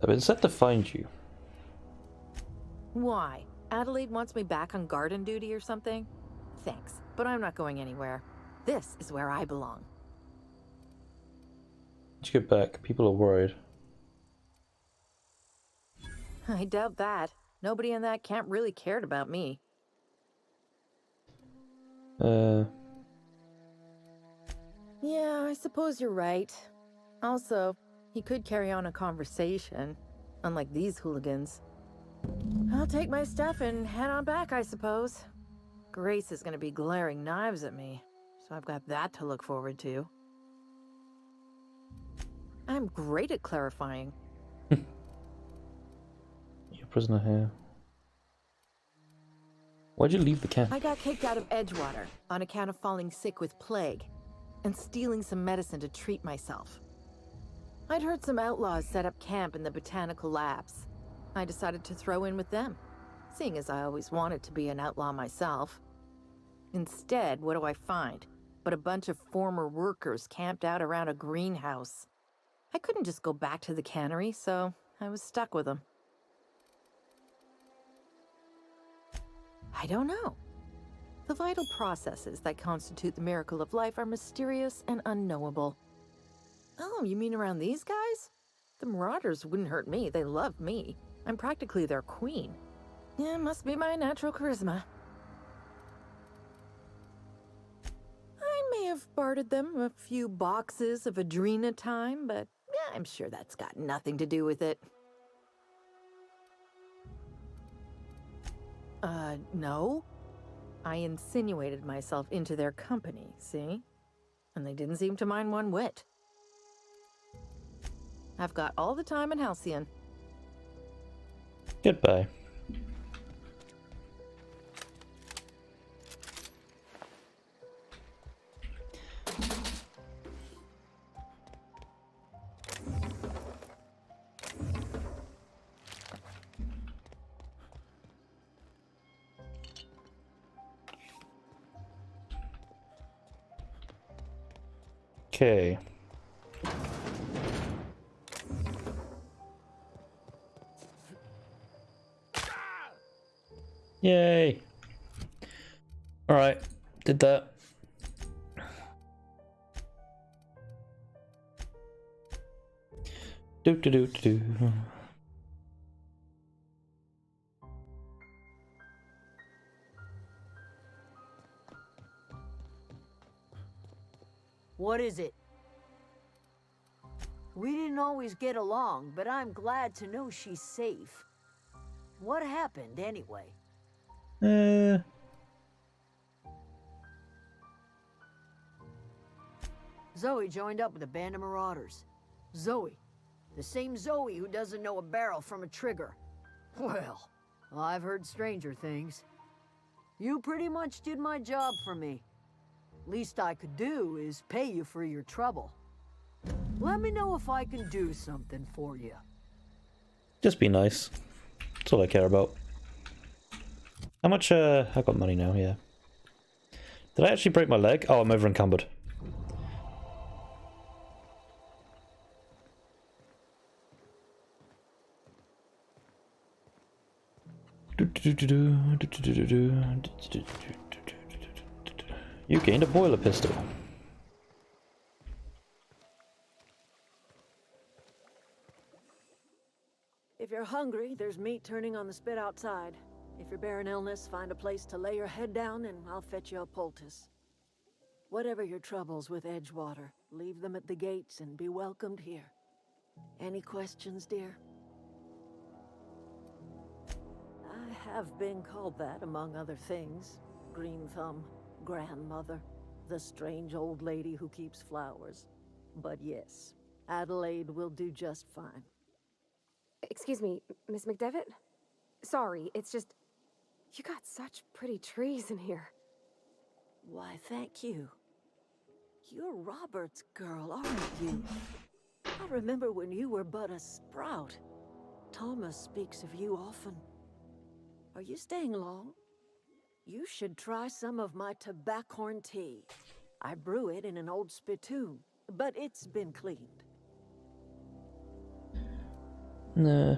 A: I've been set to find you.
D: Why? Adelaide wants me back on garden duty or something? Thanks, but I'm not going anywhere. This is where I belong.
A: Let's get back. People are worried.
D: I doubt that. Nobody in that camp really cared about me. Yeah, I suppose you're right. Also, he could carry on a conversation, unlike these hooligans. I'll take my stuff and head on back, I suppose. Grace is gonna be glaring knives at me, so I've got that to look forward to. I'm great at clarifying.
A: You're a prisoner here. Why'd you leave the camp?
D: I got kicked out of Edgewater on account of falling sick with plague and stealing some medicine to treat myself. I'd heard some outlaws set up camp in the botanical labs. I decided to throw in with them, seeing as I always wanted to be an outlaw myself. Instead, what do I find? But a bunch of former workers camped out around a greenhouse. I couldn't just go back to the cannery, so I was stuck with them. I don't know. The vital processes that constitute the miracle of life are mysterious and unknowable. Oh, you mean around these guys? The Marauders wouldn't hurt me. They love me. I'm practically their queen. Yeah, must be my natural charisma. I may have bartered them a few boxes of Adrena time, but yeah, I'm sure that's got nothing to do with it. No. I insinuated myself into their company, see? And they didn't seem to mind one whit. I've got all the time in Halcyon.
A: Goodbye. Okay. Yay! Alright, did that. Do do do do do.
F: What is it? We didn't always get along, but I'm glad to know she's safe. What happened, anyway? Zoe joined up with a band of marauders. Zoe. The same Zoe who doesn't know a barrel from a trigger. Well, I've heard stranger things. You pretty much did my job for me. Least I could do is pay you for your trouble. Let me know if I can do something for you.
A: Just be nice. That's all I care about. How much, I've got money now, yeah. Did I actually break my leg? Oh, I'm over encumbered. You gained a boiler pistol.
D: If you're hungry, there's meat turning on the spit outside. If you're bearing illness, find a place to lay your head down and I'll fetch you a poultice. Whatever your troubles with Edgewater, leave them at the gates and be welcomed here. Any questions, dear? I have been called that, among other things. Green Thumb, grandmother, the strange old lady who keeps flowers. But yes, Adelaide will do just fine.
H: Excuse me, Miss McDevitt? Sorry, it's just... You got such pretty trees in here.
D: Why, thank you. You're Robert's girl, aren't you? I remember when you were but a sprout. Thomas speaks of you often. Are you staying long? You should try some of my tobaccorn tea. I brew it in an old spittoon, but it's been cleaned.
A: Nah.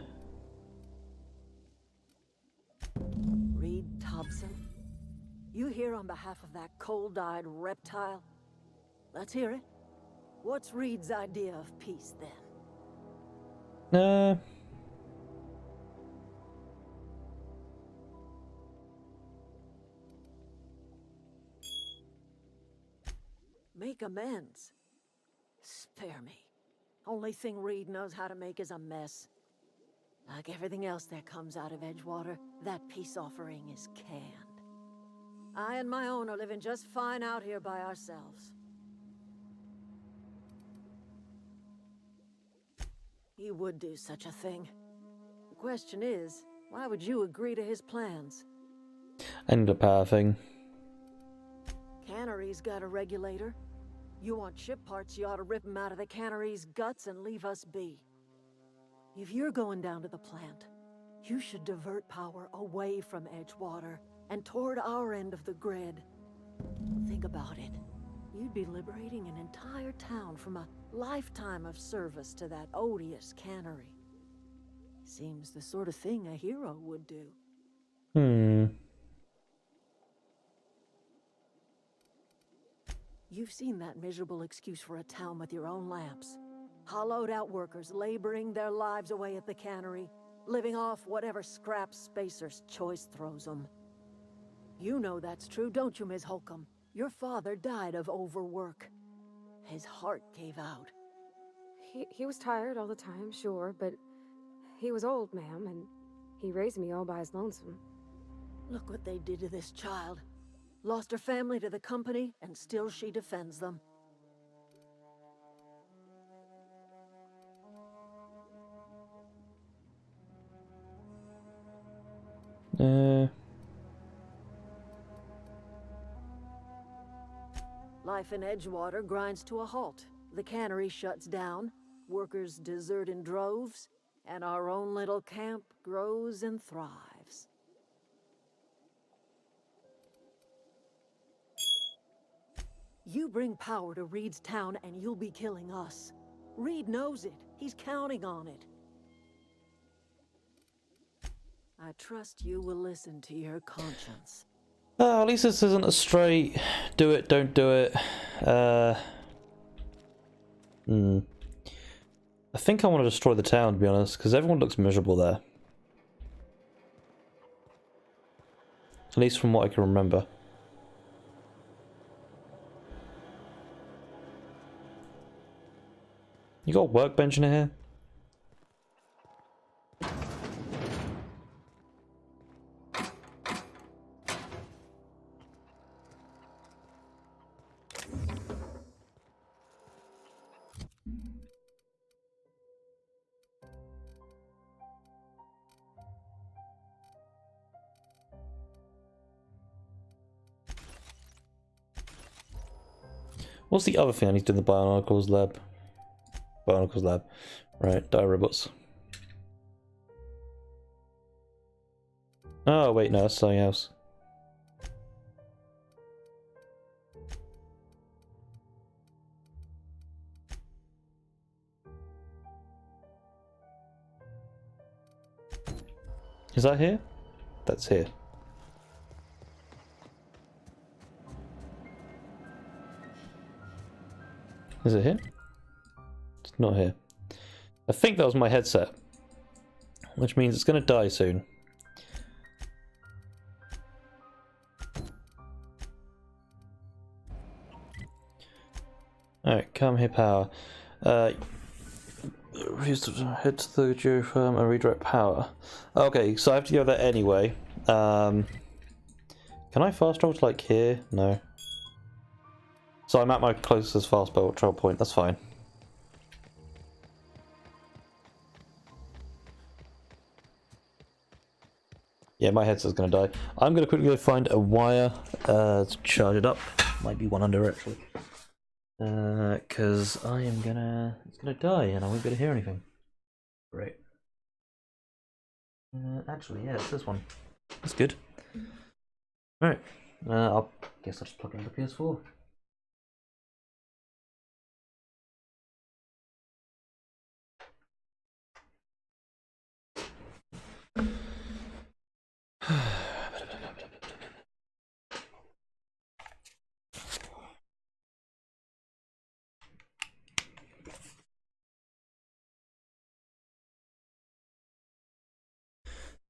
D: Reed Thompson? You here on behalf of that cold-eyed reptile? Let's hear it. What's Reed's idea of peace, then?
A: Nah.
D: Make amends. Spare me. Only thing Reed knows how to make is a mess. Like everything else that comes out of Edgewater, that peace offering is canned. I and my own are living just fine out here by ourselves. He would do such a thing. The question is, why would you agree to his plans?
A: I need a power thing.
D: Cannery's got a regulator. You want ship parts, you ought to rip them out of the cannery's guts and leave us be. If you're going down to the plant, you should divert power away from Edgewater and toward our end of the grid. Think about it. You'd be liberating an entire town from a lifetime of service to that odious cannery. Seems the sort of thing a hero would do. You've seen that miserable excuse for a town with your own lamps. Hollowed out workers laboring their lives away at the cannery, living off whatever scraps Spacer's choice throws them. You know that's true, don't you, Ms. Holcomb? Your father died of overwork. His heart gave out.
H: He was tired all the time, sure, but he was old, ma'am, and he raised me all by his lonesome.
D: Look what they did to this child. Lost her family to the company, and still she defends them. Life in Edgewater grinds to a halt. The cannery shuts down, workers desert in droves, and our own little camp grows and thrives. You bring power to Reed's town and you'll be killing us. Reed knows it. He's counting on it. I trust you will listen to your conscience.
A: Oh, at least this isn't a straight do it, don't do it. I think I want to destroy the town, to be honest, because everyone looks miserable there. At least from what I can remember. You got a workbench in here? What's the other thing I need to do in the Bionicles lab? Bionicles lab. Right, die robots. Oh, wait, no, that's something else. Is that here? That's here. Is it here? It's not here. I think that was my headset, which means it's going to die soon. Alright, come here, power. Head to the geotherm and redirect power. Okay, so I have to go there anyway. Can I fast travel to like here? No. So I'm at my closest fast travel point, that's fine. Yeah, my headset's gonna die. I'm gonna quickly go find a wire to charge it up. Might be one under actually. Cause I am gonna, it's gonna die and I won't be able to hear anything. Great. Actually, yeah, it's this one. That's good. Alright, I guess I'll just plug in the PS4.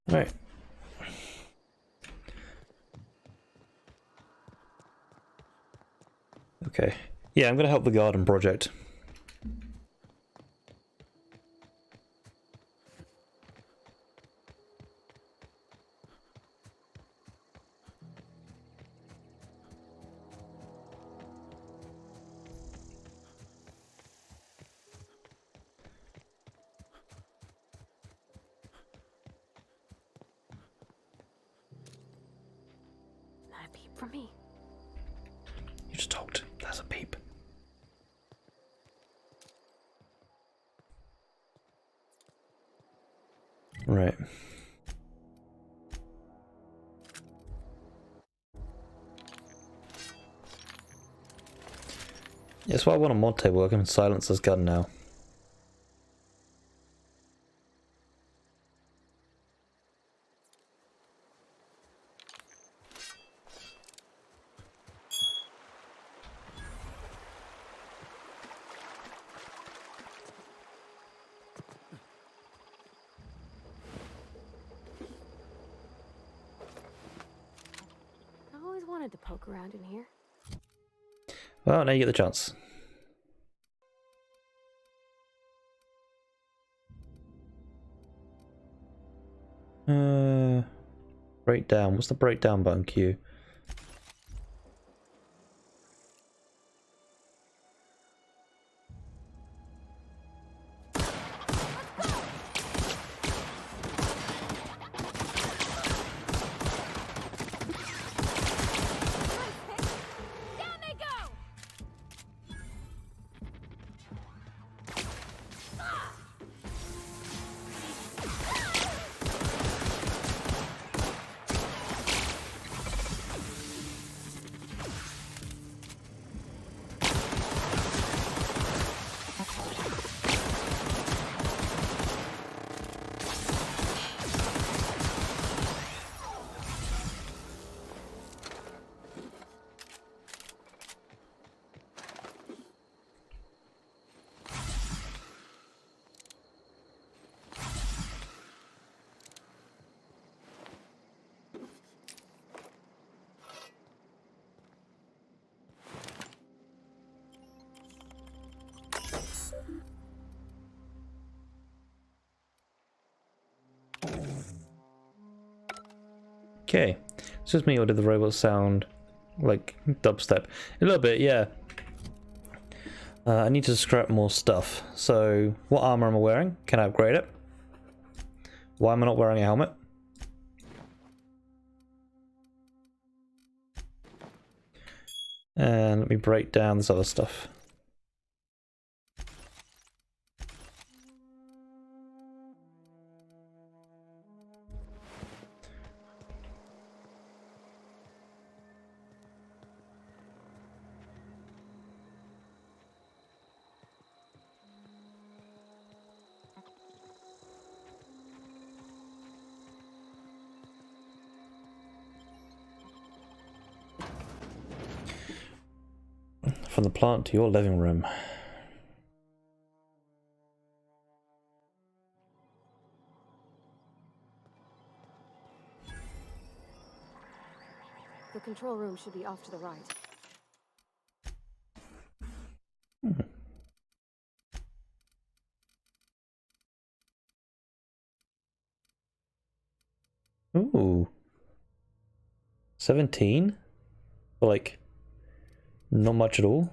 A: Right. Okay. Yeah, I'm gonna help the garden project.
H: Not a peep from me.
A: You just talked. That's a peep. Right. That's why I want a mod table. I can silence this gun now.
H: I always wanted to poke around in here.
A: Well, now you get the chance. Breakdown. What's the breakdown button, Q? Okay, it's just me, or did the robot sound like dubstep? A little bit, yeah. I need to scrap more stuff. So, what armor am I wearing? Can I upgrade it? Why am I not wearing a helmet? And let me break down this other stuff. From the plant to your living room.
H: The control room should be off to the right.
A: Ooh. 17? Like, not much at all.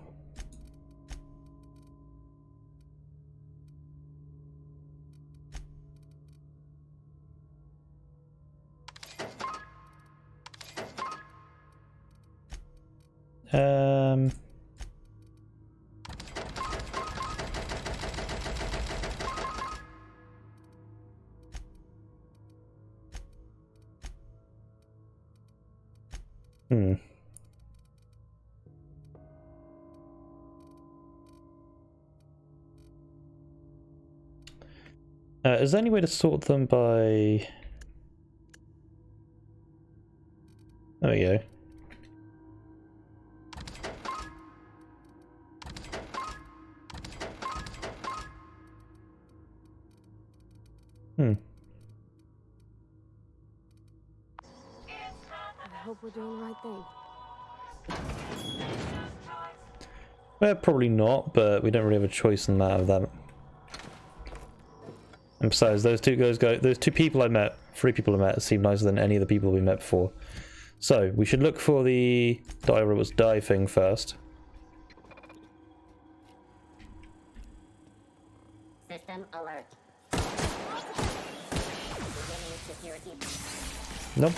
A: Is there any way to sort them by... There we go.
H: I hope we're doing the right thing.
A: Well, probably not, but we don't really have a choice in that of that. And besides, those two people I met, 3 people I met, seem nicer than any of the people we met before. So, we should look for the iRobot's die thing first.
C: System alert. Beginning security.
A: Nope.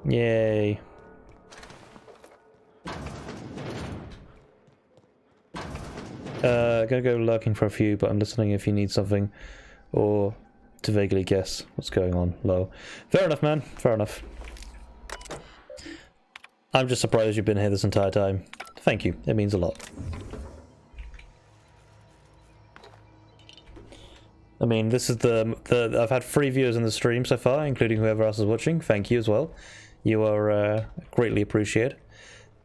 A: Yay. Gonna go lurking for a few, but I'm listening if you need something, or to vaguely guess what's going on. Lol. Fair enough, man. Fair enough. I'm just surprised you've been here this entire time. Thank you. It means a lot. I mean, this is I've had 3 viewers in the stream so far, including whoever else is watching. Thank you as well. You are greatly appreciated.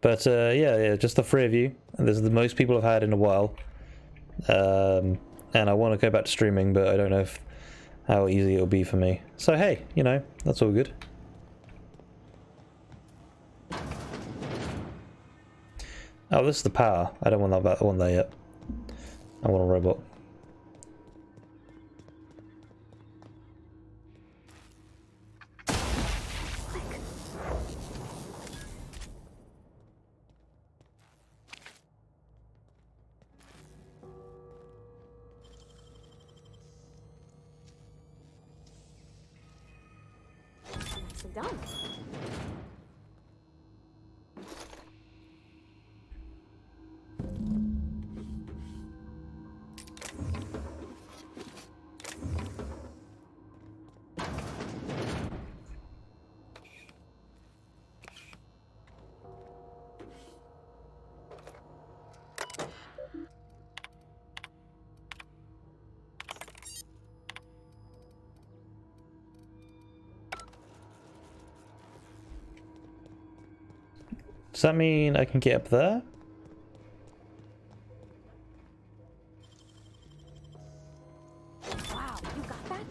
A: But yeah, just the 3 of you. And this is the most people I've had in a while. And I want to go back to streaming, but I don't know how easy it'll be for me. So hey, you know, that's all good. Oh, this is the power. I don't want that one there yet. I want a robot.
H: Done.
A: Does that mean I can get up there?
H: Wow, you got that?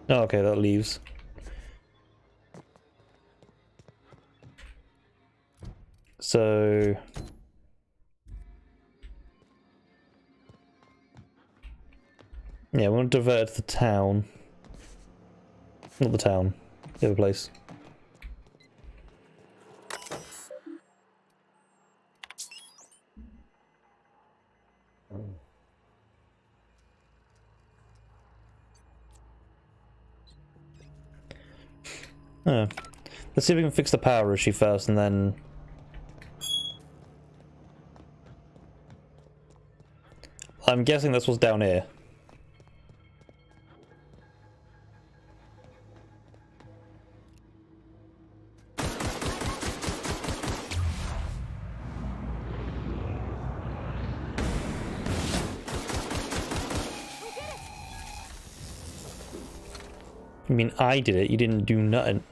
A: Oh, okay, that leaves. So... yeah, we want to divert it to the town. Not the town, the other place. Oh. Let's see if we can fix the power issue first and then... I'm guessing this was down here. I mean, I did it, you didn't do nothing.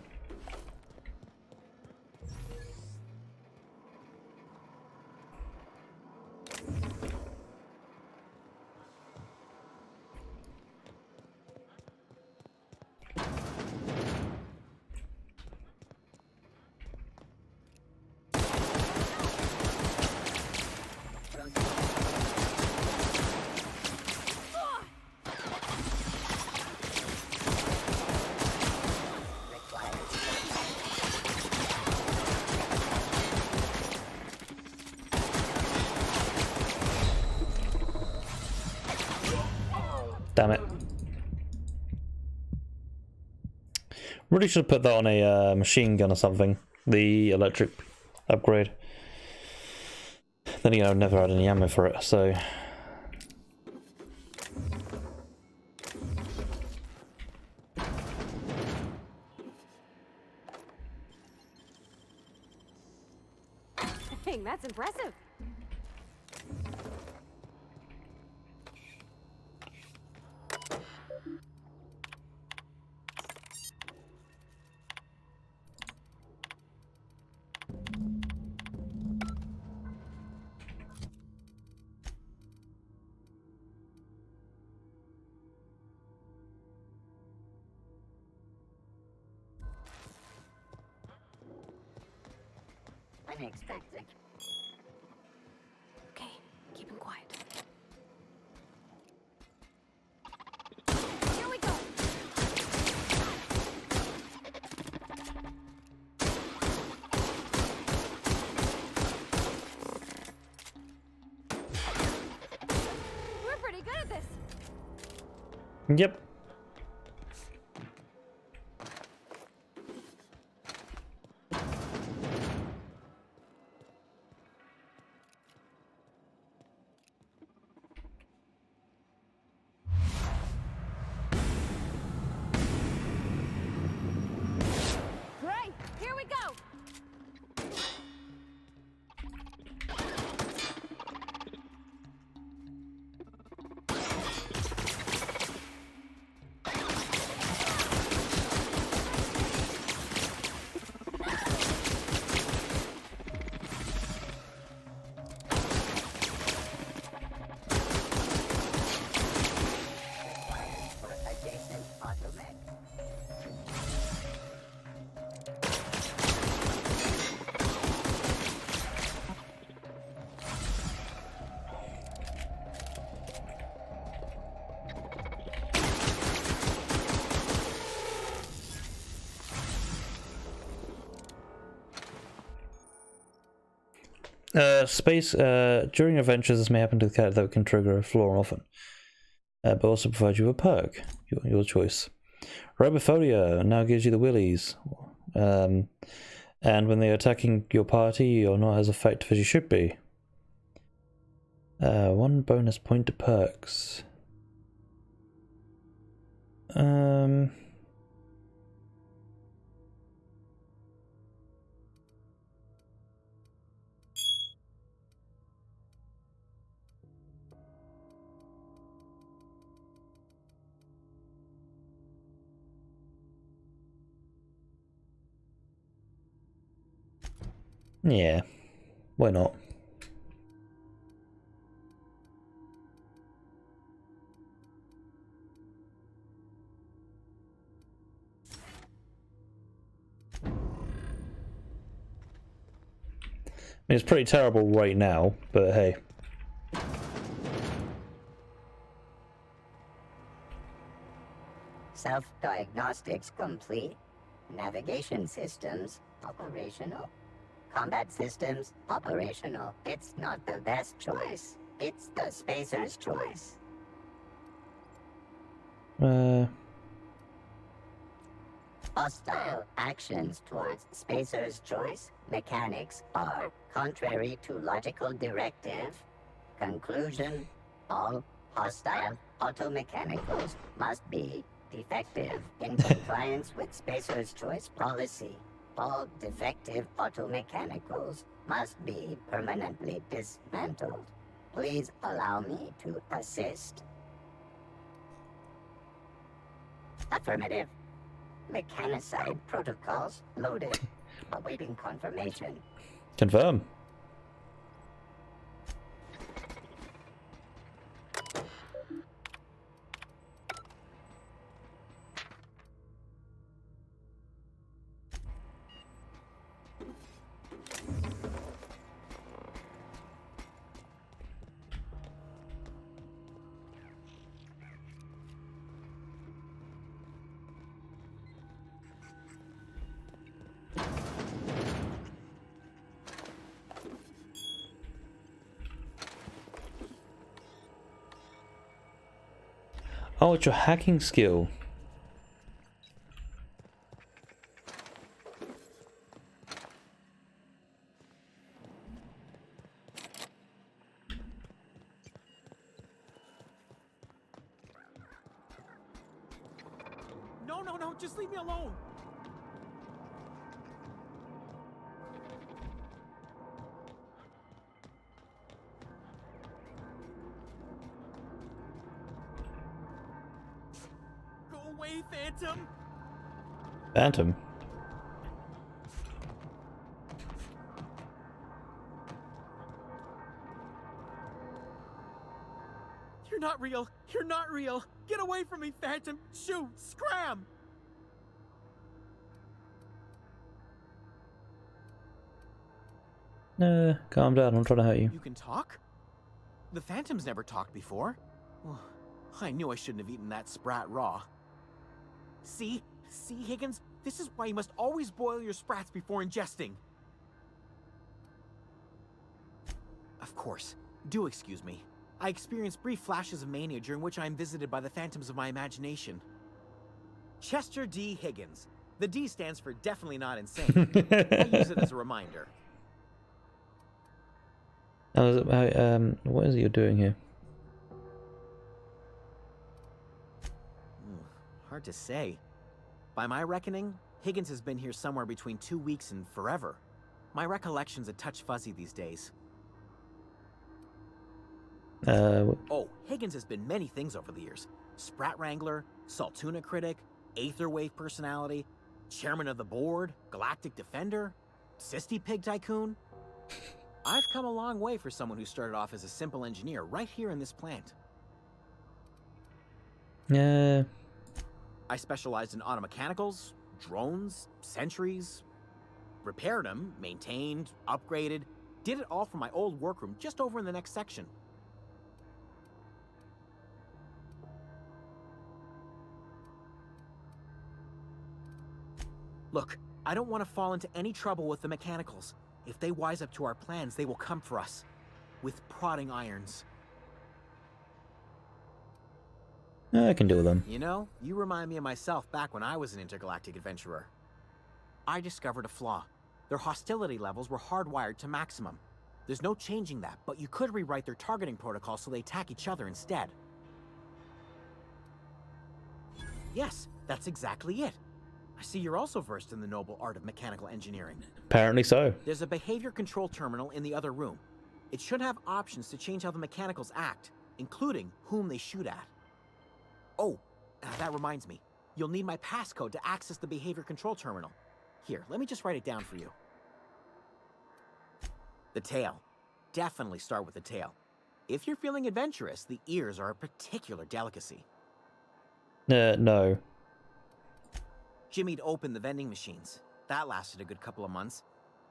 A: Damn it. Really should have put that on a machine gun or something. The electric upgrade. Then again, I've never had any ammo for it, so...
H: Dang, that's impressive.
C: Unexpected.
H: Okay, keep him quiet. Here we go. We're pretty good at this.
A: Yep.
H: Great, here we go.
C: Adjacent automech.
A: During adventures, this may happen to the cat that can trigger a flaw often. But also provide you a perk, your choice. Robophobia now gives you the willies. And when they're attacking your party, you're not as effective as you should be. 1 bonus point to perks. Yeah, why not? mean, it's pretty terrible right now, but hey.
C: Self-diagnostics complete. Navigation systems operational. Combat systems operational. It's not the best choice. It's the spacer's choice. Hostile actions towards spacer's choice mechanics are contrary to logical directive. Conclusion: all hostile automechanicals must be defective in compliance with spacer's choice policy. All defective automechanicals must be permanently dismantled. Please allow me to assist. Affirmative. Mechanicide protocols loaded. Awaiting confirmation.
A: Confirm. Oh, it's your hacking skill.
J: No, just leave me alone. Go away, Phantom.
A: Phantom?
J: You're not real. You're not real. Get away from me, Phantom. Shoot, scram.
A: Calm down, I'm trying to hurt you.
J: You can talk? The Phantom's never talked before. Well, I knew I shouldn't have eaten that sprat raw. See, Higgins? This is why you must always boil your sprats before ingesting. Of course. Do excuse me. I experience brief flashes of mania during which I am visited by the phantoms of my imagination. Chester D. Higgins. The D stands for definitely not insane. I use it as a reminder.
A: What is it you're doing here?
J: Hard to say. By my reckoning, Higgins has been here somewhere between 2 weeks and forever. My recollection's a touch fuzzy these days. Oh, Higgins has been many things over the years. Sprat Wrangler, Saltuna Critic, Aetherwave Personality, Chairman of the Board, Galactic Defender, Sisty Pig Tycoon. I've come a long way for someone who started off as a simple engineer right here in this plant. I specialized in automechanicals, drones, sentries, repaired them, maintained, upgraded, did it all from my old workroom just over in the next section. Look, I don't want to fall into any trouble with the mechanicals. If they wise up to our plans, they will come for us. With prodding irons.
A: I can deal with them.
J: You know, you remind me of myself back when I was an intergalactic adventurer. I discovered a flaw. Their hostility levels were hardwired to maximum. There's no changing that, but you could rewrite their targeting protocol so they attack each other instead. Yes, that's exactly it. I see you're also versed in the noble art of mechanical engineering.
A: Apparently so.
J: There's a behavior control terminal in the other room. It should have options to change how the mechanicals act, including whom they shoot at. Oh, that reminds me. You'll need my passcode to access the behavior control terminal. Here, let me just write it down for you. The tail. Definitely start with the tail. If you're feeling adventurous, the ears are a particular delicacy.
A: No.
J: Jimmy'd opened the vending machines. That lasted a good couple of months.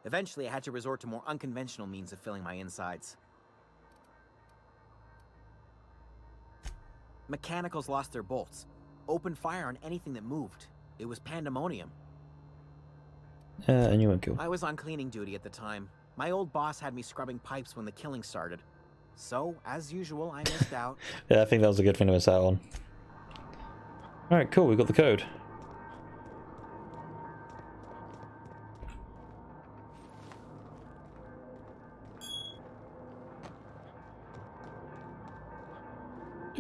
R: Eventually, I had to resort to more unconventional means of filling my insides. Mechanicals lost their bolts. Opened fire on anything that moved. It was pandemonium.
A: And you won't kill.
R: I was on cleaning duty at the time. My old boss had me scrubbing pipes when the killing started. So, as usual, I missed out.
A: Yeah, I think that was a good thing to miss out on. Alright, cool, we got the code.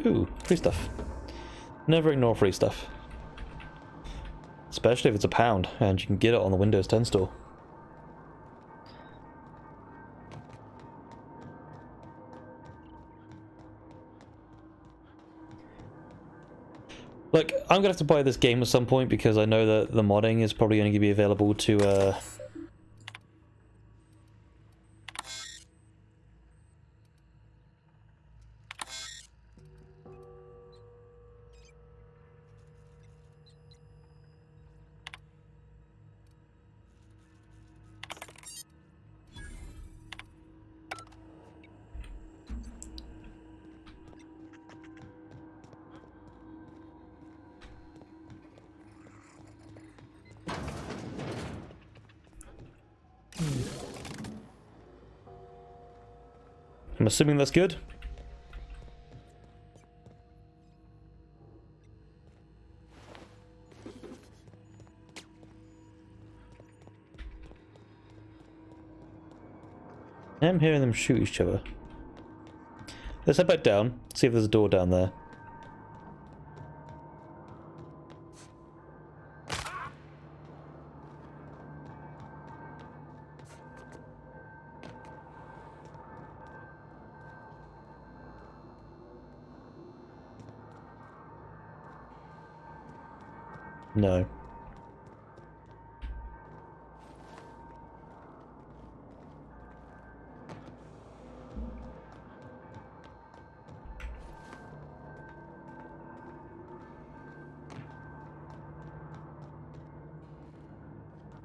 A: Ooh, free stuff. Never ignore free stuff. Especially if it's £1 and you can get it on the Windows 10 store. Look, I'm gonna have to buy this game at some point because I know that the modding is probably going to be available to I'm assuming that's good. I'm hearing them shoot each other. Let's head back down, see if there's a door down there. No.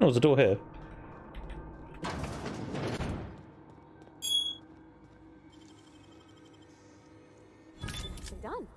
A: Oh, there's a door here.
H: Done.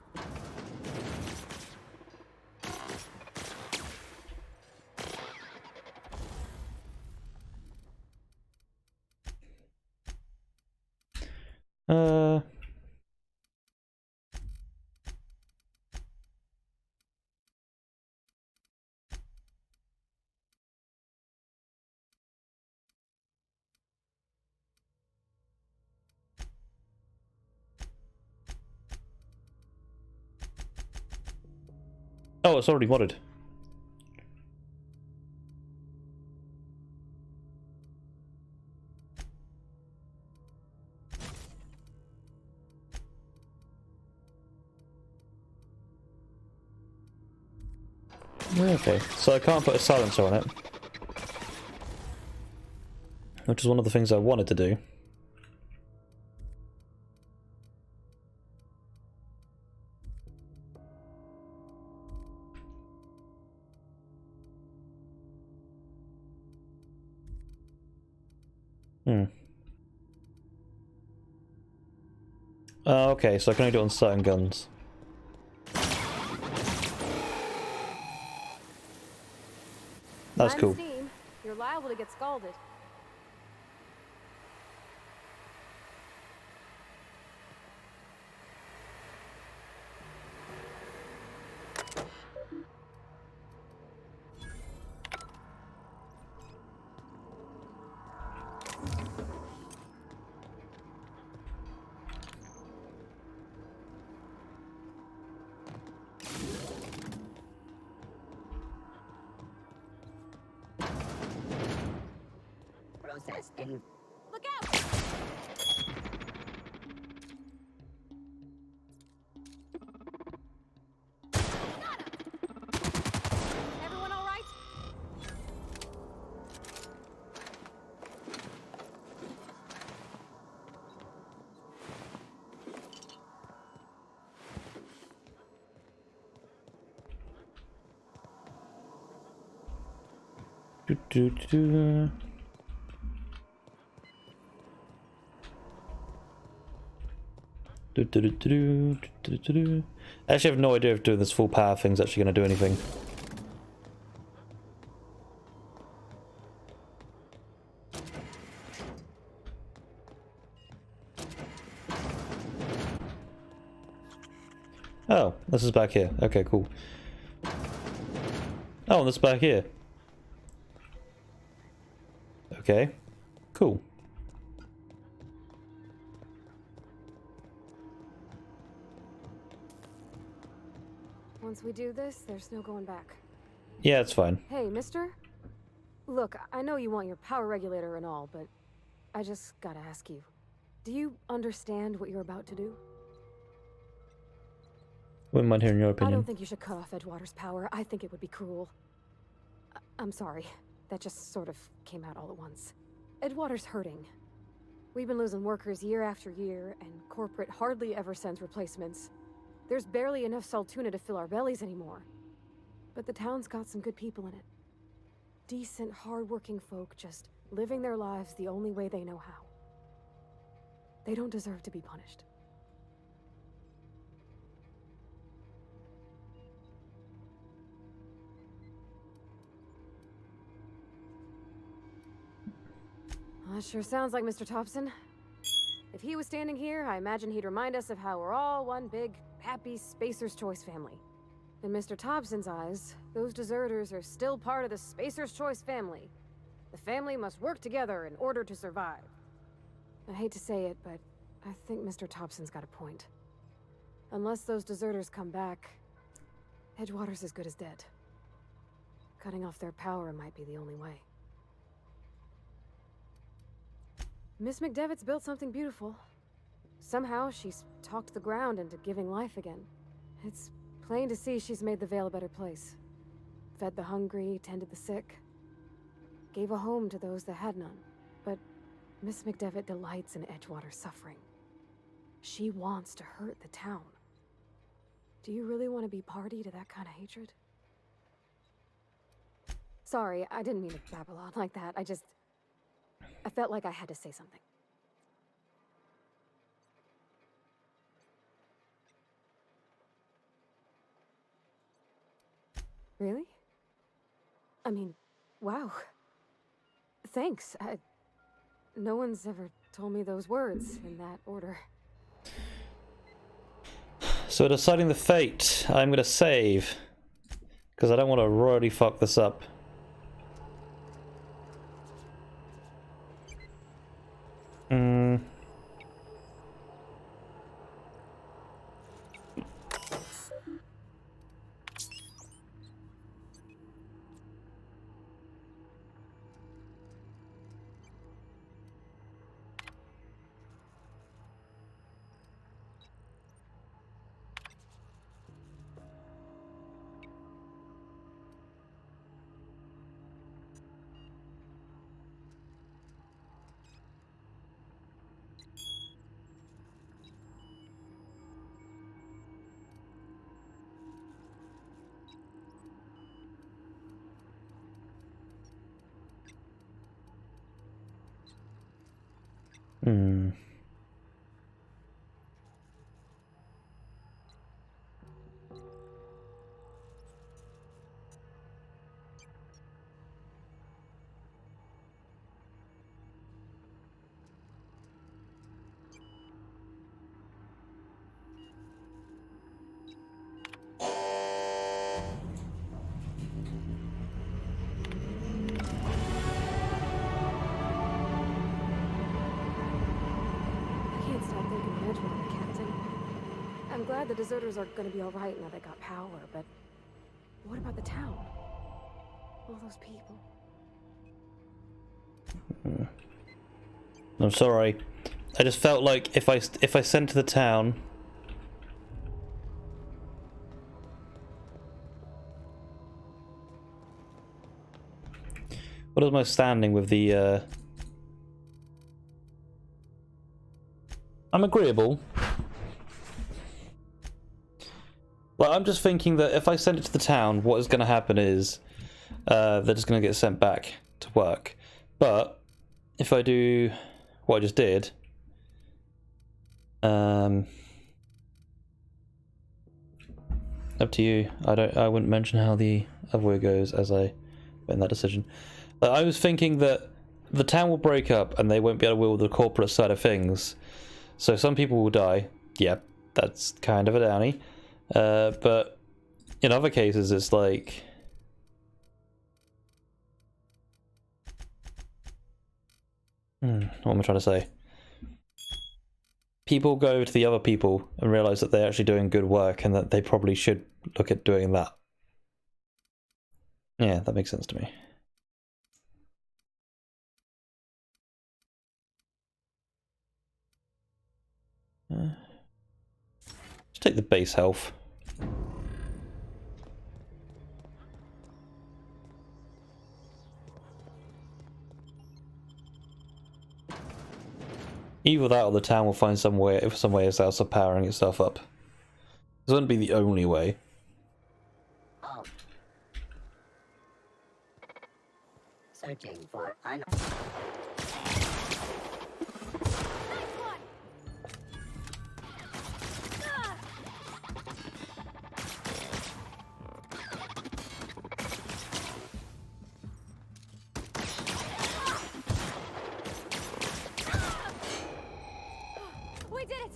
A: Oh, it's already modded. Okay, so I can't put a silencer on it. Which is one of the things I wanted to do. Okay, so I can only do it on certain guns. That's cool.
H: Steam, you're liable to get scalded.
C: Process in.
H: Look out! Everyone all right?
A: Do. I actually have no idea if doing this full power thing's actually going to do anything. Oh, this is back here. Okay, cool. Oh, and this is back here. Okay, cool.
H: Once we do this, there's no going back.
A: Yeah, it's fine.
H: Hey, mister? Look, I know you want your power regulator and all, but I just gotta ask you. Do you understand what you're about to do?
A: Wouldn't mind hearing your
H: I
A: opinion.
H: don't think you should cut off Edgewater's power. I think it would be cruel. I'm sorry. That just sort of came out all at once. Edgewater's hurting. We've been losing workers year after year, and corporate hardly ever sends replacements. There's barely enough Saltuna to fill our bellies anymore. But the town's got some good people in it. Decent, hard-working folk just living their lives the only way they know how. They don't deserve to be punished. Well, that sure sounds like Mr. Thompson. If he was standing here, I imagine he'd remind us of how we're all one big, happy Spacer's Choice family. In Mr. Thompson's eyes, those deserters are still part of the Spacer's Choice family. The family must work together in order to survive. I hate to say it, but I think Mr. Thompson's got a point. Unless those deserters come back, Edgewater's as good as dead. Cutting off their power might be the only way. Miss McDevitt's built something beautiful. Somehow, she's talked the ground into giving life again. It's plain to see she's made the Vale a better place. Fed the hungry, tended the sick. Gave a home to those that had none. But Miss McDevitt delights in Edgewater's suffering. She wants to hurt the town. Do you really want to be party to that kind of hatred? Sorry, I didn't mean to babble on like that. I felt like I had to say something. Really? I mean, wow. Thanks. No one's ever told me those words in that order.
A: So deciding the fate, I'm gonna save. Because I don't want to royally fuck this up.
H: I'm glad the deserters are gonna be alright now they got power, but what about the town? All those people.
A: I'm sorry. I just felt like if I sent to the town, what is my standing with the? I'm agreeable. Well, I'm just thinking that if I send it to the town, what is going to happen is they're just going to get sent back to work. But if I do what I just did, Up to you. I wouldn't mention how the other way goes as I made that decision. I was thinking that the town will break up and they won't be able to wield the corporate side of things. So some people will die. Yep, that's kind of a downy. But in other cases, it's like... what am I trying to say? People go to the other people and realize that they're actually doing good work and that they probably should look at doing that. Yeah, that makes sense to me. Just take the base health. Either that or the town will find some way else of powering itself up. This wouldn't be the only way.
C: Oh. Searching for
H: We did it!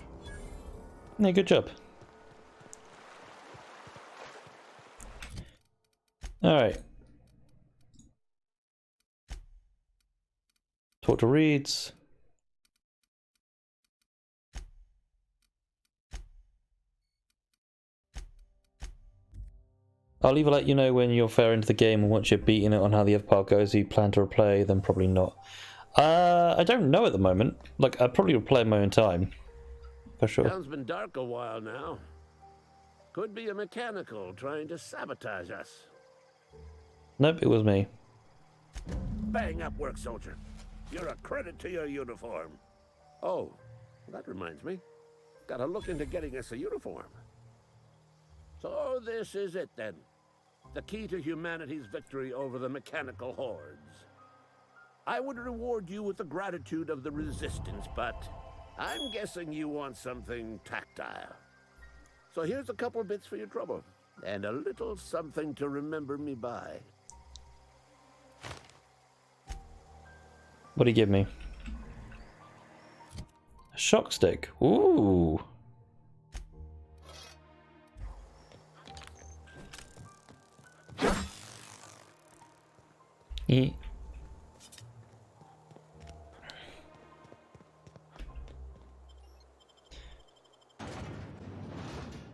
A: Yeah, good job. Alright. Talk to Reeds. I'll either let you know when you're fair into the game and once you're beating it on how the other part goes, you plan to replay, then probably not. I don't know at the moment. Like, I'd probably replay in my own time. For sure.
U: Town's been dark a while now. Could be a mechanical trying to sabotage us.
A: Nope, it was me.
U: Bang up work, soldier. You're a credit to your uniform. Oh, that reminds me. Gotta look into getting us a uniform. So this is it then. The key to humanity's victory over the mechanical hordes. I would reward you with the gratitude of the resistance, but I'm guessing you want something tactile. So here's a couple of bits for your trouble, and a little something to remember me by.
A: What do you give me? A shock stick. Ooh.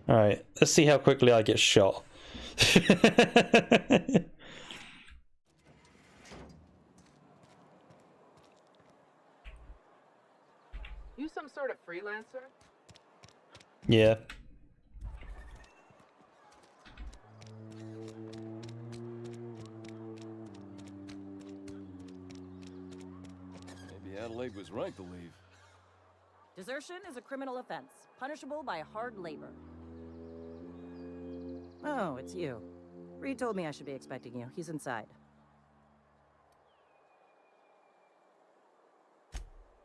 A: Alright, let's see how quickly I get shot.
I: You some sort of freelancer?
A: Yeah.
M: Maybe Adelaide was right to leave.
V: Desertion is a criminal offense, punishable by hard labor. Oh, it's you. Reed told me I should be expecting you. He's inside.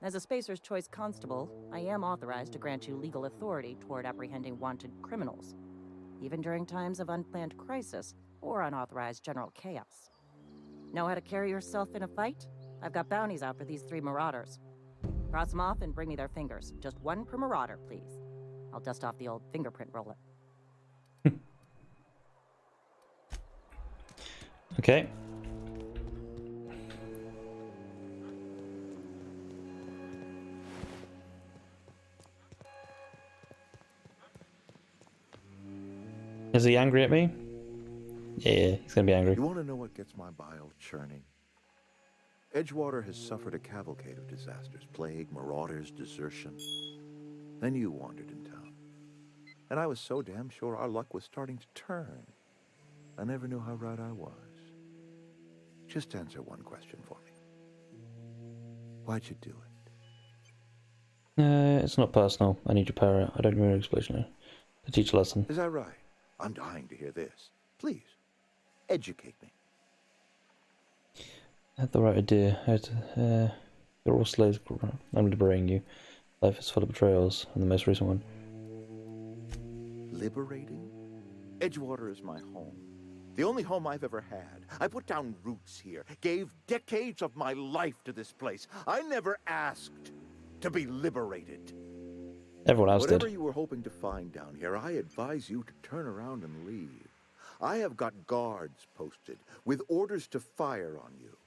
V: As a Spacer's Choice Constable, I am authorized to grant you legal authority toward apprehending wanted criminals, even during times of unplanned crisis or unauthorized general chaos. Know how to carry yourself in a fight? I've got bounties out for these 3 marauders. Cross them off and bring me their fingers. Just 1 per marauder, please. I'll dust off the old fingerprint roller.
A: Okay. Is he angry at me? Yeah, he's gonna be angry.
Q: You want to know what gets my bile churning? Edgewater has suffered a cavalcade of disasters. Plague, marauders, desertion. Then you wandered in town. And I was so damn sure our luck was starting to turn. I never knew how right I was. Just answer one question for me. Why'd you do it?
A: It's not personal. I need your power. I don't need an explanation to teach a lesson.
Q: Is that right? I'm dying to hear this. Please, educate me.
A: I had the right idea. You're all slaves. I'm liberating you. Life is full of betrayals, and the most recent one.
Q: Liberating? Edgewater is my home. The only home I've ever had. I put down roots here, gave decades of my life to this place. I never asked to be liberated.
A: Everyone else
Q: Whatever
A: did.
Q: you were hoping to find down here, I advise you to turn around and leave. I have got guards posted with orders to fire on you.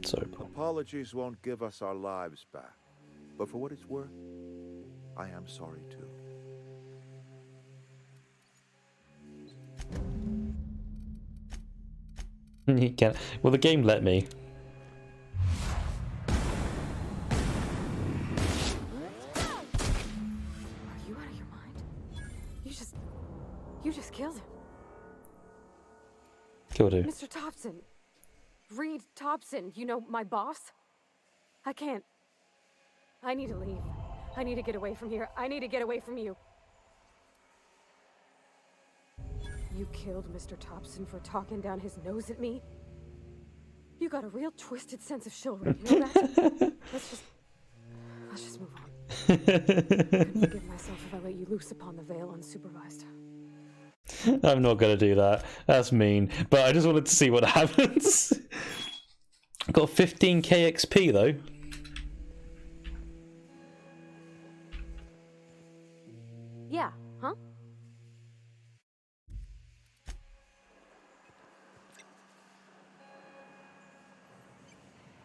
A: So
Q: apologies won't give us our lives back, but for what it's worth, I am sorry too.
A: You can. Well, the game let me.
H: Are you out of your mind? You just killed him.
A: Killed who?
H: Mr. Thompson. Reed Thompson, you know, my boss. I can't. I need to leave. I need to get away from here. I need to get away from you. You killed Mr. Thompson for talking down his nose at me? You got a real twisted sense of chivalry, you know that? Let's just move on. I couldn't forgive myself if I let you loose upon the Vale unsupervised.
A: I'm not gonna do that. That's mean. But I just wanted to see what happens. Got 15k XP though.
H: Yeah, huh?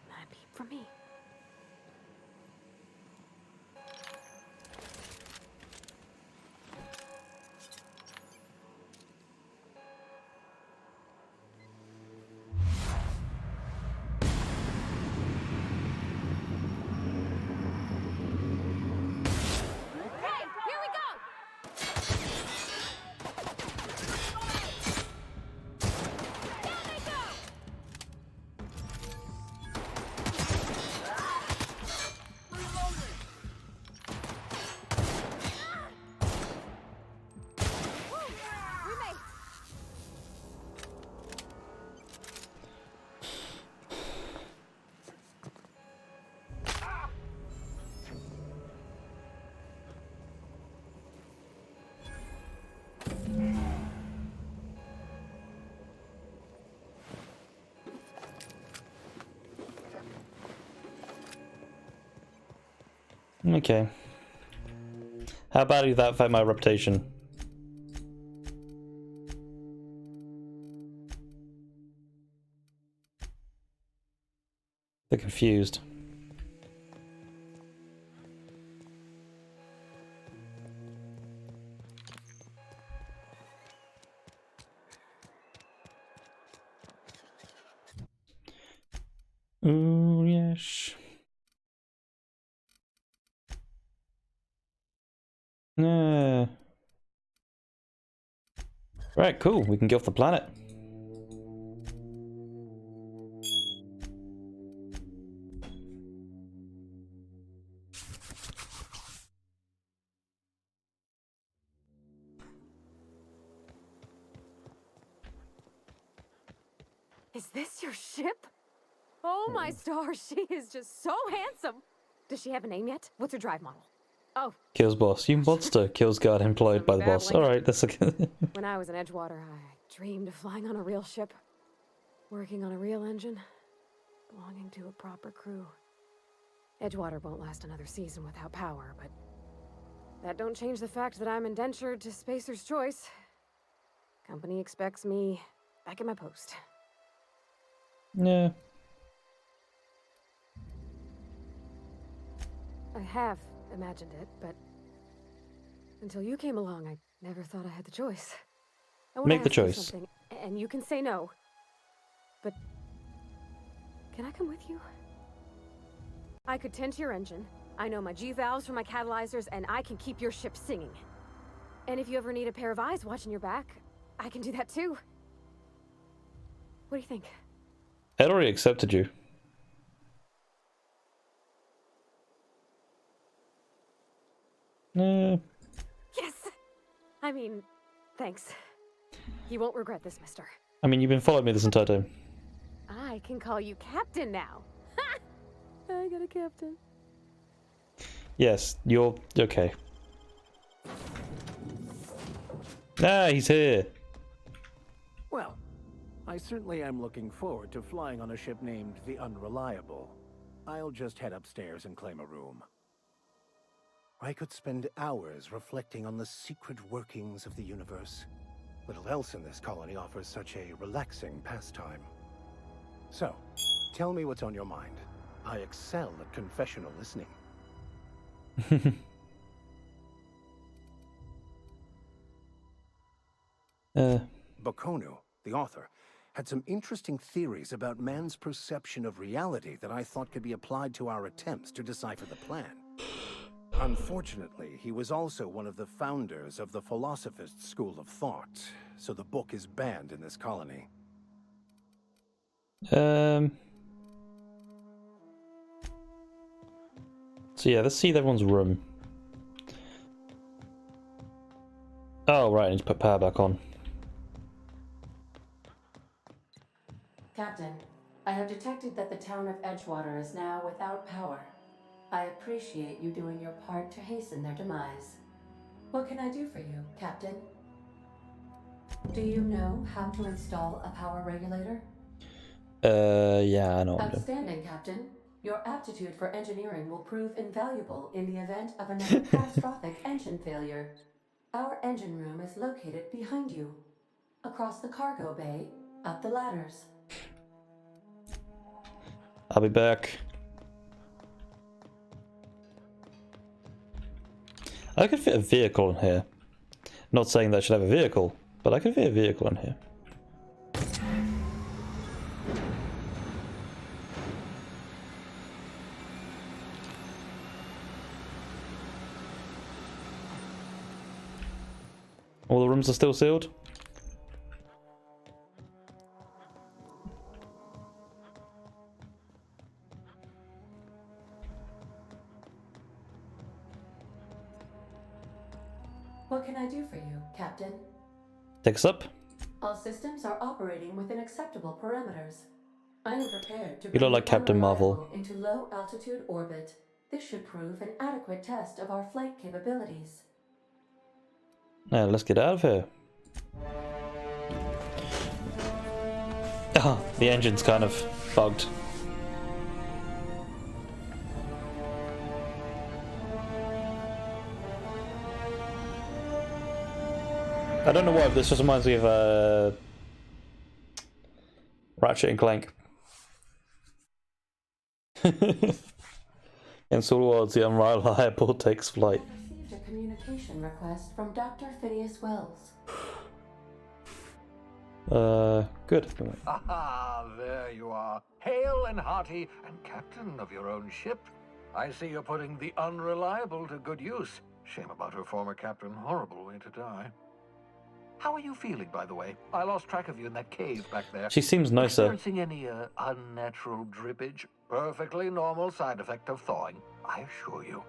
H: That'd be for me.
A: Okay. How badly did that affect my reputation? They're confused. Ooh, yes. Yeah. Right, cool. We can get off the planet.
H: Is this your ship? Oh my stars, she is just so handsome. Does she have a name yet? What's her drive model? Oh,
A: Kills boss. You monster. Kills guard employed by the boss. Alright, that's okay.
H: when I was in Edgewater, I dreamed of flying on a real ship, working on a real engine, belonging to a proper crew. Edgewater won't last another season without power, but that don't change the fact that I'm indentured to Spacer's Choice. Company expects me back at my post.
A: Yeah.
H: I have imagined it, but until you came along, I never thought I had the choice. I wanna
A: Make the
H: ask you
A: choice.
H: something, and you can say no, but can I come with you? I could tend to your engine. I know my G-valves from my catalyzers, and I can keep your ship singing. And if you ever need a pair of eyes watching your back, I can do that too. What do you think?
A: Ed already accepted you.
H: Yes! I mean, thanks. You won't regret this, mister.
A: I mean, you've been following me this entire time.
H: I can call you Captain now. Ha! I got a captain.
A: Yes, you're okay. Ah, he's here.
T: Well, I certainly am looking forward to flying on a ship named the Unreliable. I'll just head upstairs and claim a room. I could spend hours reflecting on the secret workings of the universe. Little else in this colony offers such a relaxing pastime. So, tell me what's on your mind. I excel at confessional listening. Bokonu, the author, had some interesting theories about man's perception of reality that I thought could be applied to our attempts to decipher the plan. Unfortunately, he was also one of the founders of the Philosophist school of thought, so the book is banned in this colony.
A: So yeah, let's see everyone's room. Oh right, I need to put power back on.
E: Captain, I have detected that the town of Edgewater is now without power. I appreciate you doing your part to hasten their demise. What can I do for you, Captain? Do you know how to install a power regulator?
A: Yeah, I know what I'm doing.
E: Outstanding, Captain. Your aptitude for engineering will prove invaluable in the event of another catastrophic engine failure. Our engine room is located behind you, across the cargo bay, up the ladders.
A: I'll be back. I could fit a vehicle in here. Not saying that I should have a vehicle, but I could fit a vehicle in here. All the rooms are still sealed?
E: What can I do for you, Captain?
A: Take us up.
E: All systems are operating within acceptable parameters. I am prepared to
A: You look like Captain Marvel.
E: into low altitude orbit. This should prove an adequate test of our flight capabilities.
A: Now let's get out of here. Ah, the engine's kind of bugged. I don't know why, but this just reminds me of Ratchet and Clank. In Star Wars, the Unreliable takes flight.
E: I received a communication request from Dr. Phineas Wells.
A: Good.
K: Ah, there you are. Hale and hearty, and captain of your own ship. I see you're putting the Unreliable to good use. Shame about her former captain. Horrible way to die. How are you feeling, by the way? I lost track of you in that cave back there.
A: She seems nicer.
K: Experiencing any unnatural drippage? Perfectly normal side effect of thawing, I assure you.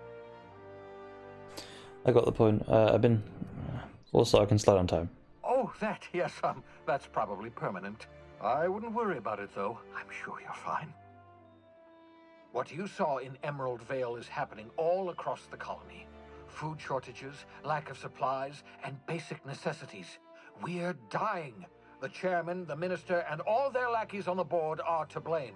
A: I got the point. I've been... Also, I can slide on time.
K: Oh, that, yes, that's probably permanent. I wouldn't worry about it, though. I'm sure you're fine. What you saw in Emerald Vale is happening all across the colony. Food shortages, lack of supplies, and basic necessities. We're dying. The chairman, the minister, and all their lackeys on the board are to blame.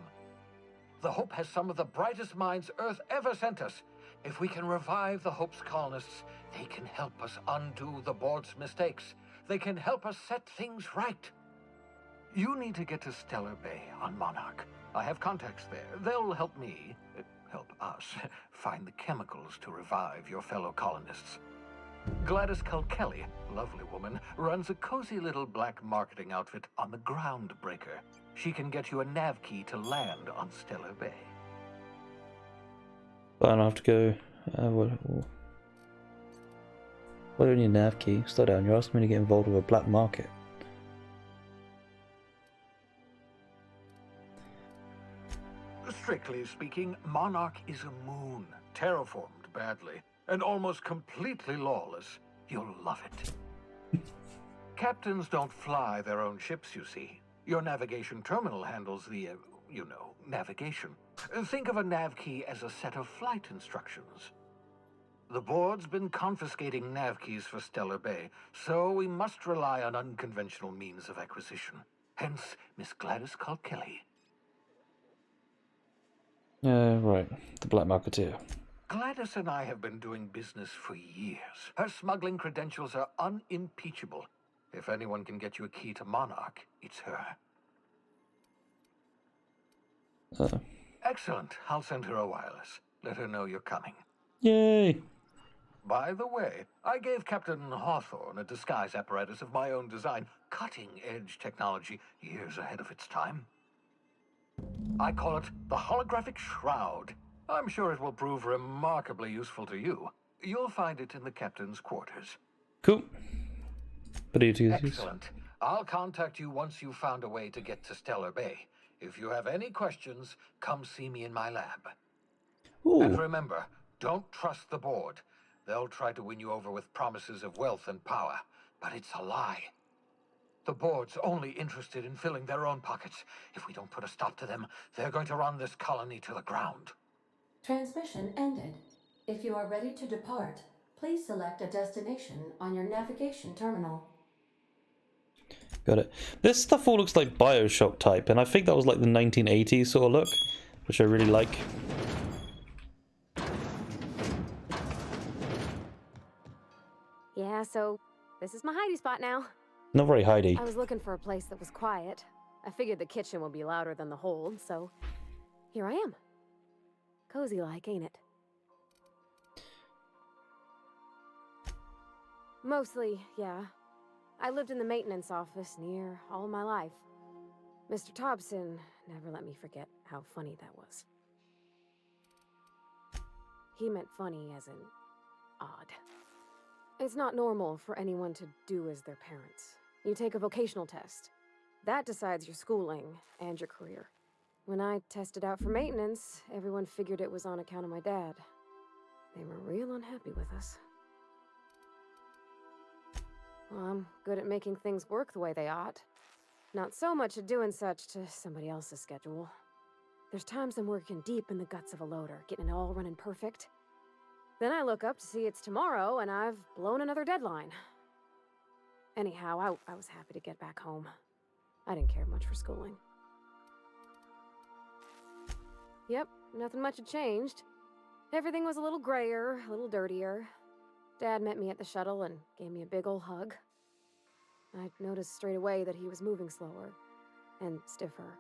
K: The Hope has some of the brightest minds Earth ever sent us. If we can revive the Hope's colonists, they can help us undo the board's mistakes. They can help us set things right. You need to get to Stellar Bay on Monarch. I have contacts there. They'll help me, help us, find the chemicals to revive your fellow colonists. Gladys Culkelly, lovely woman, runs a cozy little black marketing outfit on the Groundbreaker. She can get you a nav key to land on Stellar Bay.
A: I don't have to go. What do you need a nav key? Slow down, you're asking me to get involved with a black market.
K: Strictly speaking, Monarch is a moon, terraformed badly, and almost completely lawless. You'll love it. Captains don't fly their own ships, you see. Your navigation terminal handles the, navigation. Think of a nav key as a set of flight instructions. The board's been confiscating nav keys for Stellar Bay, so we must rely on unconventional means of acquisition. Hence, Miss Gladys called Kelly.
A: Right. The Black Marketeer.
K: Gladys and I have been doing business for years. Her smuggling credentials are unimpeachable. If anyone can get you a key to Monarch, it's her. Excellent. I'll send her a wireless. Let her know you're coming.
A: Yay!
K: By the way, I gave Captain Hawthorne a disguise apparatus of my own design, cutting-edge technology years ahead of its time. I call it the Holographic Shroud. I'm sure it will prove remarkably useful to you. You'll find it in the captain's quarters.
A: Cool.
K: Excellent. I'll contact you once you've found a way to get to Stellar Bay. If you have any questions, come see me in my lab.
A: Ooh.
K: And remember, don't trust the board. They'll try to win you over with promises of wealth and power, but it's a lie. The board's only interested in filling their own pockets. If we don't put a stop to them, they're going to run this colony to the ground.
E: Transmission ended. If you are ready to depart, please select a destination on your navigation terminal.
A: Got it. This stuff all looks like Bioshock type, and I think that was like the 1980s sort of look, which I really like.
H: Yeah, so this is my hidey spot now.
A: Not very hidey.
H: I was looking for a place that was quiet. I figured the kitchen would be louder than the hold, so here I am. Cozy like, ain't it? Mostly, yeah. I lived in the maintenance office near all my life. Mr. Thompson never let me forget how funny that was. He meant funny as in odd. It's not normal for anyone to do as their parents. You take a vocational test. That decides your schooling and your career. When I tested out for maintenance, everyone figured it was on account of my dad. They were real unhappy with us. Well, I'm good at making things work the way they ought. Not so much at doing such to somebody else's schedule. There's times I'm working deep in the guts of a loader, getting it all running perfect. Then I look up to see it's tomorrow, and I've blown another deadline. Anyhow, I was happy to get back home. I didn't care much for schooling. Yep, nothing much had changed. Everything was a little grayer, a little dirtier. Dad met me at the shuttle and gave me a big ol' hug. I noticed straight away that he was moving slower and stiffer.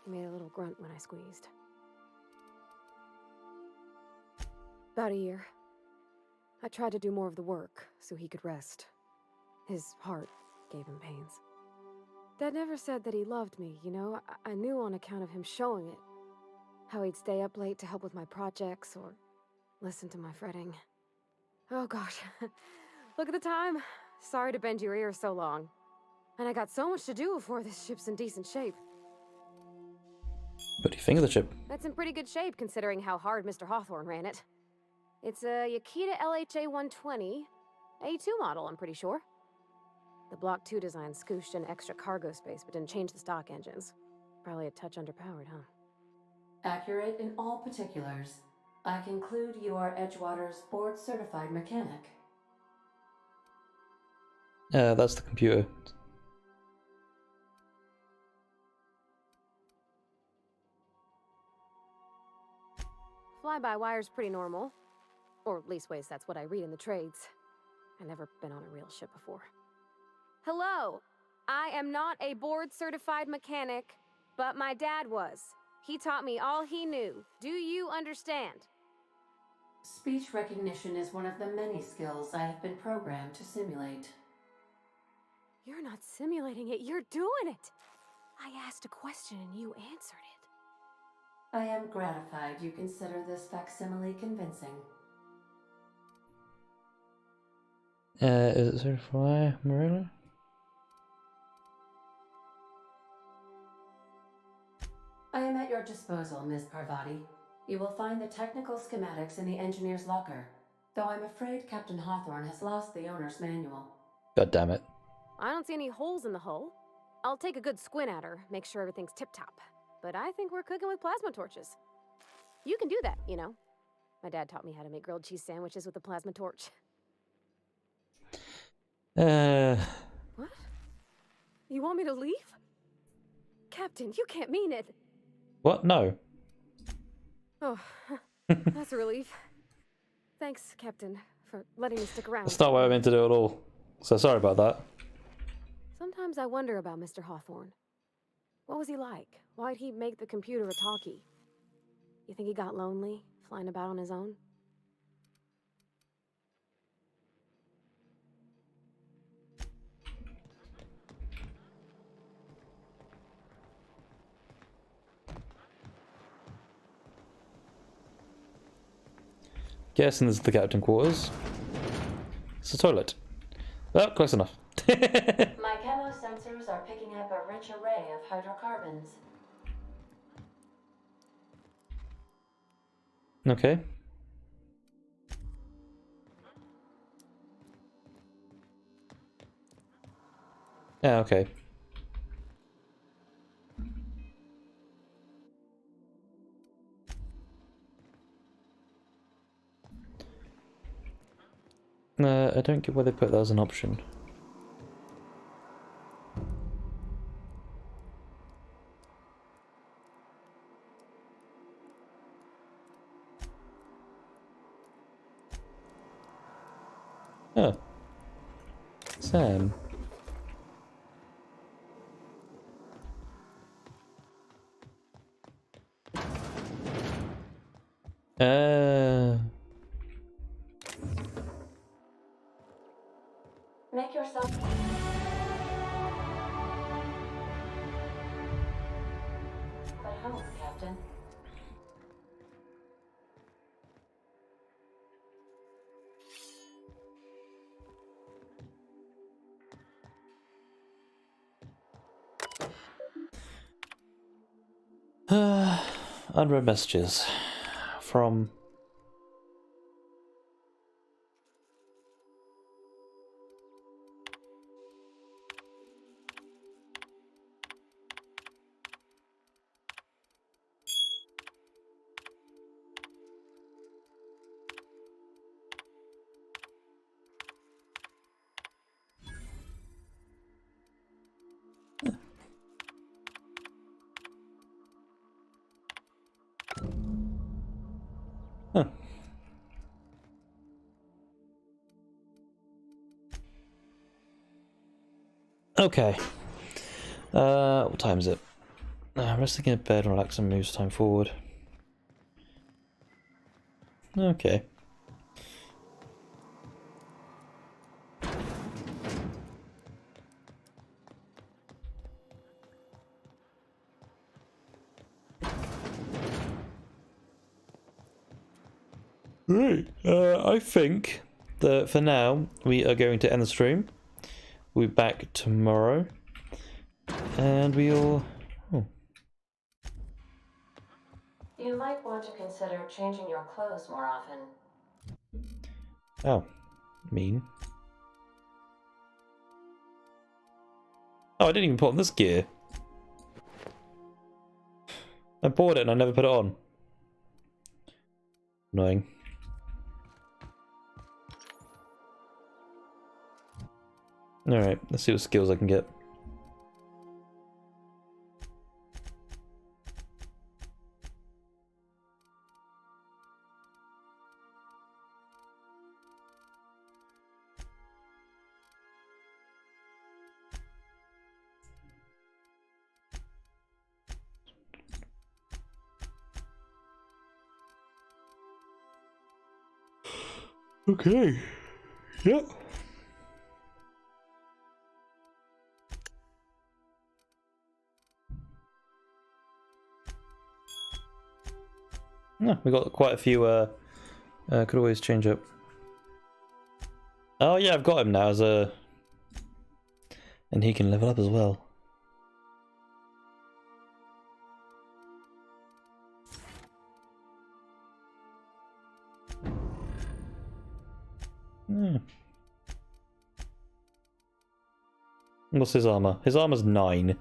H: He made a little grunt when I squeezed. About a year. I tried to do more of the work so he could rest. His heart gave him pains. Dad never said that he loved me, you know? I knew on account of him showing it. How he'd stay up late to help with my projects or listen to my fretting. Oh gosh, look at the time. Sorry to bend your ear so long. And I got so much to do before this ship's in decent shape.
A: What do you think of the ship?
H: That's in pretty good shape considering how hard Mr. Hawthorne ran it. It's a Yakita LHA 120, A2 model, I'm pretty sure. The Block 2 design scooshed in extra cargo space but didn't change the stock engines. Probably a touch underpowered, huh?
E: Accurate in all particulars. I conclude you are Edgewater's board-certified mechanic.
A: That's the computer.
H: Fly-by-wire's pretty normal. Or leastways, that's what I read in the trades. I've never been on a real ship before. Hello! I am not a board-certified mechanic, but my dad was. He taught me all he knew. Do you understand?
E: Speech recognition is one of the many skills I have been programmed to simulate.
H: You're not simulating it, you're doing it! I asked a question and you answered it.
E: I am gratified you consider this facsimile convincing.
A: Is it certified, Marilla?
E: I am at your disposal, Ms. Parvati. You will find the technical schematics in the engineer's locker, though I'm afraid Captain Hawthorne has lost the owner's manual.
A: God damn it.
H: I don't see any holes in the hull. I'll take a good squint at her, make sure everything's tip-top. But I think we're cooking with plasma torches. You can do that, you know. My dad taught me how to make grilled cheese sandwiches with a plasma torch. What? You want me to leave? Captain, you can't mean it.
A: What? No.
H: Oh, that's a relief. Thanks, Captain, for letting me stick around.
A: That's not what I meant to do at all. So sorry about that.
H: Sometimes I wonder about Mr. Hawthorne. What was he like? Why'd he make the computer a talkie? You think he got lonely, flying about on his own?
A: Guessing this is the captain quarters. It's a toilet. Oh, close enough.
E: My camo sensors are picking up a rich array of hydrocarbons.
A: Okay. Yeah, okay. I don't get why they put that as an option. Oh. Sam.
E: Make yourself... At home, Captain.
A: Unread messages from okay. What time is it? Resting in bed, relaxing, moves time forward. Okay. Right. I think that for now we are going to end the stream. We'll be back tomorrow, and we'll. Oh.
E: You might want to consider changing your clothes more often.
A: Oh, mean. Oh, I didn't even put on this gear. I bought it and I never put it on. Annoying. Alright, let's see what skills I can get. Okay. Yep. No, we got quite a few, could always change up. Oh yeah, I've got him now as a... And he can level up as well. Hmm. What's his armor? His armor's 9.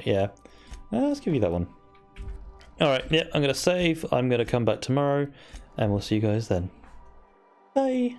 A: Yeah. Let's give you that one. Alright, yeah, I'm going to save. I'm going to come back tomorrow. And we'll see you guys then. Bye.